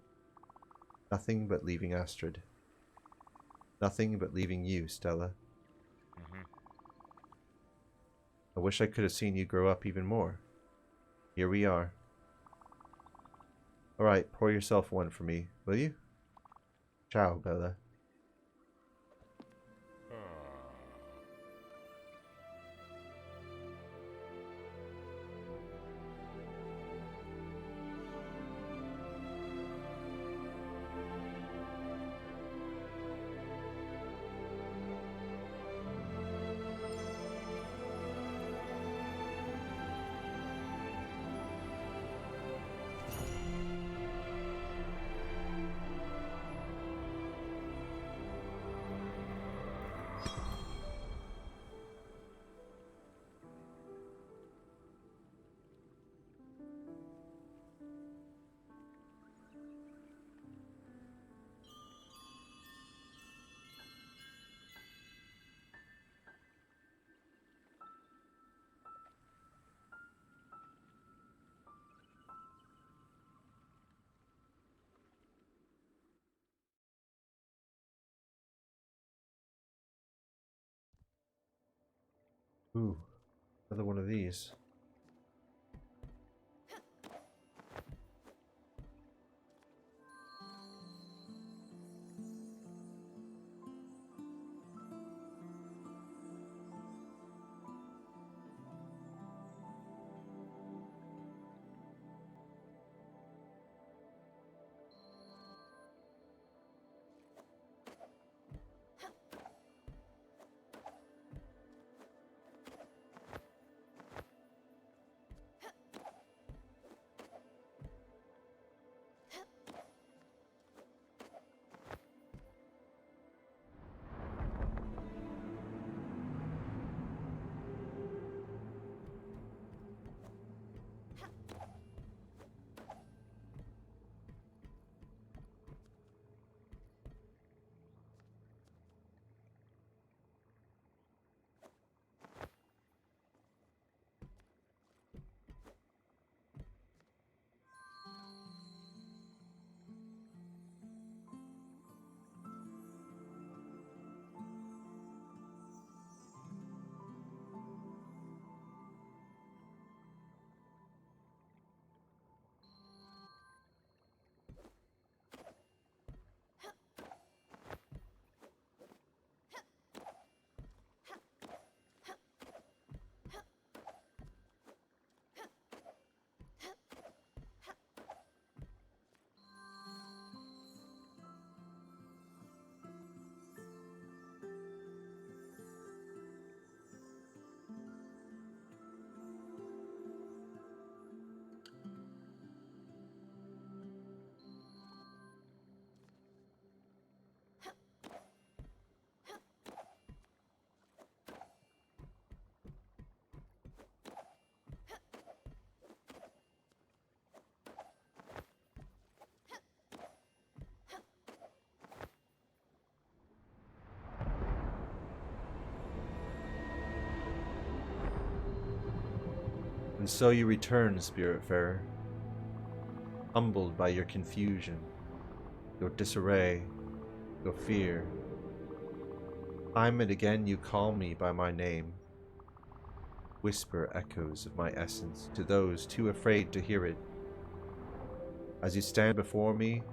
Nothing but leaving Astrid. Nothing but leaving you, Stella. I wish I could have seen you grow up even more. Here we are. Alright, pour yourself one for me, will you? Ciao, Bella. Ooh, another one of these. And so you return, Spiritfarer, humbled by your confusion, your disarray, your fear. Time and again you call me by my name, whisper echoes of my essence to those too afraid to hear it. As you stand before me,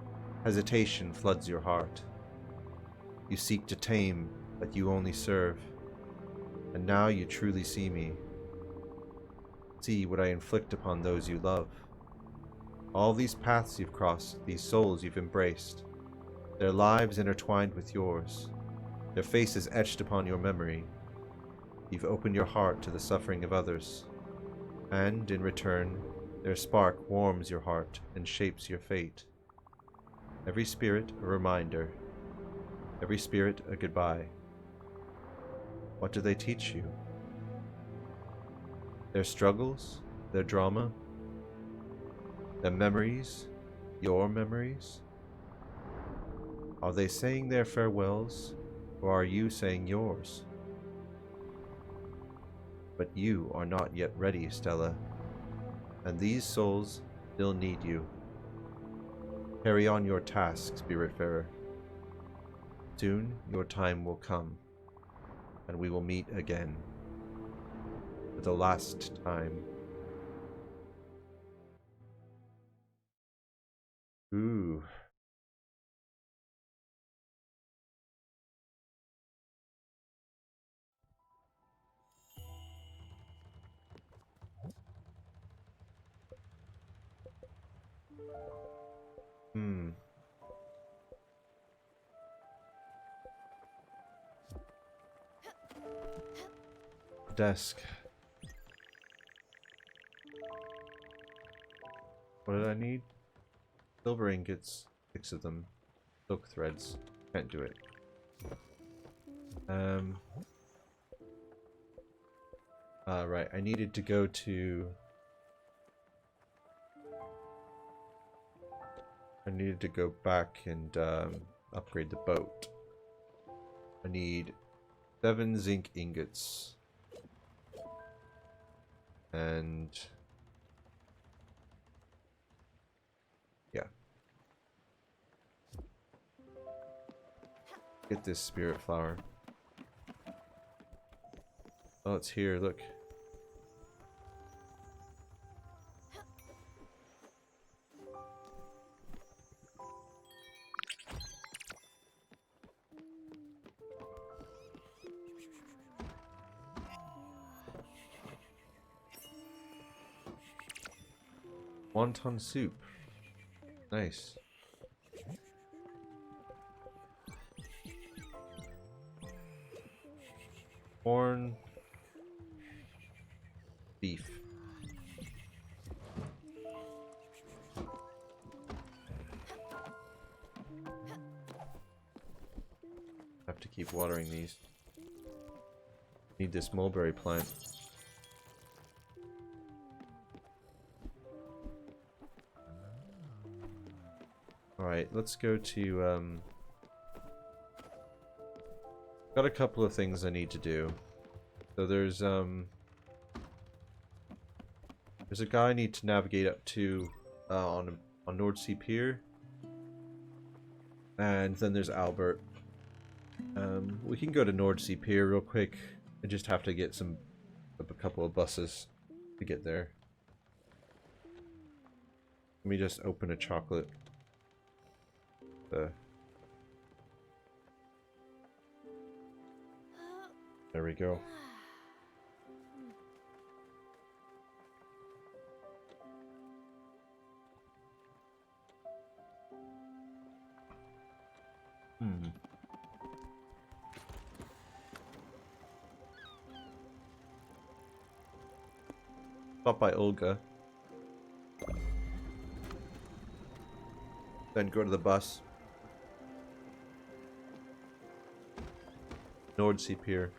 hesitation floods your heart. You seek to tame, but you only serve. And now you truly see me. See what I inflict upon those you love. All these paths you've crossed, these souls you've embraced, their lives intertwined with yours, their faces etched upon your memory. You've opened your heart to the suffering of others, and in return, their spark warms your heart and shapes your fate. Every spirit a reminder, every spirit a goodbye. What do they teach you? Their struggles, their drama, their memories, your memories? Are they saying their farewells, or are you saying yours? But you are not yet ready, Stella, and these souls still need you. Carry on your task, Spiritfarer. Soon your time will come, and we will meet again. For the last time. Ooh. Desk. What did I need? Silver ingots, 6 of them. Silk threads. Can't do it. Right, I needed to go to... I needed to go back and upgrade the boat. I need 7 zinc ingots. And... yeah. Get this spirit flower. Oh, it's here, look. Wonton soup. Nice. Corn. Beef. Have to keep watering these. Need this mulberry plant. Alright, let's go to, got a couple of things I need to do. So there's a guy I need to navigate up to, on Nordsea Pier. And then there's Albert. We can go to Nordsea Pier real quick. I just have to get a couple of buses to get there. Let me just open a chocolate. There we go. Stop by Olga. Then go to the bus. Nordsea Pier.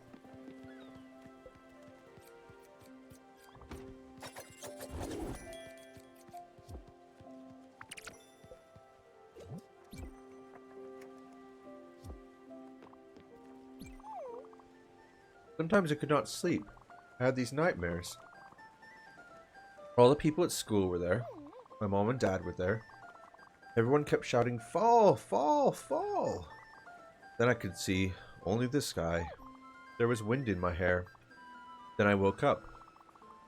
Sometimes I could not sleep. I had these nightmares. All the people at school were there. My mom and dad were there. Everyone kept shouting, "Fall! Fall! Fall!" Then I could see only the sky. There was wind in my hair. Then I woke up.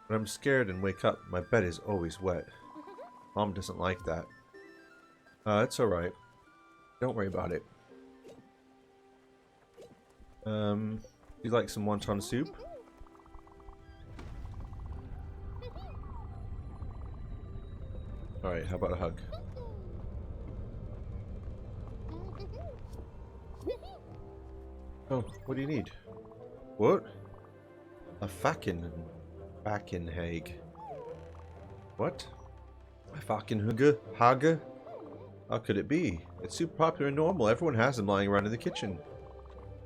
When I'm scared and wake up, my bed is always wet. Mom doesn't like that. It's alright. Don't worry about it. You like some wonton soup? Alright, how about a hug? Oh, what do you need? What? A Fackenhag. What? A Fackenhugge? Hage? How could it be? It's super popular and normal. Everyone has them lying around in the kitchen.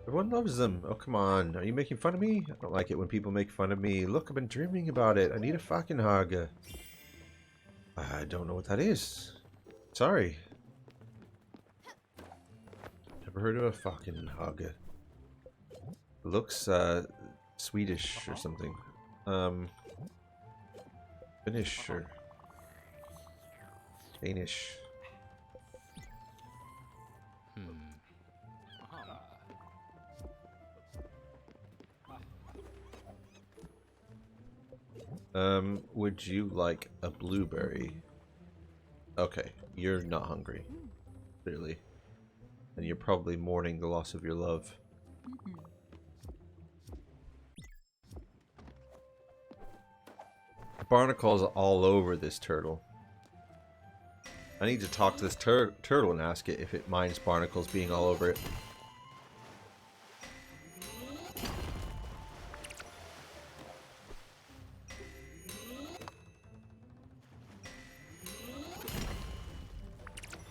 Everyone loves them. Oh, come on. Are you making fun of me? I don't like it when people make fun of me. Look, I've been dreaming about it. I need a Fackenhage. I don't know what that is. Sorry. Never heard of a Fackenhage. Looks Swedish or something. Finnish or Danish. Would you like a blueberry? Okay, you're not hungry, clearly. And you're probably mourning the loss of your love. Barnacles all over this turtle. I need to talk to this turtle and ask it if it minds barnacles being all over it.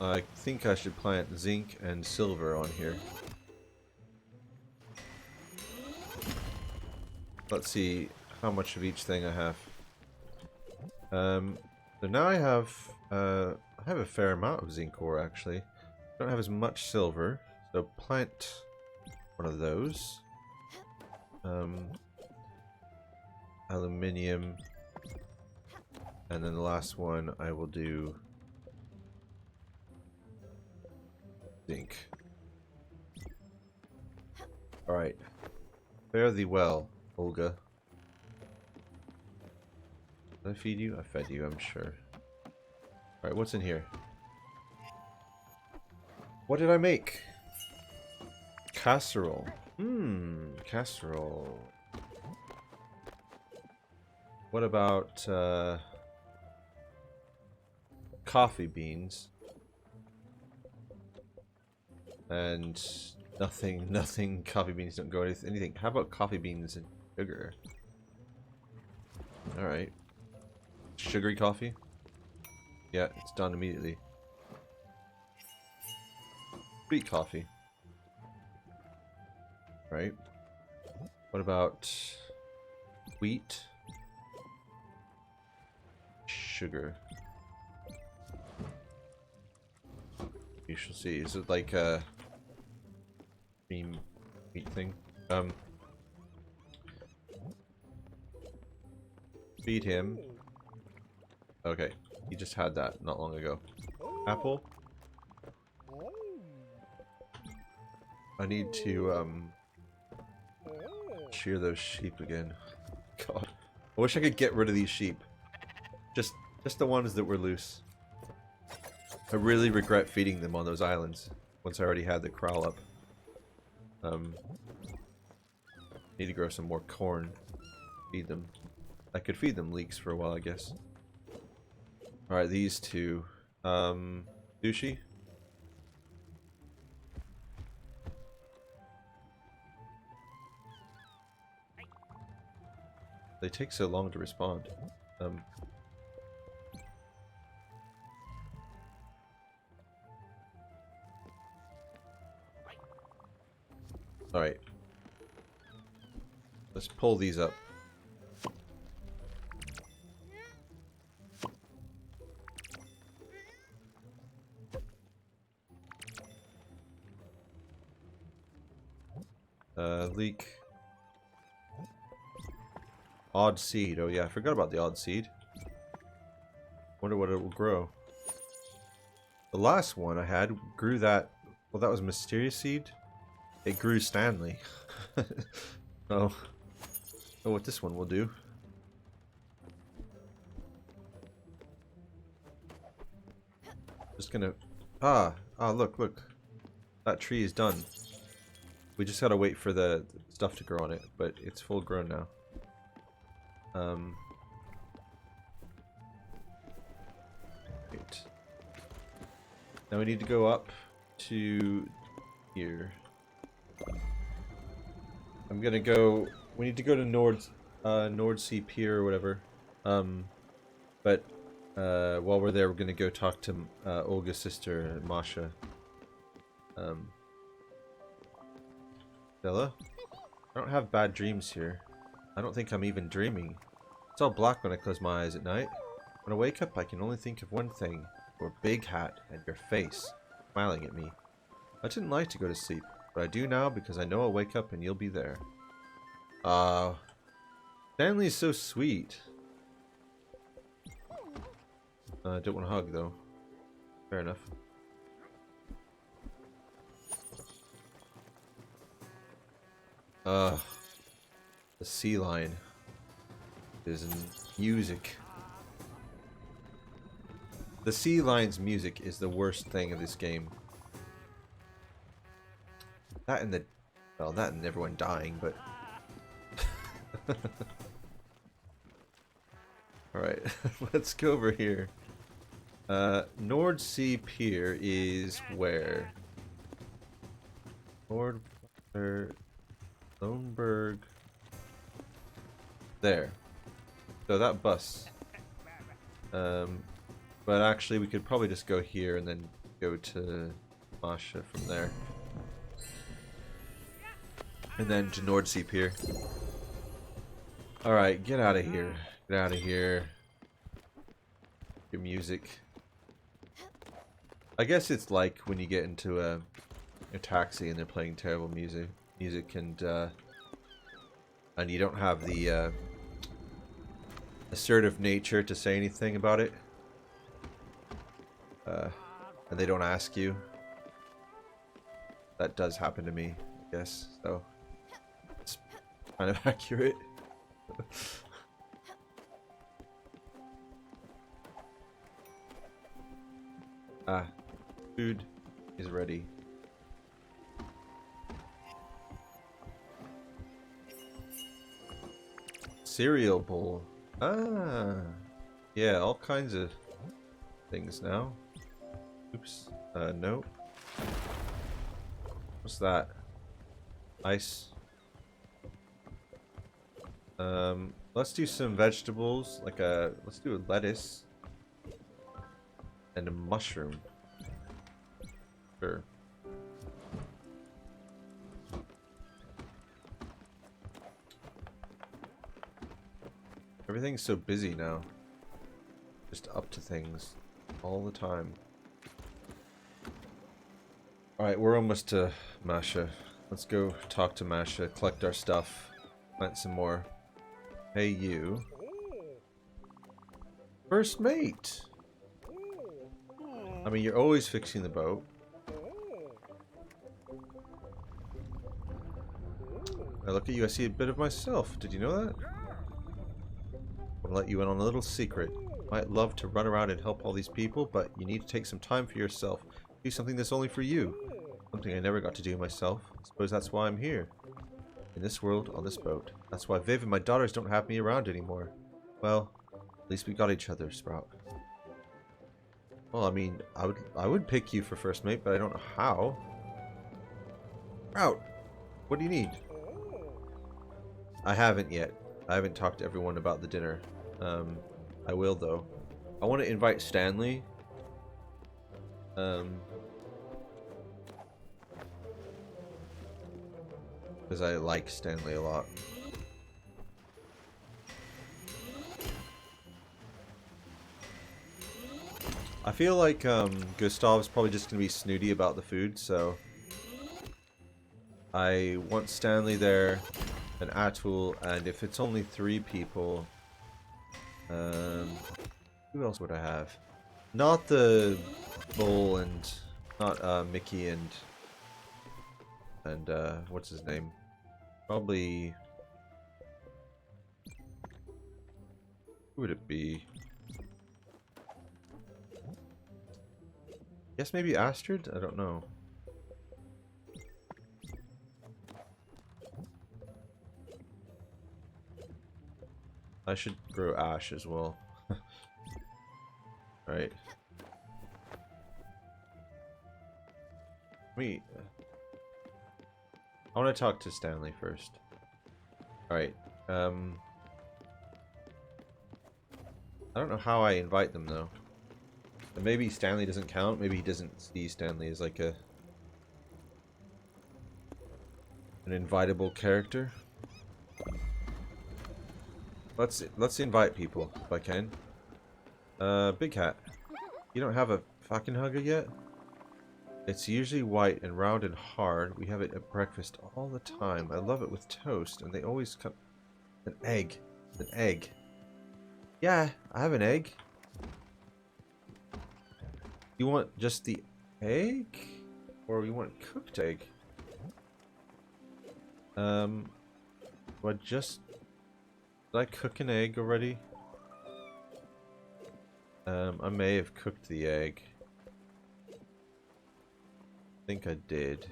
I think I should plant zinc and silver on here. Let's see how much of each thing I have. So now I have a fair amount of zinc ore actually. Don't have as much silver, so plant one of those. Aluminium, and then the last one I will do zinc. Alright. Fare thee well, Olga. Did I feed you? I fed you, I'm sure. Alright, what's in here? What did I make? Casserole. Casserole. What about coffee beans? And nothing. Coffee beans don't go anything. How about coffee beans and sugar? Alright. Sugary coffee? Yeah, it's done immediately. Sweet coffee. Right. What about wheat? Sugar. You shall see. Is it like a cream wheat thing? Feed him. Okay, he just had that not long ago. Apple. I need to shear those sheep again. God, I wish I could get rid of these sheep. Just the ones that were loose. I really regret feeding them on those islands once I already had the corral up. Need to grow some more corn. Feed them. I could feed them leeks for a while, I guess. Alright, these two. Sushi? They take so long to respond. Alright. Let's pull these up. Leek. Odd seed. Oh yeah, I forgot about the odd seed. Wonder what it will grow. The last one I had grew that... Well, that was mysterious seed. It grew Stanley. Oh. Oh, what this one will do. Just gonna... look. That tree is done. We just gotta wait for the stuff to grow on it, but it's full grown now. Wait. Now we need to go up to here. I'm gonna go... We need to go to Nordsea Pier or whatever. But while we're there, we're gonna go talk to Olga's sister, Masha. Stella? I don't have bad dreams here. I don't think I'm even dreaming. It's all black when I close my eyes at night. When I wake up, I can only think of one thing. Your big hat and your face, smiling at me. I didn't like to go to sleep, but I do now because I know I'll wake up and you'll be there. Stanley's so sweet. I don't want to hug, though. Fair enough. The sea lion is in music. The sea lion's music is the worst thing in this game. That and that and everyone dying, but... Alright, let's go over here. Nordsea Pier is where? Loneberg. There. So that bus. But actually we could probably just go here and then go to Masha from there. And then to Nordsea Pier. Alright, get out of here. Get out of here. Your music. I guess it's like when you get into a taxi and they're playing terrible music and you don't have the assertive nature to say anything about it. And they don't ask you. That does happen to me, I guess, so it's kind of accurate. Ah, food is ready. Cereal bowl. Ah, yeah, all kinds of things now. Oops. No. What's that? Ice. Let's do some vegetables. Let's do a lettuce and a mushroom. Sure. Everything's so busy now. Just up to things all the time. Alright, we're almost to Masha. Let's go talk to Masha, collect our stuff, plant some more. Hey, you. First mate! I mean, you're always fixing the boat. I look at you, I see a bit of myself. Did you know that? I'll let you in on a little secret. Might love to run around and help all these people, but you need to take some time for yourself. Do something that's only for you. Something I never got to do myself. I suppose that's why I'm here. In this world, on this boat. That's why Viv and my daughters don't have me around anymore. Well, at least we got each other, Sprout. Well, I mean, I would pick you for first mate, but I don't know how. Sprout, what do you need? I haven't yet. I haven't talked to everyone about the dinner. I will though. I want to invite Stanley. Because I like Stanley a lot. I feel like Gustav's probably just going to be snooty about the food, so I want Stanley there, and Atul, and if it's only 3 people, who else would I have? Not the Bull and not Mickey and what's his name? Probably, who would it be? Guess maybe Astrid? I don't know. I should grow Ash as well. Right. I want to talk to Stanley first. Alright. I don't know how I invite them though. And maybe Stanley doesn't count. Maybe he doesn't see Stanley as like an invitable character. Let's invite people if I can. Big Hat, you don't have a fucking hugger yet? It's usually white and round and hard. We have it at breakfast all the time. I love it with toast, and they always come. An egg. An egg. Yeah, I have an egg. You want just the egg? Or you want cooked egg? What just... Did I cook an egg already? I may have cooked the egg. I think I did.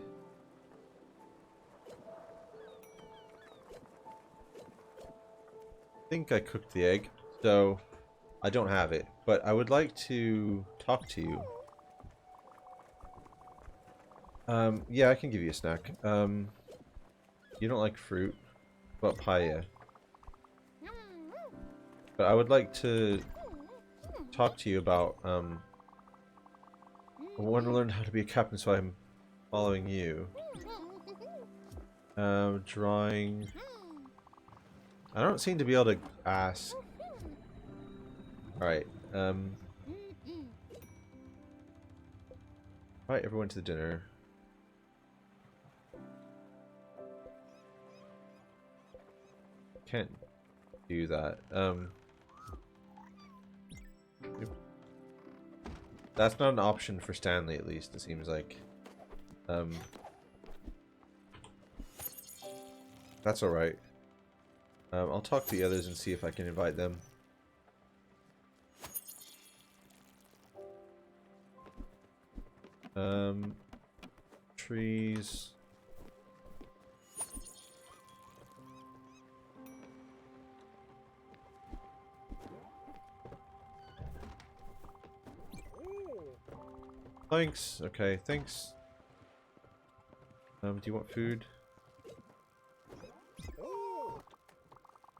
I think I cooked the egg, so I don't have it. But I would like to talk to you. Yeah, I can give you a snack. You don't like fruit, but papaya. But I would like to talk to you about, I want to learn how to be a captain, so I'm following you. Drawing. I don't seem to be able to ask. Alright, invite everyone to the dinner. Can't do that. That's not an option for Stanley, at least, it seems like. That's alright. I'll talk to the others and see if I can invite them. Trees. Thanks. Okay, thanks. Do you want food?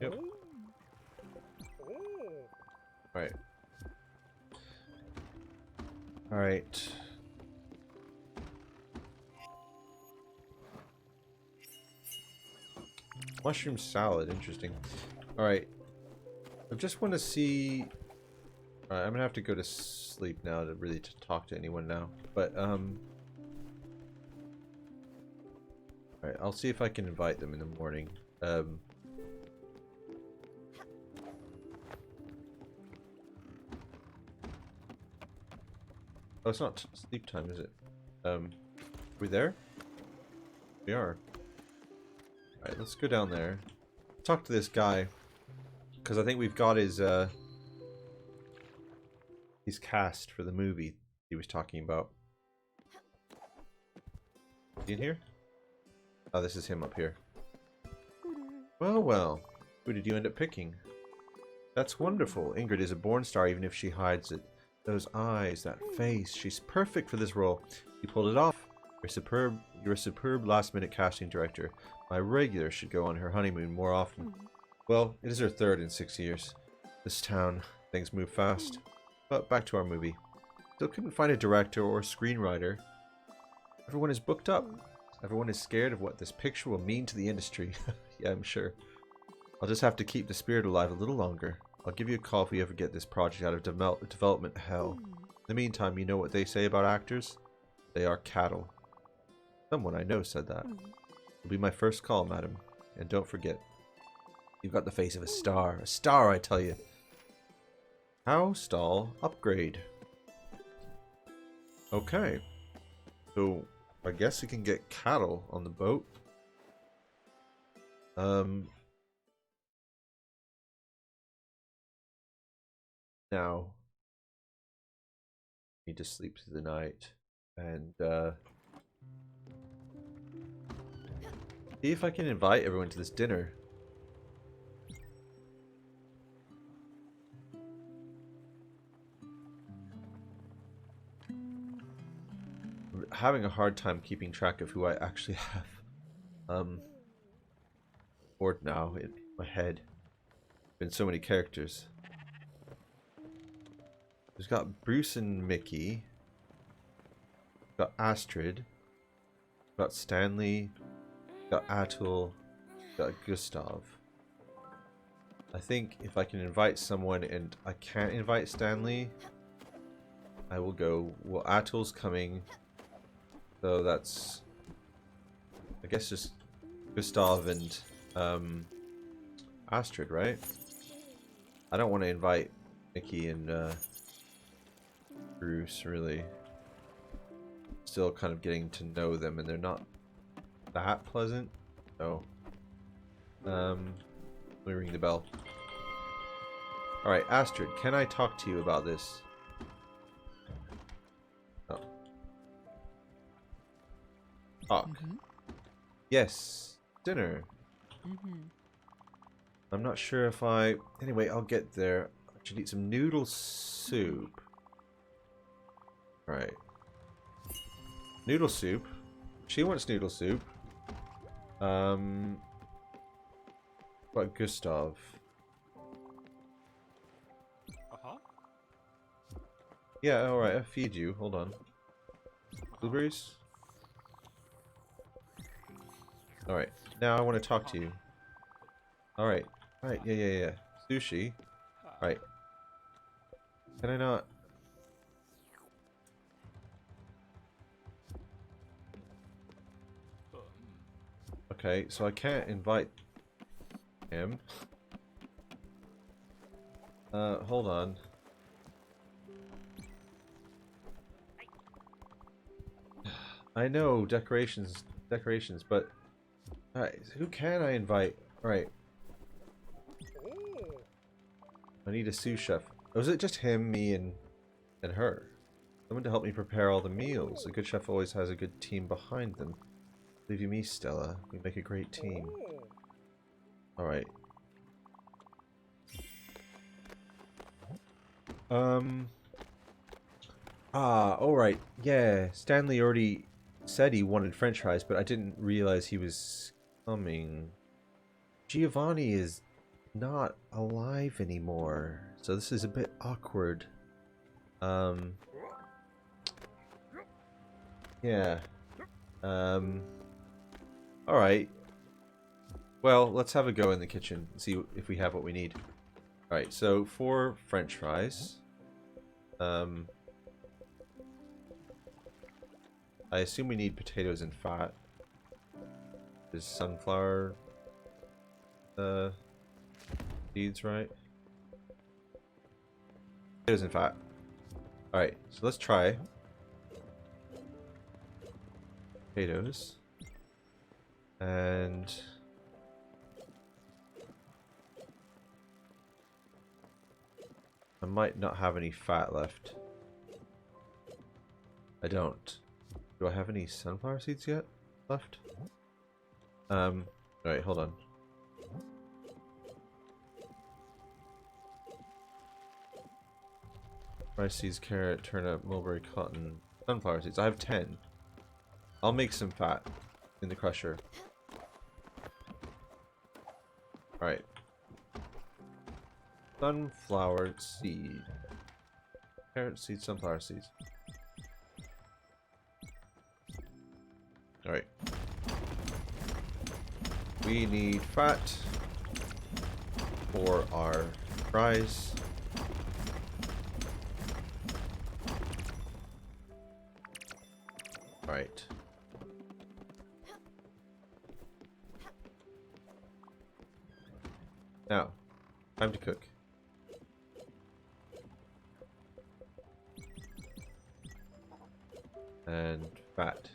Yep. Right. Alright. Mushroom salad, interesting. Alright. I just want to see... Alright, I'm gonna have to go to sleep now to really talk to anyone now. But, alright, I'll see if I can invite them in the morning. Oh, it's not sleep time, is it? We there? We are. Alright, let's go down there. Talk to this guy. Because I think we've got his cast for the movie he was talking about. Is he in here? Oh, this is him up here. Well, well. Who did you end up picking? That's wonderful. Ingrid is a born star even if she hides it. Those eyes, that face. She's perfect for this role. You pulled it off. You're a superb last-minute casting director. My regular should go on her honeymoon more often. Well, it is her 3rd in 6 years. This town, things move fast. But back to our movie. Still couldn't find a director or screenwriter. Everyone is booked up. Everyone is scared of what this picture will mean to the industry. Yeah, I'm sure. I'll just have to keep the spirit alive a little longer. I'll give you a call if we ever get this project out of development hell. In the meantime, you know what they say about actors? They are cattle. Someone I know said that. It'll be my first call, madam. And don't forget, you've got the face of a star. A star, I tell you. How stall upgrade. Okay. So, I guess we can get cattle on the boat. Now, need to sleep through the night and see if I can invite everyone to this dinner. I'm having a hard time keeping track of who I actually have. Bored now in my head. Been so many characters. We've got Bruce and Mickey. We've got Astrid. We've got Stanley. We've got Atul. We've got Gustav. I think if I can invite someone and I can't invite Stanley, I will go. Well, Atul's coming. So that's, I guess, just Gustav and Astrid, right? I don't want to invite Mickey and Bruce, really. Still kind of getting to know them, and they're not that pleasant. So, let me ring the bell. Alright, Astrid, can I talk to you about this? Oh. Talk. Yes, dinner. I'm not sure if I... Anyway, I'll get there. I should eat some noodle soup. Right. Noodle soup. She wants noodle soup. What Gustav? Yeah, alright, I'll feed you. Hold on. Blueberries? Alright, now I want to talk to you. Alright, right, yeah. Sushi. Right. Can I not? Okay, so I can't invite him. Hold on. I know decorations, but who can I invite? Alright. I need a sous chef. Oh, is it just him, me, and her? Someone to help me prepare all the meals. A good chef always has a good team behind them. Leave you me, Stella. We make a great team. Alright. Alright. Yeah, Stanley already said he wanted French fries, but I didn't realize he was coming. Giovanni is not alive anymore, so this is a bit awkward. Yeah. Alright. Well, let's have a go in the kitchen and see if we have what we need. Alright, so 4 French fries. I assume we need potatoes and fat. Is sunflower seeds, right? Potatoes and fat. Alright, so let's try potatoes. And I might not have any fat left. I don't. Do I have any sunflower seeds yet left? Alright, hold on. Rice seeds, carrot, turnip, mulberry, cotton, sunflower seeds. I have 10. I'll make some fat in the crusher. Alright. Sunflower seed. Carrot seeds, sunflower seeds. Alright. We need fat for our fries. Alright. Now, time to cook. And fat.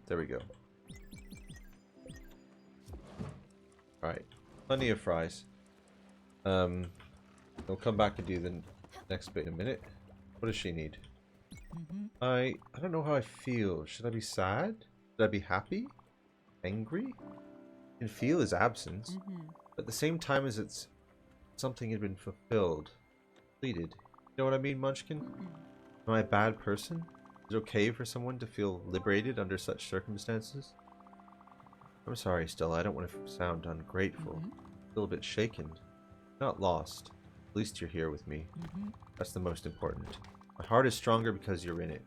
There we go. Alright. Plenty of fries. We'll come back and do the next bit in a minute. What does she need? I don't know how I feel. Should I be sad? Should I be happy? Angry? I can feel his absence. But at the same time as it's something had been fulfilled. Completed. You know what I mean, Munchkin? Am I a bad person? Is it okay for someone to feel liberated under such circumstances? I'm sorry, Stella. I don't want to sound ungrateful. A little bit shaken. Not lost. At least you're here with me. That's the most important. My heart is stronger because you're in it.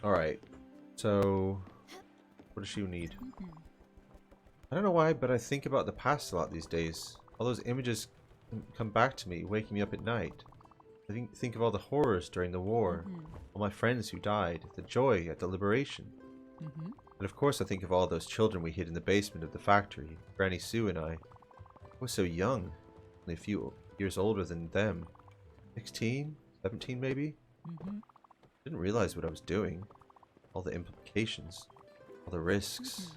Alright. So, what does she need? I don't know why, but I think about the past a lot these days. All those images come back to me, waking me up at night. I think of all the horrors during the war, all my friends who died, the joy at the liberation. And of course I think of all those children we hid in the basement of the factory, Granny Sue and I. I was so young, only a few years older than them. 16? 17 maybe? Didn't realize what I was doing. All the implications, all the risks.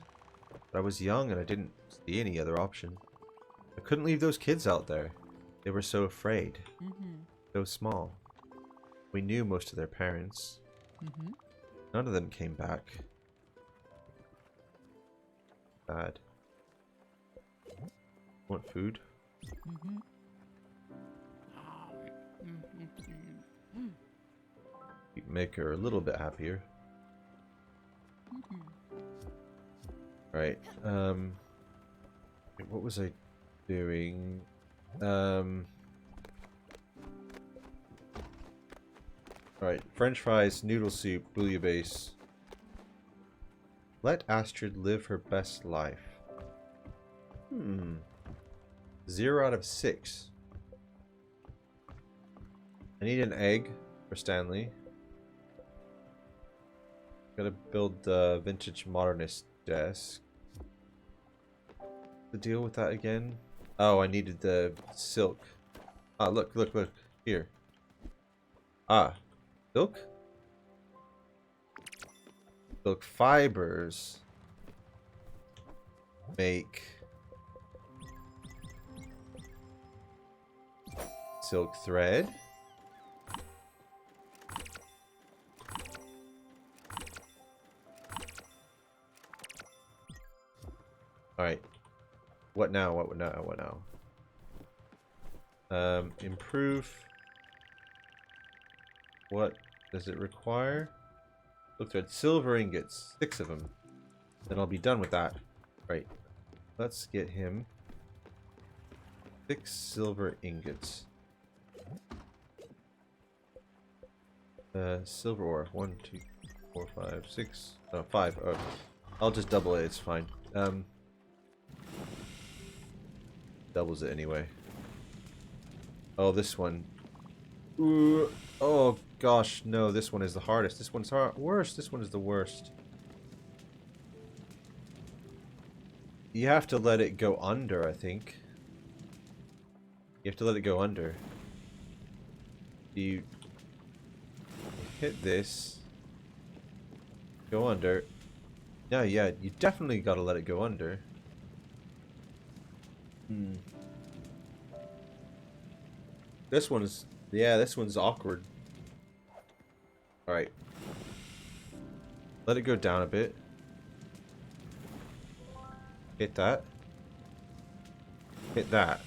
But I was young and I didn't see any other option. I couldn't leave those kids out there. They were so afraid. So small. We knew most of their parents. None of them came back. Bad. Want food? Make her a little bit happier. Right. What was I doing? Right, French fries, noodle soup, bouillabaisse. Let Astrid live her best life. 0 out of 6. I need an egg for Stanley. Gotta build the vintage modernist desk. The deal with that again? Oh, I needed the silk. Ah, look, look, look. Here. Ah. Silk? Silk fibers make silk thread. Alright. What now? What now? What now? Improve. What does it require? Look thread. Silver ingots. 6 of them. Then I'll be done with that. Right. Let's get him 6 silver ingots. Silver ore. 1, 2, 4, 5, 6. No, 5. Oh, I'll just double it. It's fine. Doubles it anyway. Oh, this one. Ooh. Oh gosh, no. This one is the hardest. This one's worst. This one is the worst. You have to let it go under, I think. You have to let it go under. You hit this. Go under. Yeah, you definitely gotta let it go under. This one's... Yeah, this one's awkward. Alright. Let it go down a bit. Hit that. Hit that.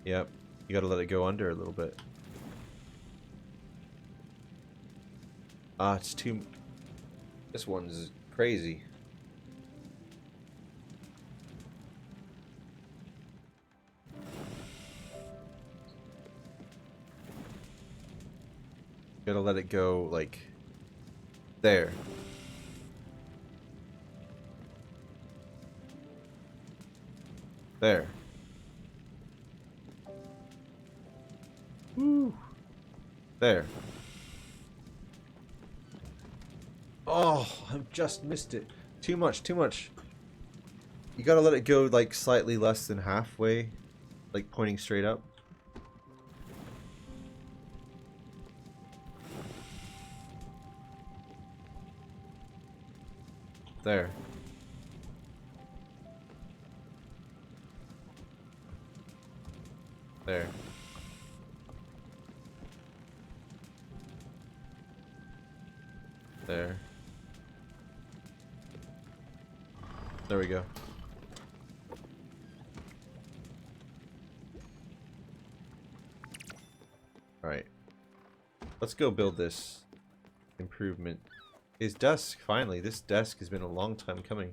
Yep. You gotta let it go under a little bit. Ah, it's too... This one's crazy. Gotta let it go, like... There. There. Woo. There. Oh, I've just missed it. Too much, too much. You gotta let it go like slightly less than halfway. Like pointing straight up. There. There. There. There we go. Alright. Let's go build this improvement. His desk, finally. This desk has been a long time coming.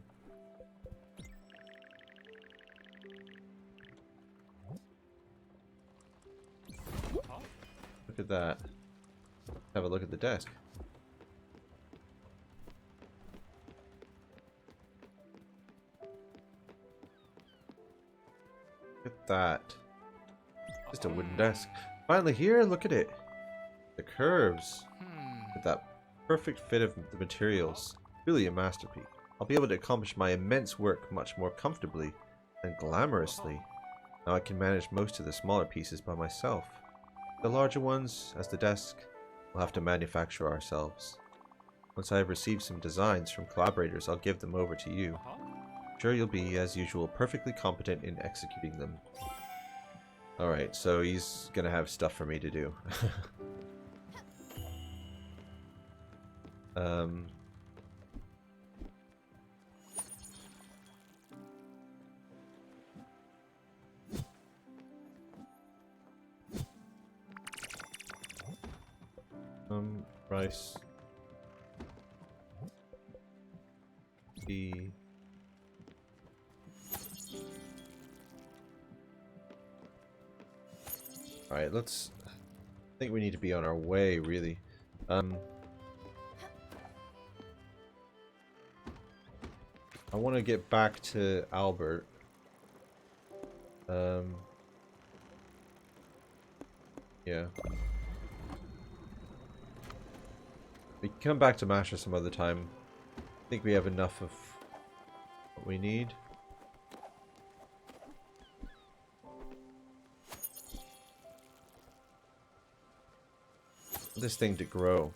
Look at that. Have a look at the desk. Look at that. Just a wooden desk. Finally here, look at it. The curves. With that perfect fit of the materials. Really a masterpiece. I'll be able to accomplish my immense work much more comfortably and glamorously. Now I can manage most of the smaller pieces by myself. The larger ones, as the desk, we'll have to manufacture ourselves. Once I have received some designs from collaborators, I'll give them over to you. Sure, you'll be, as usual, perfectly competent in executing them. Alright, so he's gonna have stuff for me to do. Rice. Tea. Alright, let's... I think we need to be on our way, really. I want to get back to Albert. Yeah. We can come back to Masher some other time. I think we have enough of what we need. For this thing to grow.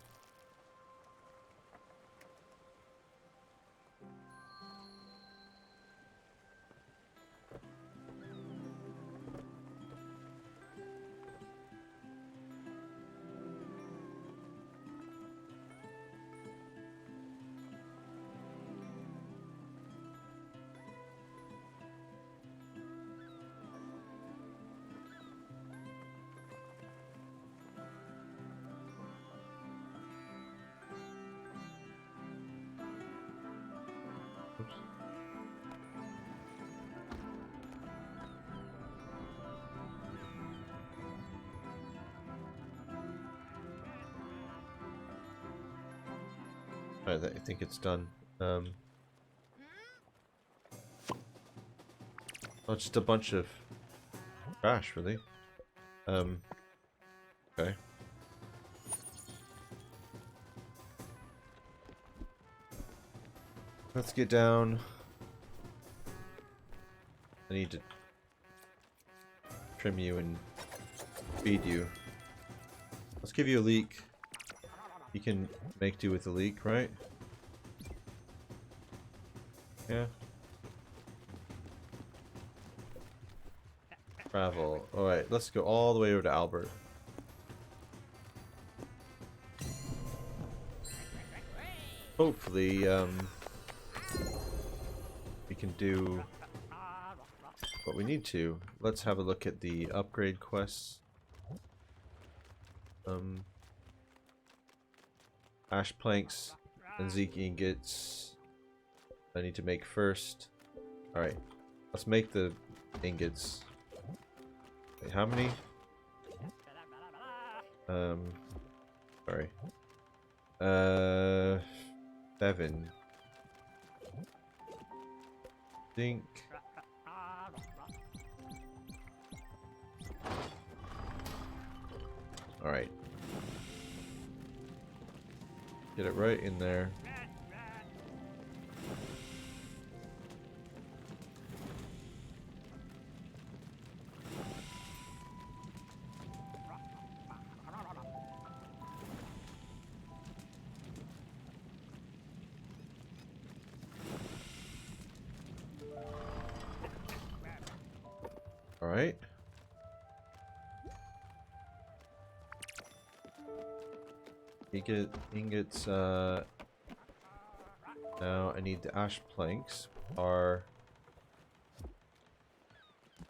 I think it's done. Oh, just a bunch of trash, really. Okay. Let's get down. I need to trim you and feed you. Let's give you a leek. You can make do with the leek, right? Yeah. Travel. Alright, let's go all the way over to Albert. Hopefully, we can do what we need to. Let's have a look at the upgrade quests. Ash planks and Zeke ingots I need to make first. Alright, let's make the ingots. Wait, how many? Sorry. 7. Think. Alright. Get it right in there. Alright. Ingots, now I need the ash planks.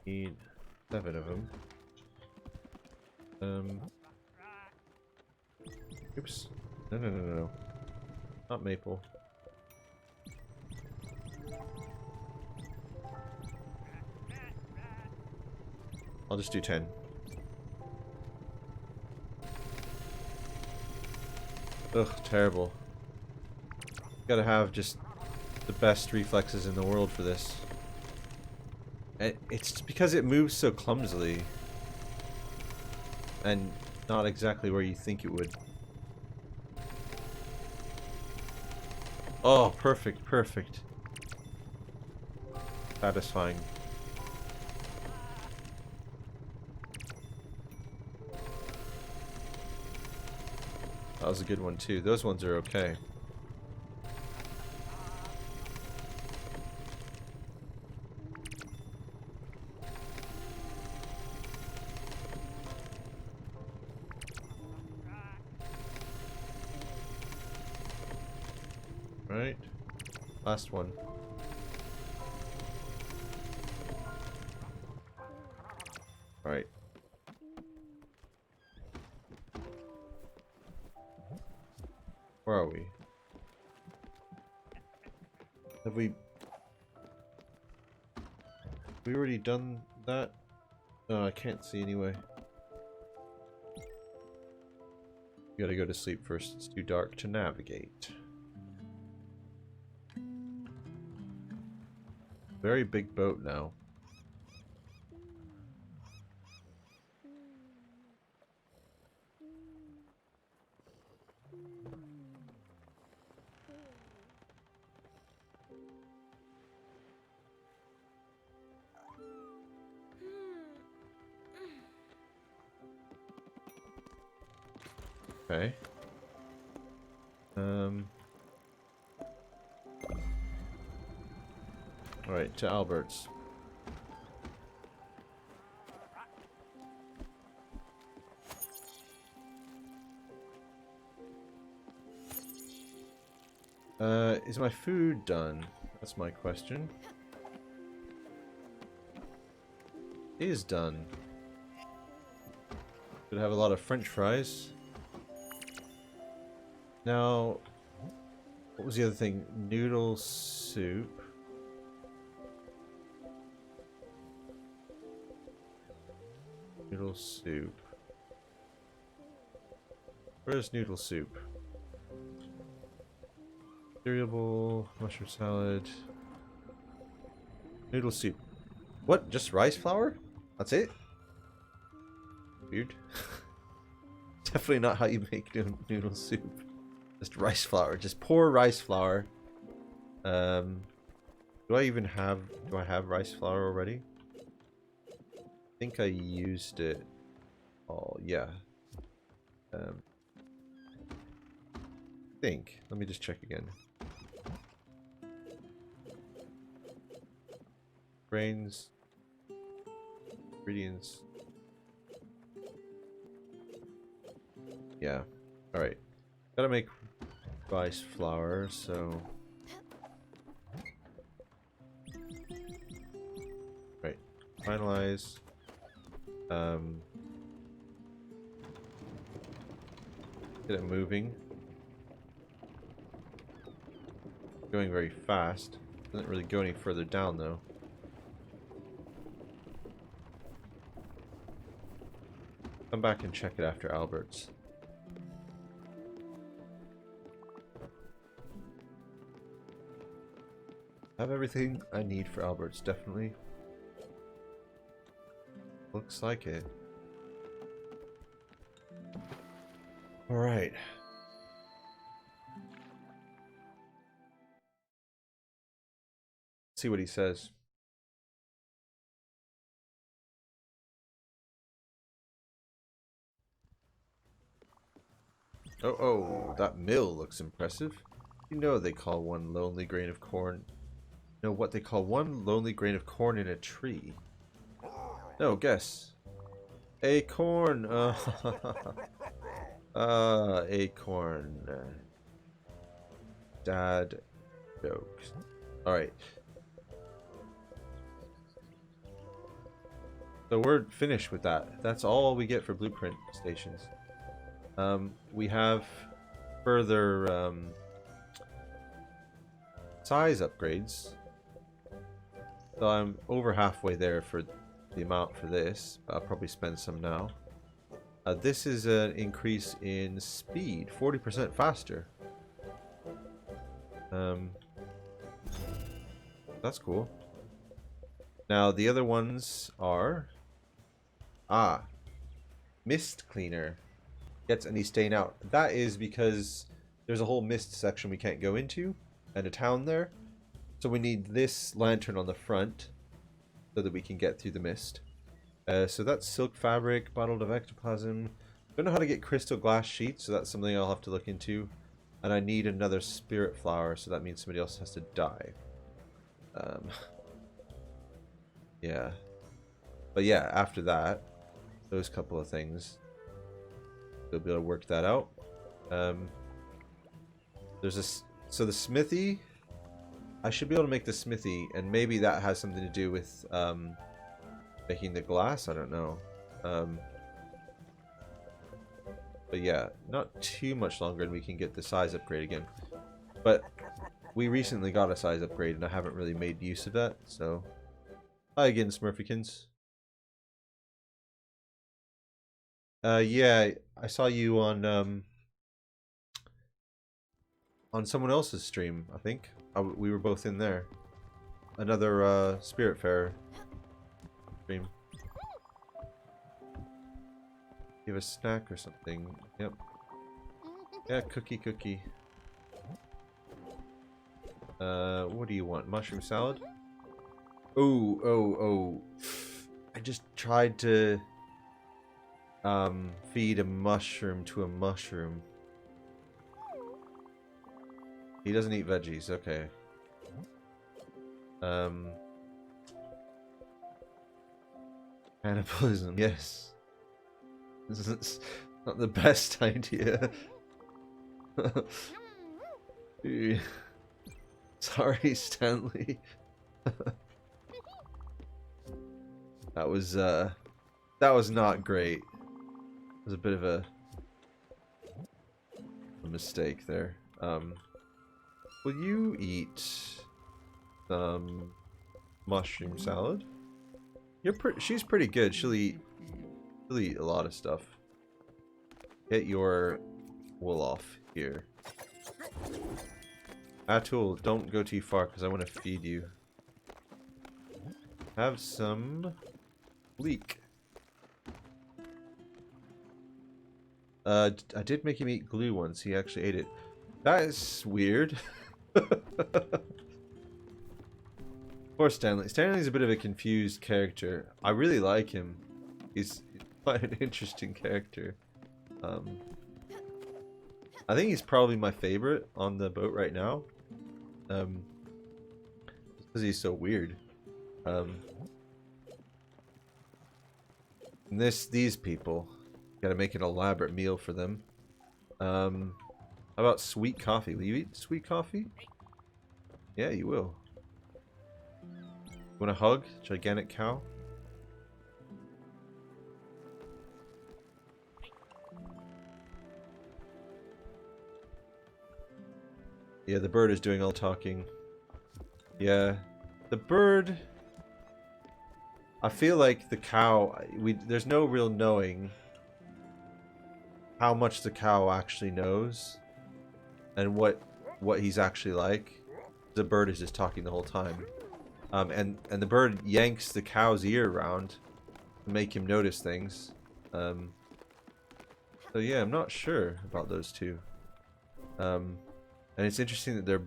Need 7 of them. Oops. No. Not maple. I'll just do 10. Ugh, terrible. Gotta have just the best reflexes in the world for this. And it's because it moves so clumsily. And not exactly where you think it would. Oh, perfect, perfect. Satisfying. That was a good one too. Those ones are okay. Right. Last one. Alright. Where are we? Have we already done that? Oh, I can't see anyway. You gotta go to sleep first. It's too dark to navigate. Very big boat now. Okay. Alright, to Albert's. Is my food done? That's my question. It is done. Could have a lot of French fries. Now, what was the other thing? Noodle soup. Noodle soup. Where's noodle soup? Cereal bowl, mushroom salad, noodle soup. What? Just rice flour? That's it? Weird. Definitely not how you make noodle soup. Just rice flour. Just pour rice flour. Do I even have... Do I have rice flour already? I think I used it. Oh, yeah. I think. Let me just check again. Grains. Ingredients. Yeah. Alright. Gotta make rice flour, so... Right. Finalize. Get it moving. Going very fast. Doesn't really go any further down though. Come back and check it after Albert's. I have everything I need for Albert's, definitely. Looks like it. Alright. See what he says. Oh, that mill looks impressive. You know they call one lonely grain of corn. No, what they call one lonely grain of corn in a tree. No, guess. Acorn. Acorn. Dad jokes. Alright. So we're finished with that. That's all we get for blueprint stations. We have further size upgrades. So I'm over halfway there for the amount for this. I'll probably spend some now. This is an increase in speed, 40% faster. That's cool. Now the other ones are mist cleaner. Gets any stain out. That is because there's a whole mist section we can't go into and a town there. So we need this lantern on the front so that we can get through the mist. So that's silk fabric, bottled of ectoplasm. Don't know how to get crystal glass sheets, so that's something I'll have to look into. And I need another spirit flower, so that means somebody else has to die. Yeah. But yeah, after that, those couple of things, we'll be able to work that out. So the smithy, I should be able to make the smithy, and maybe that has something to do with making the glass. I don't know. But yeah, not too much longer, and we can get the size upgrade again. But we recently got a size upgrade, and I haven't really made use of that. So, hi again, Smurfikins. Yeah, I saw you on someone else's stream, I think. We were both in there. Another Spiritfarer stream. You have a snack or something. Yep. Yeah, cookie. What do you want? Mushroom salad? Oh. I just tried to feed a mushroom to a mushroom. He doesn't eat veggies, okay. Cannibalism, yes. This is not the best idea. Sorry, Stanley. That was not great. It was a bit of a mistake there. Will you eat some mushroom salad? She's pretty good. She'll eat a lot of stuff. Get your wool off here. Atul, don't go too far because I want to feed you. Have some leek. I did make him eat glue once. He actually ate it. That is weird. Poor Stanley. Stanley's a bit of a confused character. I really like him. He's quite an interesting character. I think he's probably my favorite on the boat right now. Because he's so weird. And these people, gotta make an elaborate meal for them. How about sweet coffee? Will you eat sweet coffee? Yeah, you will. Want a hug, gigantic cow? Yeah, the bird is doing all talking. Yeah, the bird. I feel like the cow. There's no real knowing how much the cow actually knows, and what he's actually like. The bird is just talking the whole time. And the bird yanks the cow's ear around to make him notice things. So yeah, I'm not sure about those two. And it's interesting that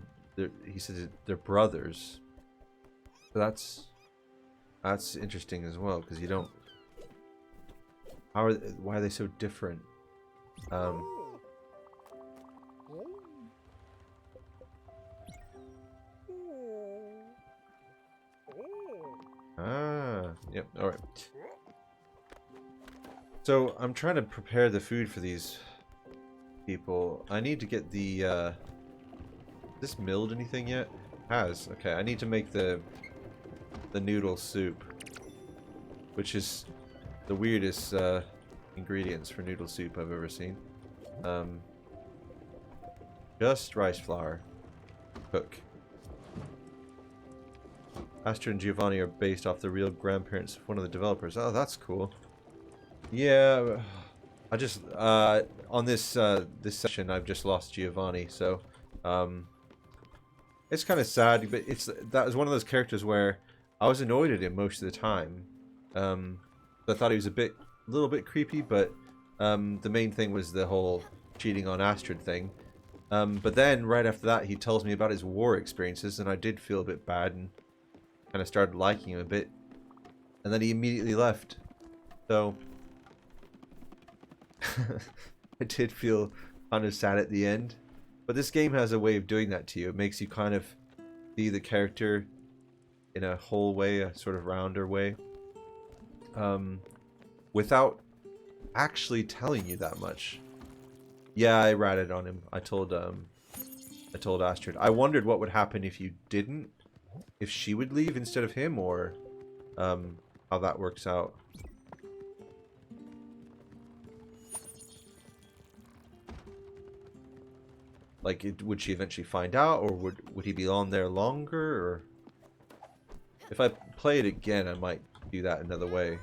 he says they're brothers. So that's interesting as well, because you don't. Why are they so different? Yep, alright. So, I'm trying to prepare the food for these people. I need to get the, Has this milled anything yet? Has. Okay, I need to make the noodle soup. Which is the weirdest, ingredients for noodle soup I've ever seen. Just rice flour. Cook. Astrid and Giovanni are based off the real grandparents of one of the developers. Oh, that's cool. Yeah, I just on this this session I've just lost Giovanni, so it's kind of sad. But that was one of those characters where I was annoyed at him most of the time. I thought he was a little bit creepy, but the main thing was the whole cheating on Astrid thing. But then right after that, he tells me about his war experiences, and I did feel a bit bad and kind of started liking him a bit, and then he immediately left. So I did feel kind of sad at the end. But this game has a way of doing that to you. It makes you kind of see the character in a whole way, a sort of rounder way, without actually telling you that much. Yeah, I ratted on him. I told Astrid. I wondered what would happen if you didn't. If she would leave instead of him, or how that works out. Like, would she eventually find out, or would he be on there longer? Or if I play it again, I might do that another way.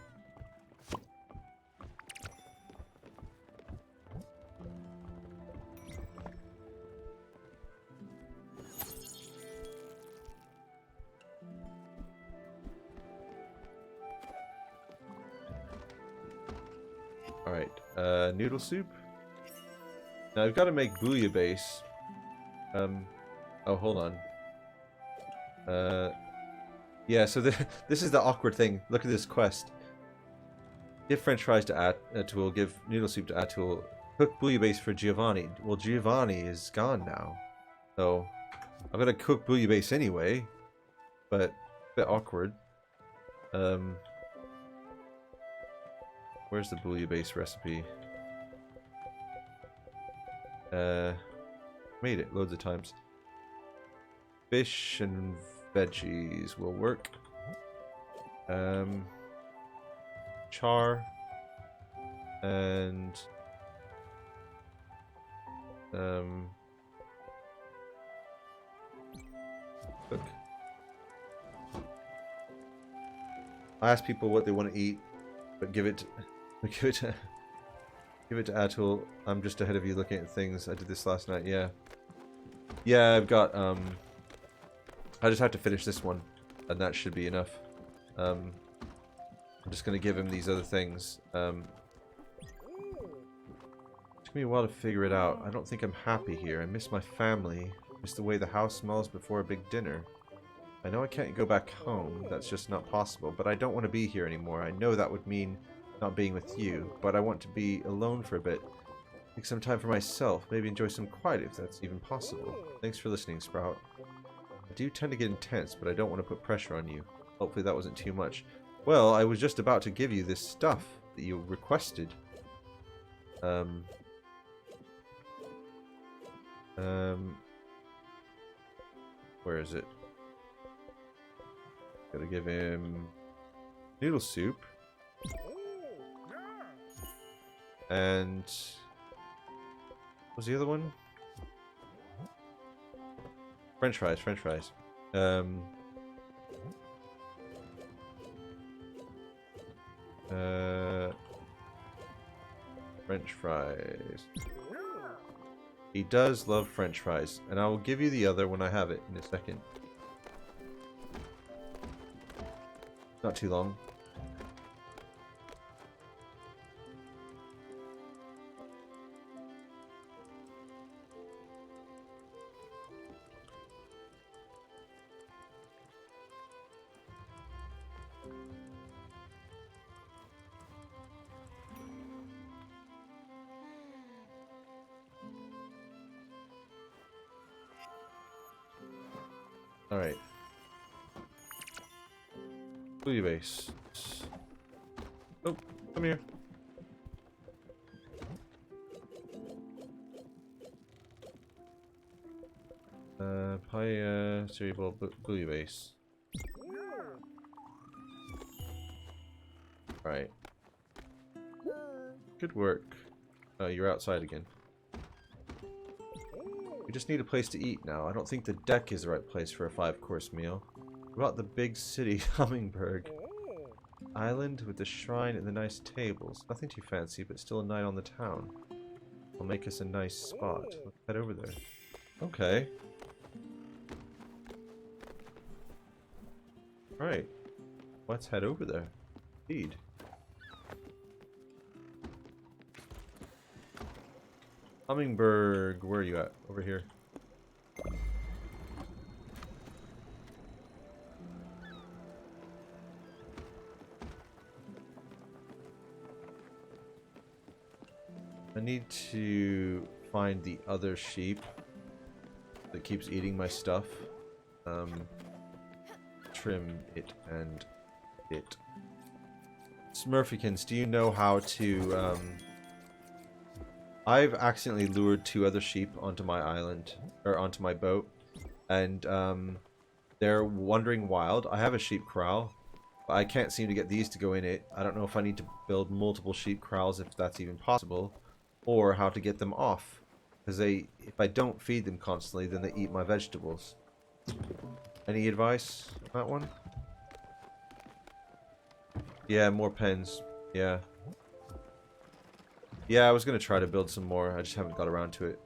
Alright, noodle soup. Now I've got to make bouillabaisse. Oh, hold on. Yeah, so this is the awkward thing. Look at this quest. Give French fries to Atul, give noodle soup to Atul, cook bouillabaisse for Giovanni. Well, Giovanni is gone now. So, I'm gonna cook bouillabaisse anyway, but a bit awkward. Where's the bouillabaisse recipe? Made it loads of times. Fish and veggies will work. Char and cook. I ask people what they want to eat, but give it to Atul. I'm just ahead of you looking at things. I did this last night, yeah. Yeah, I've got, I just have to finish this one, and that should be enough. I'm just gonna give him these other things. It took me a while to figure it out. I don't think I'm happy here. I miss my family. Miss the way the house smells before a big dinner. I know I can't go back home. That's just not possible. But I don't want to be here anymore. I know that would mean not being with you. But I want to be alone for a bit. Take some time for myself. Maybe enjoy some quiet if that's even possible. Thanks for listening, Sprout. I do tend to get intense, but I don't want to put pressure on you. Hopefully that wasn't too much. Well, I was just about to give you this stuff that you requested. Where is it? Gotta give him noodle soup. And what was the other one? French fries, French fries. French fries. He does love French fries, and I will give you the other when I have it in a second. Not too long. Alright. Base. Oh, come here. Pie, cerebral base. Right. Good work. Oh, you're outside again. We just need a place to eat now. I don't think the deck is the right place for a 5-course meal. What about the big city, Hummingberg? Island with the shrine and the nice tables. Nothing too fancy, but still a night on the town. I'll make us a nice spot. Let's head over there. Okay. Right. Let's head over there. Indeed. Hummingberg, where are you at? Over here. I need to find the other sheep that keeps eating my stuff. Trim it and it. Smurfykins, do you know how to, I've accidentally lured 2 other sheep onto my island, or onto my boat, and they're wandering wild. I have a sheep corral, but I can't seem to get these to go in it. I don't know if I need to build multiple sheep corrals, if that's even possible, or how to get them off, because if I don't feed them constantly, then they eat my vegetables. Any advice on that one? Yeah, more pens. Yeah. Yeah, I was going to try to build some more. I just haven't got around to it.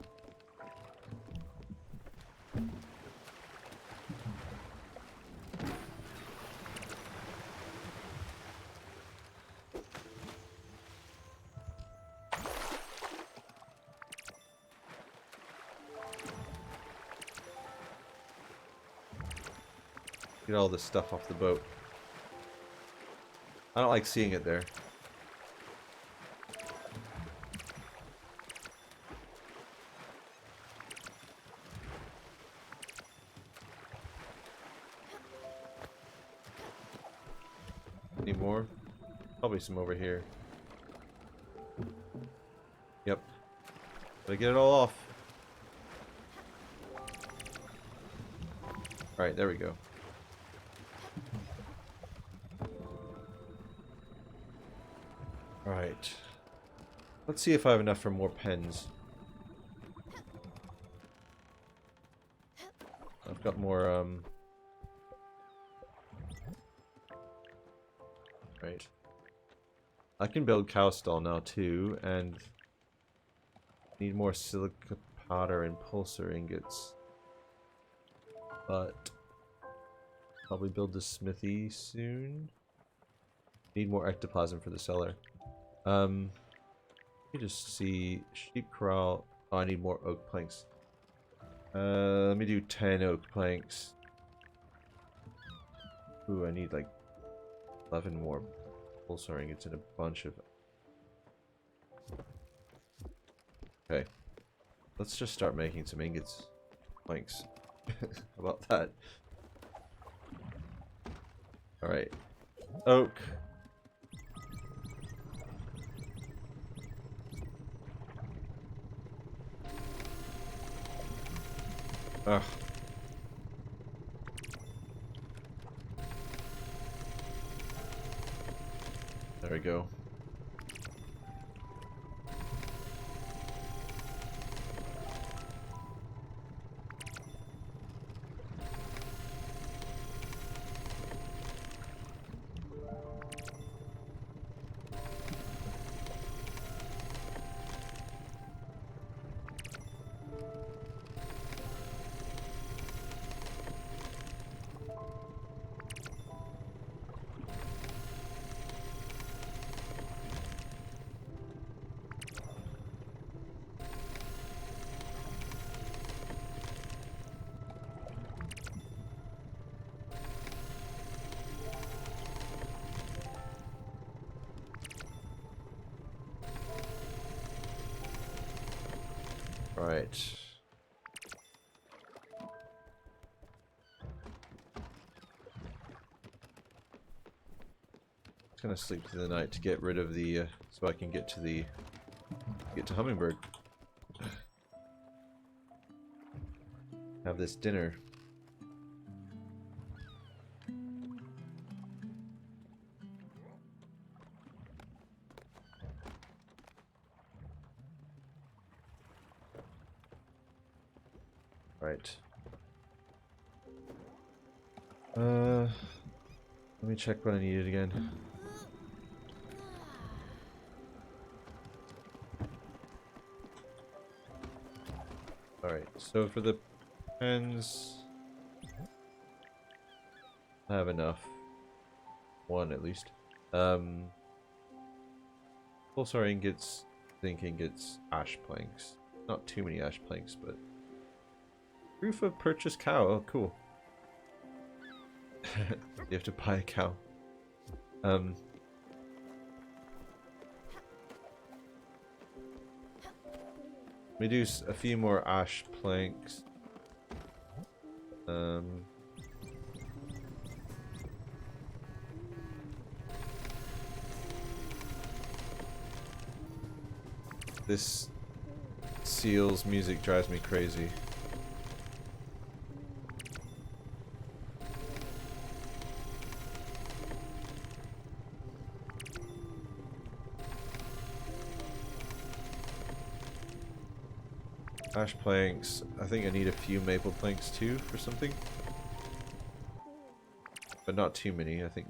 Get all this stuff off the boat. I don't like seeing it there. Any more? Probably some over here. Yep. Gotta get it all off. Alright, there we go. Alright. Let's see if I have enough for more pens. I've got more, Right. I can build cow stall now too, and need more silica powder and pulsar ingots. but probably build the smithy soon. Need more ectoplasm for the cellar. Let me just see sheep corral. Oh, I need more oak planks. Let me do 10 oak planks. Ooh, I need like 11 more pulsar ingots and a bunch of. Okay, let's just start making some ingots. Planks. How about that? Alright. Oak. Ugh. There we go. Right. Just gonna sleep through the night to get rid of the so I can get to Hummingbird. Have this dinner. Right. Let me check what I needed again. Alright, so for the pens, I have enough. One at least. Pulsar ingots, zinc ingots, ash planks. Not too many ash planks, but proof of purchase cow. Oh, cool. You have to buy a cow. Let me do a few more ash planks. This seal's music drives me crazy. Ash planks. I think I need a few maple planks too for something. But not too many, I think.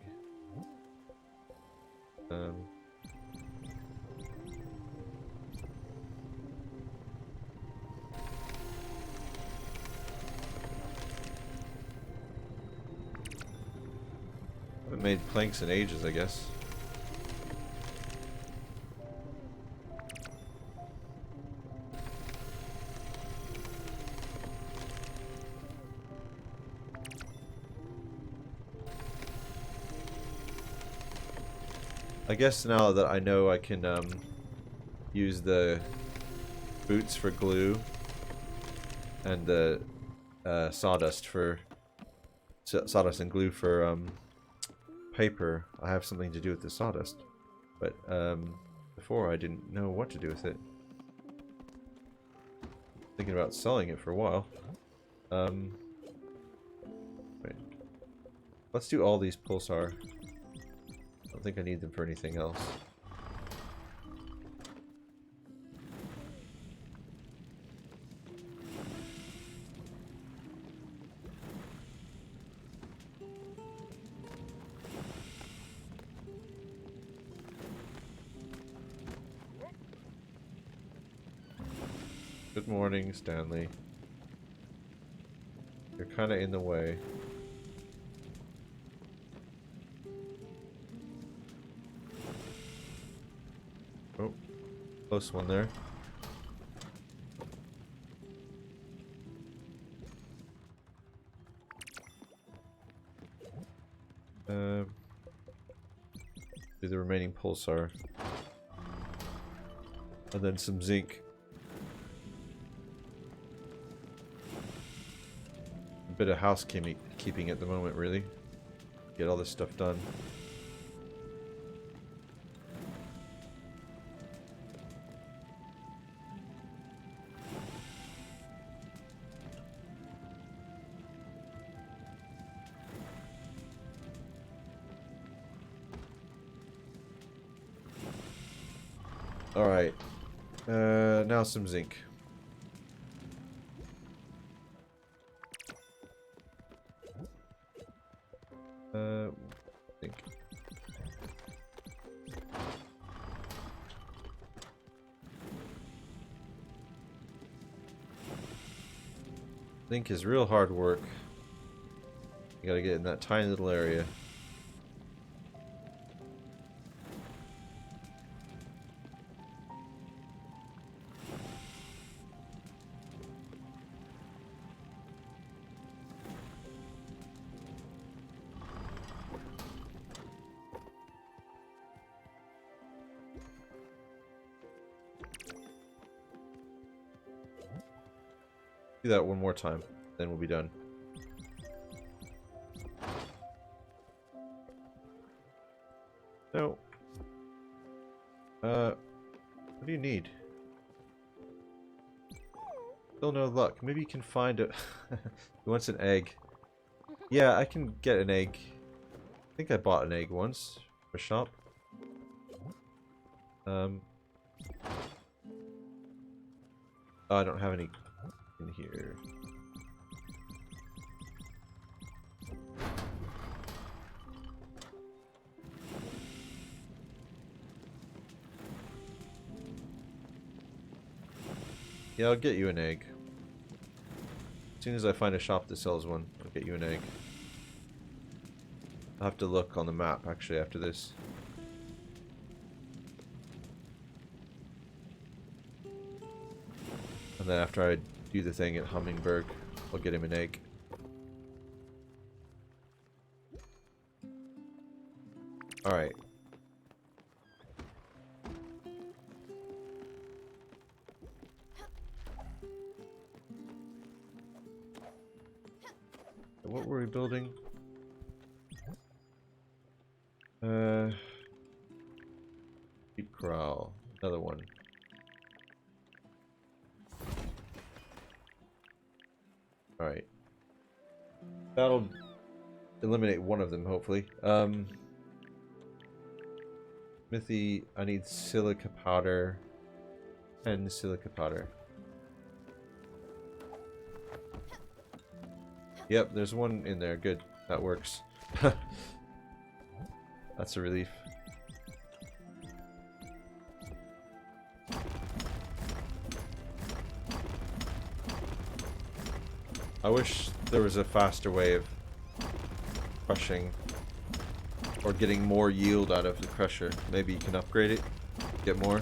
Haven't made planks in ages, I guess. I guess now that I know I can use the boots for glue and the sawdust and glue for paper, I have something to do with the sawdust. But before I didn't know what to do with it. Thinking about selling it for a while. Right. Let's do all these pulsar. I don't think I need them for anything else. Good morning, Stanley. You're kind of in the way. Oh, close one there. Do the remaining pulsar. And then some zinc. A bit of housekeeping at the moment, really. Get all this stuff done. Alright. Now some zinc. Zinc. Zinc is real hard work. You gotta get in that tiny little area. Do that one more time, then we'll be done. No. What do you need? Still no luck. Maybe you can find a... He wants an egg. Yeah, I can get an egg. I think I bought an egg once for a shop. Oh, I don't have any in here. Yeah, I'll get you an egg. As soon as I find a shop that sells one, I'll get you an egg. I'll have to look on the map actually after this. And then after I do the thing at Hummingberg, I'll get him an egg. Alright. What were we building? Sheep corral. Another one. Alright. That'll eliminate one of them, hopefully. Smithy, I need silica powder. 10 silica powder. Yep, there's one in there. Good. That works. That's a relief. I wish there was a faster way of crushing or getting more yield out of the crusher. Maybe you can upgrade it, get more.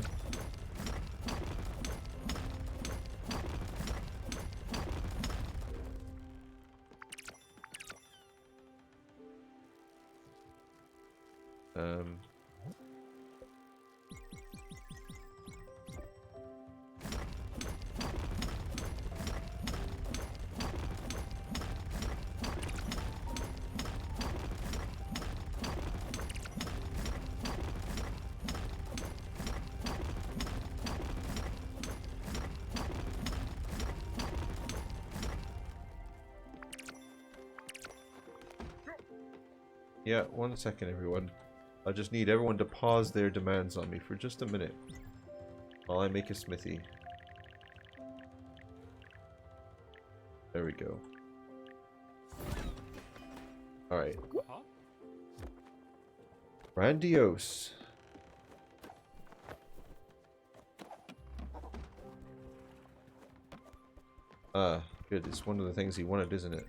Yeah, 1 second everyone. I just need everyone to pause their demands on me for just a minute while I make a smithy. There we go. Alright. Grandiose. Ah, good. It's one of the things he wanted, isn't it?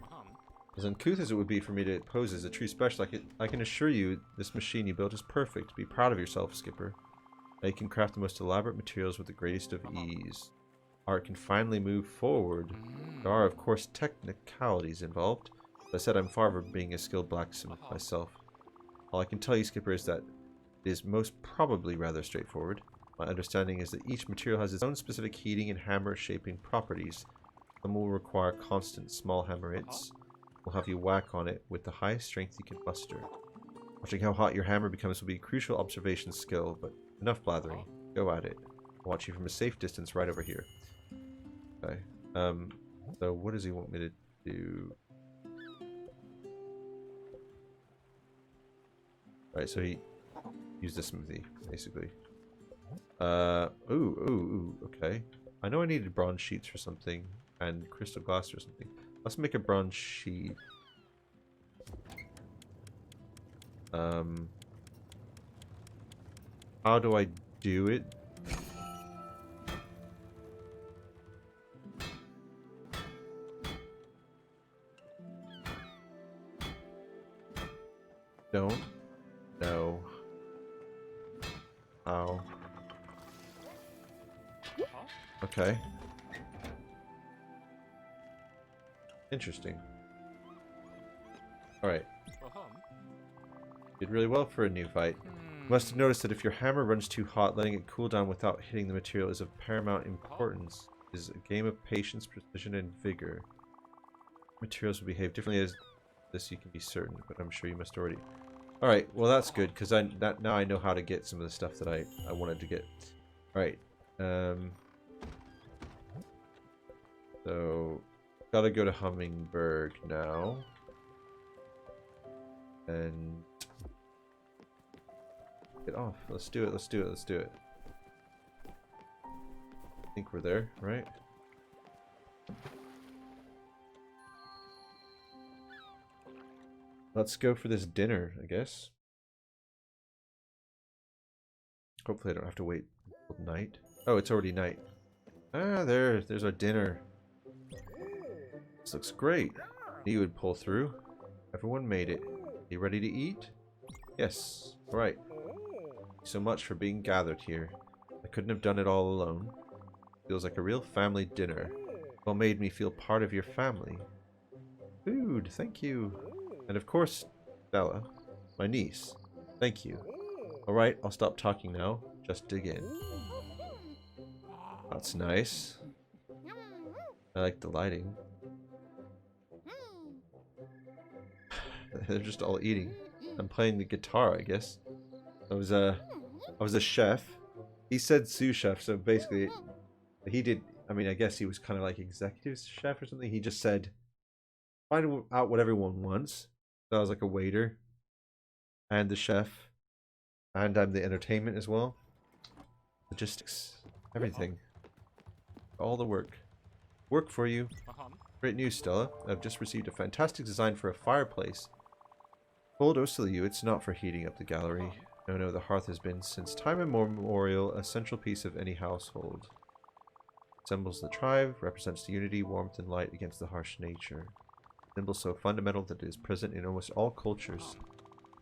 As uncouth as it would be for me to pose as a true specialist, I can assure you this machine you built is perfect. Be proud of yourself, Skipper. Now you can craft the most elaborate materials with the greatest of ease. Art can finally move forward. There are, of course, technicalities involved. As I said, I'm far from being a skilled blacksmith myself. All I can tell you, Skipper, is that it is most probably rather straightforward. My understanding is that each material has its own specific heating and hammer shaping properties. Some will require constant small hammer hits. Will have you whack on it with the highest strength you can muster. Watching how hot your hammer becomes will be a crucial observation skill, but enough blathering. Go at it. I'll watch you from a safe distance right over here. Okay. So what does he want me to do? Alright, so he used the smoothie, basically. Ooh, okay. I know I needed bronze sheets for something, and crystal glass or something. Let's make a bronze sheet. How do I do it? Don't know how. Okay. Interesting. Alright. Did really well for a new fight. You must have noticed that if your hammer runs too hot, letting it cool down without hitting the material is of paramount importance. It is a game of patience, precision, and vigor. Materials will behave differently as this, you can be certain, but I'm sure you must already. Alright, well that's good, because now I know how to get some of the stuff that I wanted to get. Alright. So gotta go to Hummingberg now. And get off. Let's do it, let's do it, let's do it. I think we're there, right? Let's go for this dinner, I guess. Hopefully I don't have to wait until night. Oh, it's already night. Ah, there's our dinner. This looks great. Knew you would pull through. Everyone made it. You ready to eat? Yes. Alright. Thank you so much for being gathered here. I couldn't have done it all alone. Feels like a real family dinner. Well, made me feel part of your family. Food, thank you. And of course, Bella, my niece. Thank you. Alright, I'll stop talking now. Just dig in. That's nice. I like the lighting. They're just all eating. I'm playing the guitar, I guess. I was a chef. He said sous chef, so basically he did. I mean, I guess he was kind of like executive chef or something. He just said, find out what everyone wants. So I was like a waiter and the chef, and I'm the entertainment as well. Logistics, everything, all the work for you. Great news, Stella. I've just received a fantastic design for a fireplace. Told Osiliu it's not for heating up the gallery. No, the hearth has been, since time immemorial, a central piece of any household. It resembles the tribe, represents the unity, warmth, and light against the harsh nature. A symbol so fundamental that it is present in almost all cultures.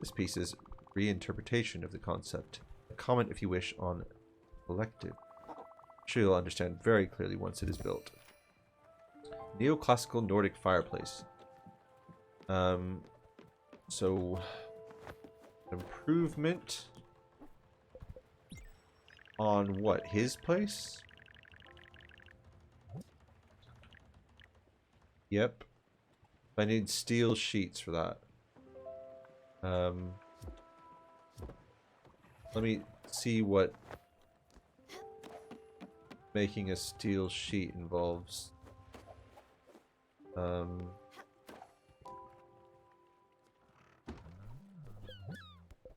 This piece is reinterpretation of the concept. A comment, if you wish, on collective. I'm sure you'll understand very clearly once it is built. Neoclassical Nordic fireplace. So improvement on what? His place? Yep. I need steel sheets for that. Let me see what making a steel sheet involves.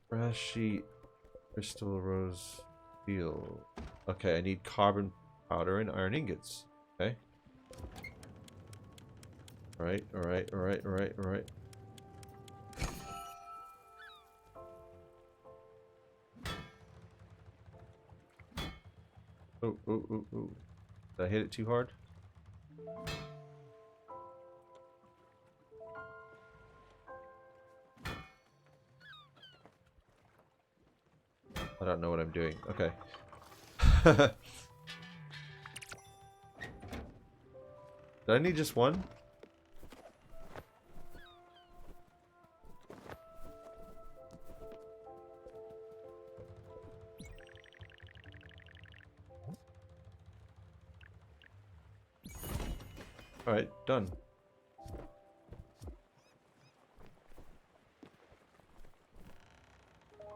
Brass sheet, crystal, rose, steel. Okay, I need carbon powder and iron ingots. Okay. Alright. Oh. Did I hit it too hard? I don't know what I'm doing. Okay. Did I need just one? Alright, done.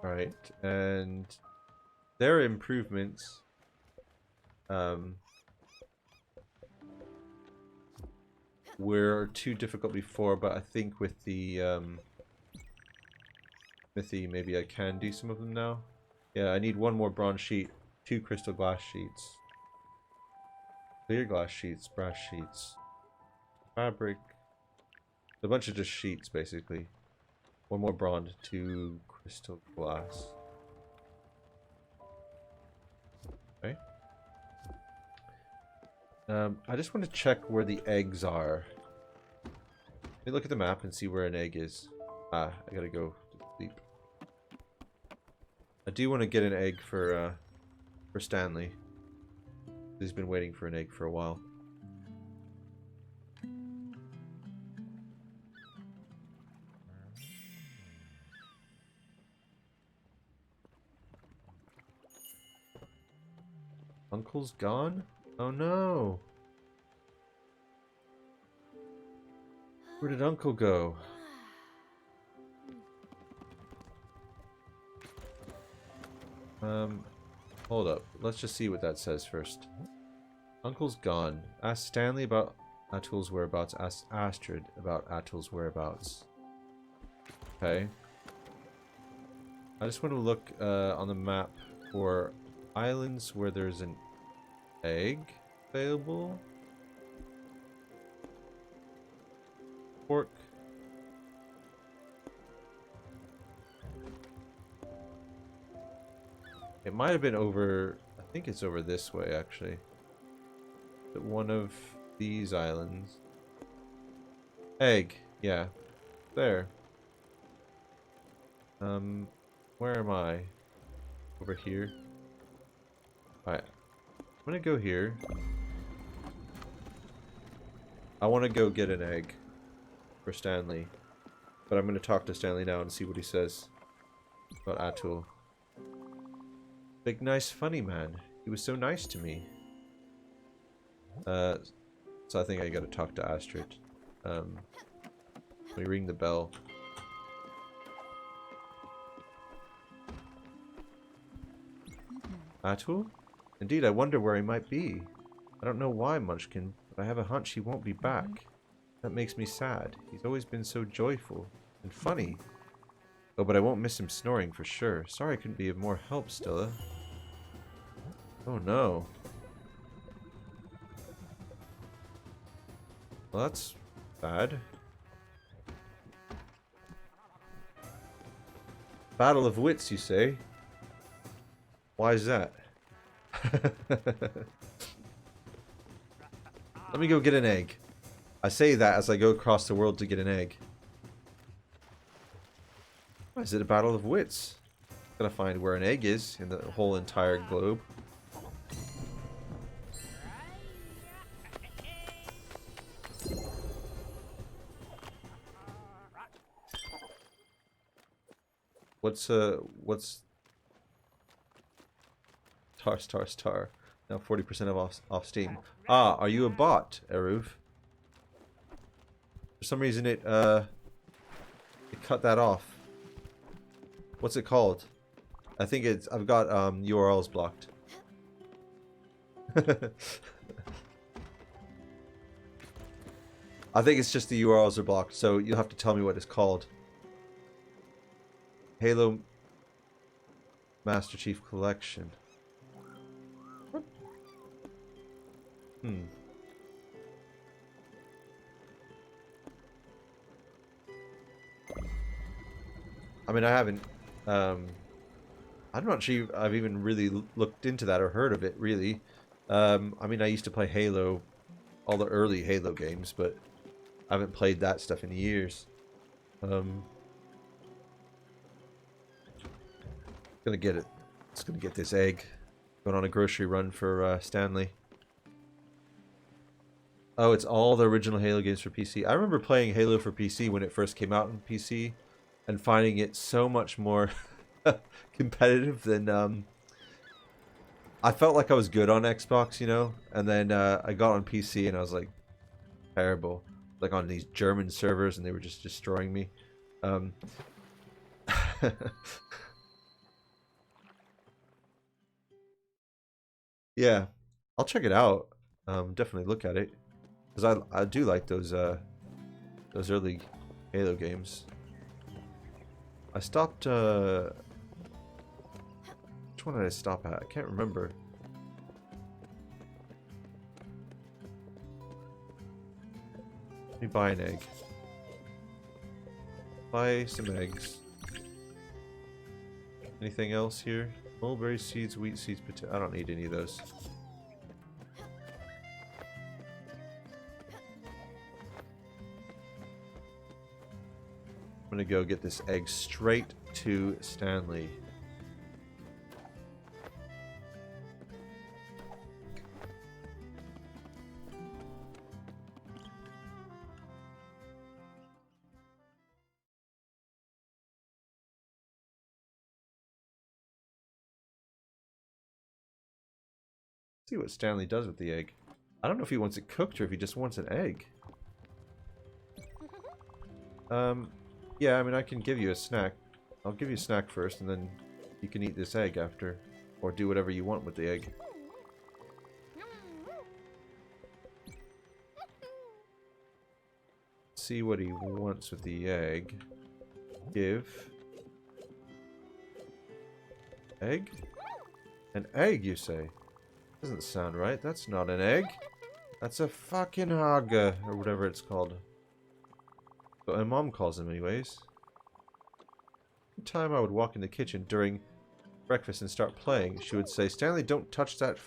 Alright, and there are improvements. Were too difficult before, but I think with the smithy, maybe I can do some of them now. Yeah, I need one more bronze sheet, 2 crystal glass sheets, clear glass sheets, brass sheets, fabric, a bunch of just sheets basically. One more bronze, 2 crystal glass. Okay. I just want to check where the eggs are. Let me look at the map and see where an egg is. Ah, I gotta go to sleep. I do want to get an egg for Stanley. He's been waiting for an egg for a while. Uncle's gone? Oh no! Where did Uncle go? Hold up. Let's just see what that says first. Uncle's gone. Ask Stanley about Atul's whereabouts. Ask Astrid about Atul's whereabouts. Okay. I just want to look on the map for islands where there's an egg available. Pork. It might have been over, I think it's over this way actually. At one of these islands. Egg, yeah. There. Where am I? Over here. Alright. I'm gonna go here. I want to go get an egg for Stanley. But I'm gonna talk to Stanley now and see what he says about Atul. Big, nice, funny man. He was so nice to me. So I think I gotta talk to Astrid. Let me ring the bell. Atul? Indeed, I wonder where he might be. I don't know why, Munchkin, but I have a hunch he won't be back. That makes me sad. He's always been so joyful and funny. Oh, but I won't miss him snoring for sure. Sorry I couldn't be of more help, Stella. Oh no. Well, that's bad. Battle of wits, you say? Why is that? Let me go get an egg. I say that as I go across the world to get an egg. Why is it a battle of wits? Gotta find where an egg is in the whole entire globe. What's Star. Now 40% off Steam. Ah, are you a bot, Eruf? For some reason it cut that off. What's it called? I think it's, I've got URLs blocked. I think it's just the URLs are blocked, so you'll have to tell me what it's called. Halo Master Chief Collection. I mean, I haven't, I'm not sure I've even really looked into that or heard of it, really. I mean, I used to play Halo, all the early Halo games, but I haven't played that stuff in years. Gonna get it. Just gonna get this egg. Going on a grocery run for Stanley. Oh, it's all the original Halo games for PC. I remember playing Halo for PC when it first came out on PC and finding it so much more competitive than... I felt like I was good on Xbox, you know? And then I got on PC and I was like, terrible. Like on these German servers and they were just destroying me. Yeah, I'll check it out. Definitely look at it. Because I do like those early Halo games. I stopped, which one did I stop at? I can't remember. Let me buy an egg. Buy some eggs. Anything else here? Mulberry seeds, wheat seeds, potato. I don't need any of those. I'm gonna go get this egg straight to Stanley. See what Stanley does with the egg. I don't know if he wants it cooked or if he just wants an egg. Yeah, I mean, I can give you a snack. I'll give you a snack first, and then you can eat this egg after. Or do whatever you want with the egg. See what he wants with the egg. Give. Egg? An egg, you say? Doesn't sound right. That's not an egg. That's a fucking haga, or whatever it's called. But my mom calls them anyways. Every time I would walk in the kitchen during breakfast and start playing, she would say, "Stanley, don't touch that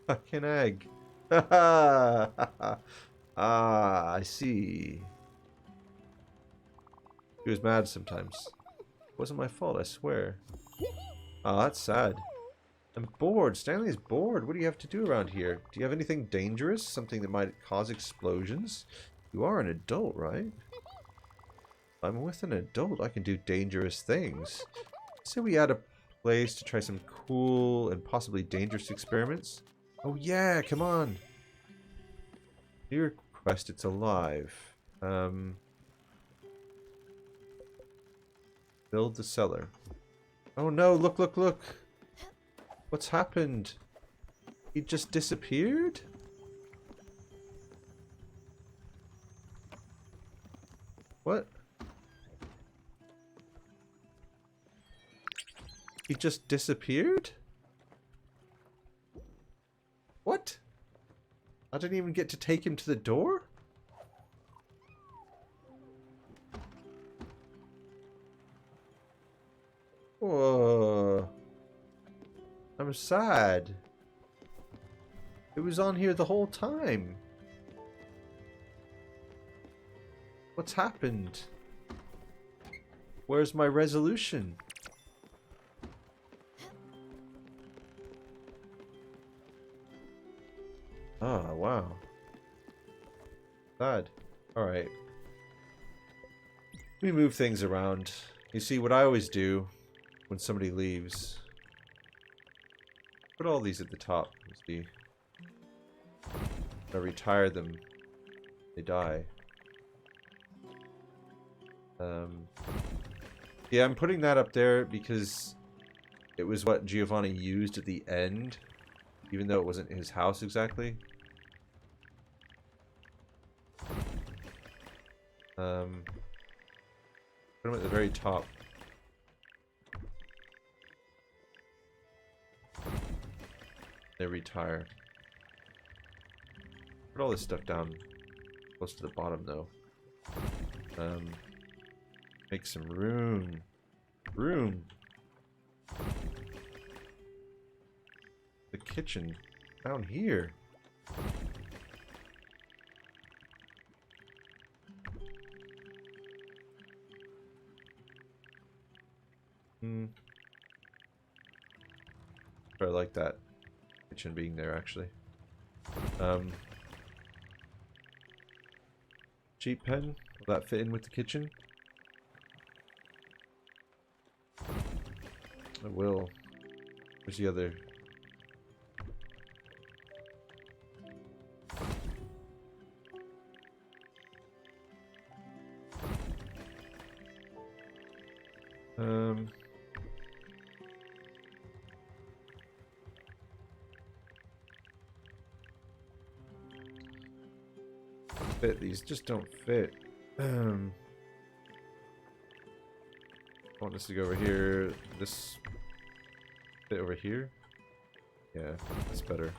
fucking egg." Ah, I see. She was mad sometimes. It wasn't my fault, I swear. Oh, that's sad. I'm bored. Stanley is bored. What do you have to do around here? Do you have anything dangerous? Something that might cause explosions? You are an adult, right? I'm with an adult. I can do dangerous things. Say we add a place to try some cool and possibly dangerous experiments. Oh yeah, come on. New request, it's alive. Build the cellar. Oh no, look, look, look. What's happened? He just disappeared? What? He just disappeared? What? I didn't even get to take him to the door? Whoa. I'm sad. It was on here the whole time. What's happened? Where's my resolution? Oh, wow. Sad. Alright. Let me move things around. You see, what I always do when somebody leaves... Put all these at the top. You see. I retire them. They die. Yeah, I'm putting that up there because it was what Giovanni used at the end, even though it wasn't his house exactly. Put them at the very top. They retire. Put all this stuff down close to the bottom though. Make some room. Room. The kitchen down here. quite like that kitchen being there, actually. Cheap pen? Will that fit in with the kitchen? It will. Where's the other? Fit. These just don't fit. I want this to go over here. This fit over here. Yeah, that's better.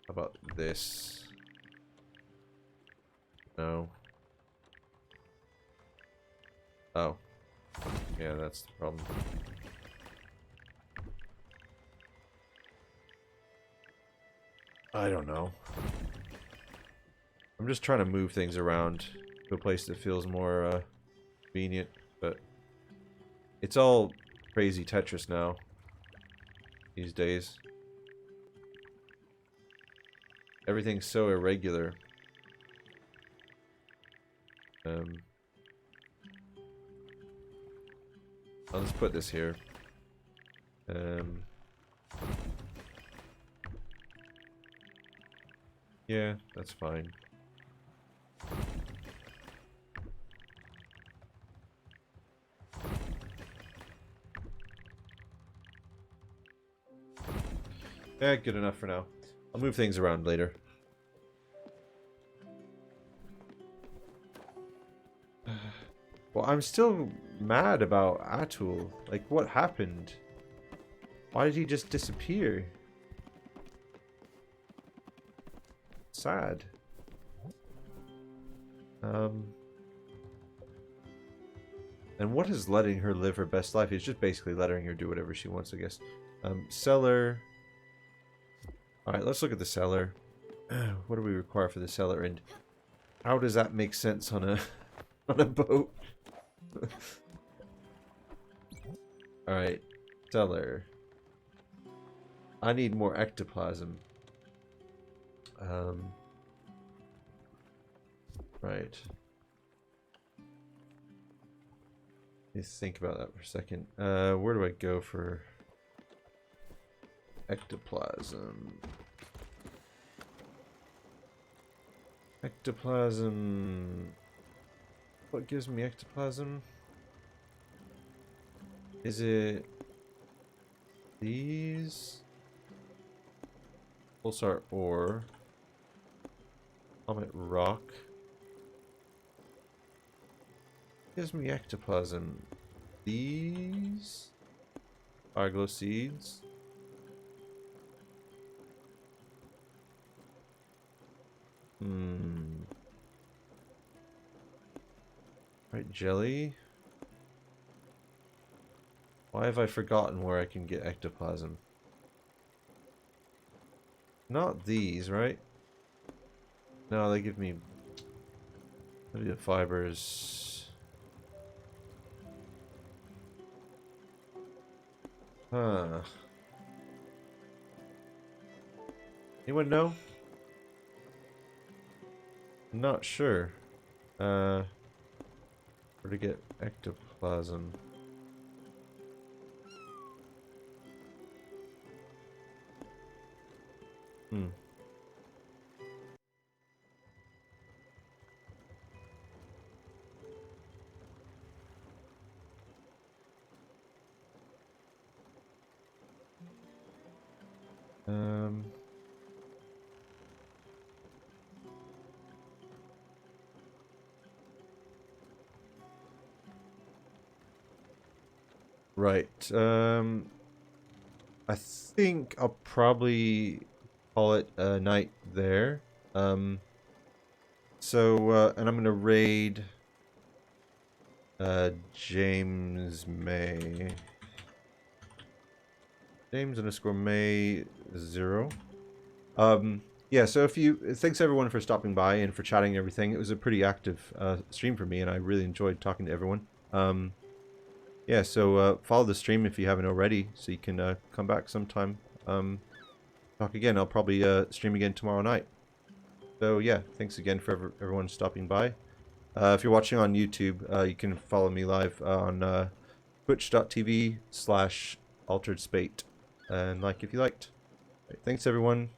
How about this? No. Oh. Yeah, that's the problem. I don't know. I'm just trying to move things around to a place that feels more convenient, but it's all crazy Tetris now these days. Everything's so irregular. I'll just put this here. Yeah, that's fine. Yeah, good enough for now. I'll move things around later. Well, I'm still mad about Atul. Like, what happened? Why did he just disappear? Sad. And what is letting her live her best life? He's just basically letting her do whatever she wants, I guess. Cellar. Alright, let's look at the cellar. What do we require for the cellar? And how does that make sense on a on a boat? Alright, cellar. I need more ectoplasm. Right. Let me think about that for a second. Where do I go for ectoplasm? Ectoplasm. What gives me ectoplasm? Is it these? Pulsar ore. Comet rock. Gives me ectoplasm. These? Arglo seeds. Right, jelly. Why have I forgotten where I can get ectoplasm? Not these, right? No, they give me the fibers. Huh. Anyone know? I'm not sure. Where to get ectoplasm? Right. I think I'll probably call it a night there. And I'm gonna raid James May. James_May0. Yeah, so thanks everyone for stopping by and for chatting and everything. It was a pretty active stream for me, and I really enjoyed talking to everyone. Yeah, so follow the stream if you haven't already, so you can come back sometime. Talk again. I'll probably stream again tomorrow night. So yeah, thanks again for everyone stopping by. If you're watching on YouTube, you can follow me live on twitch.tv/alteredspate and like if you liked. Right, thanks everyone.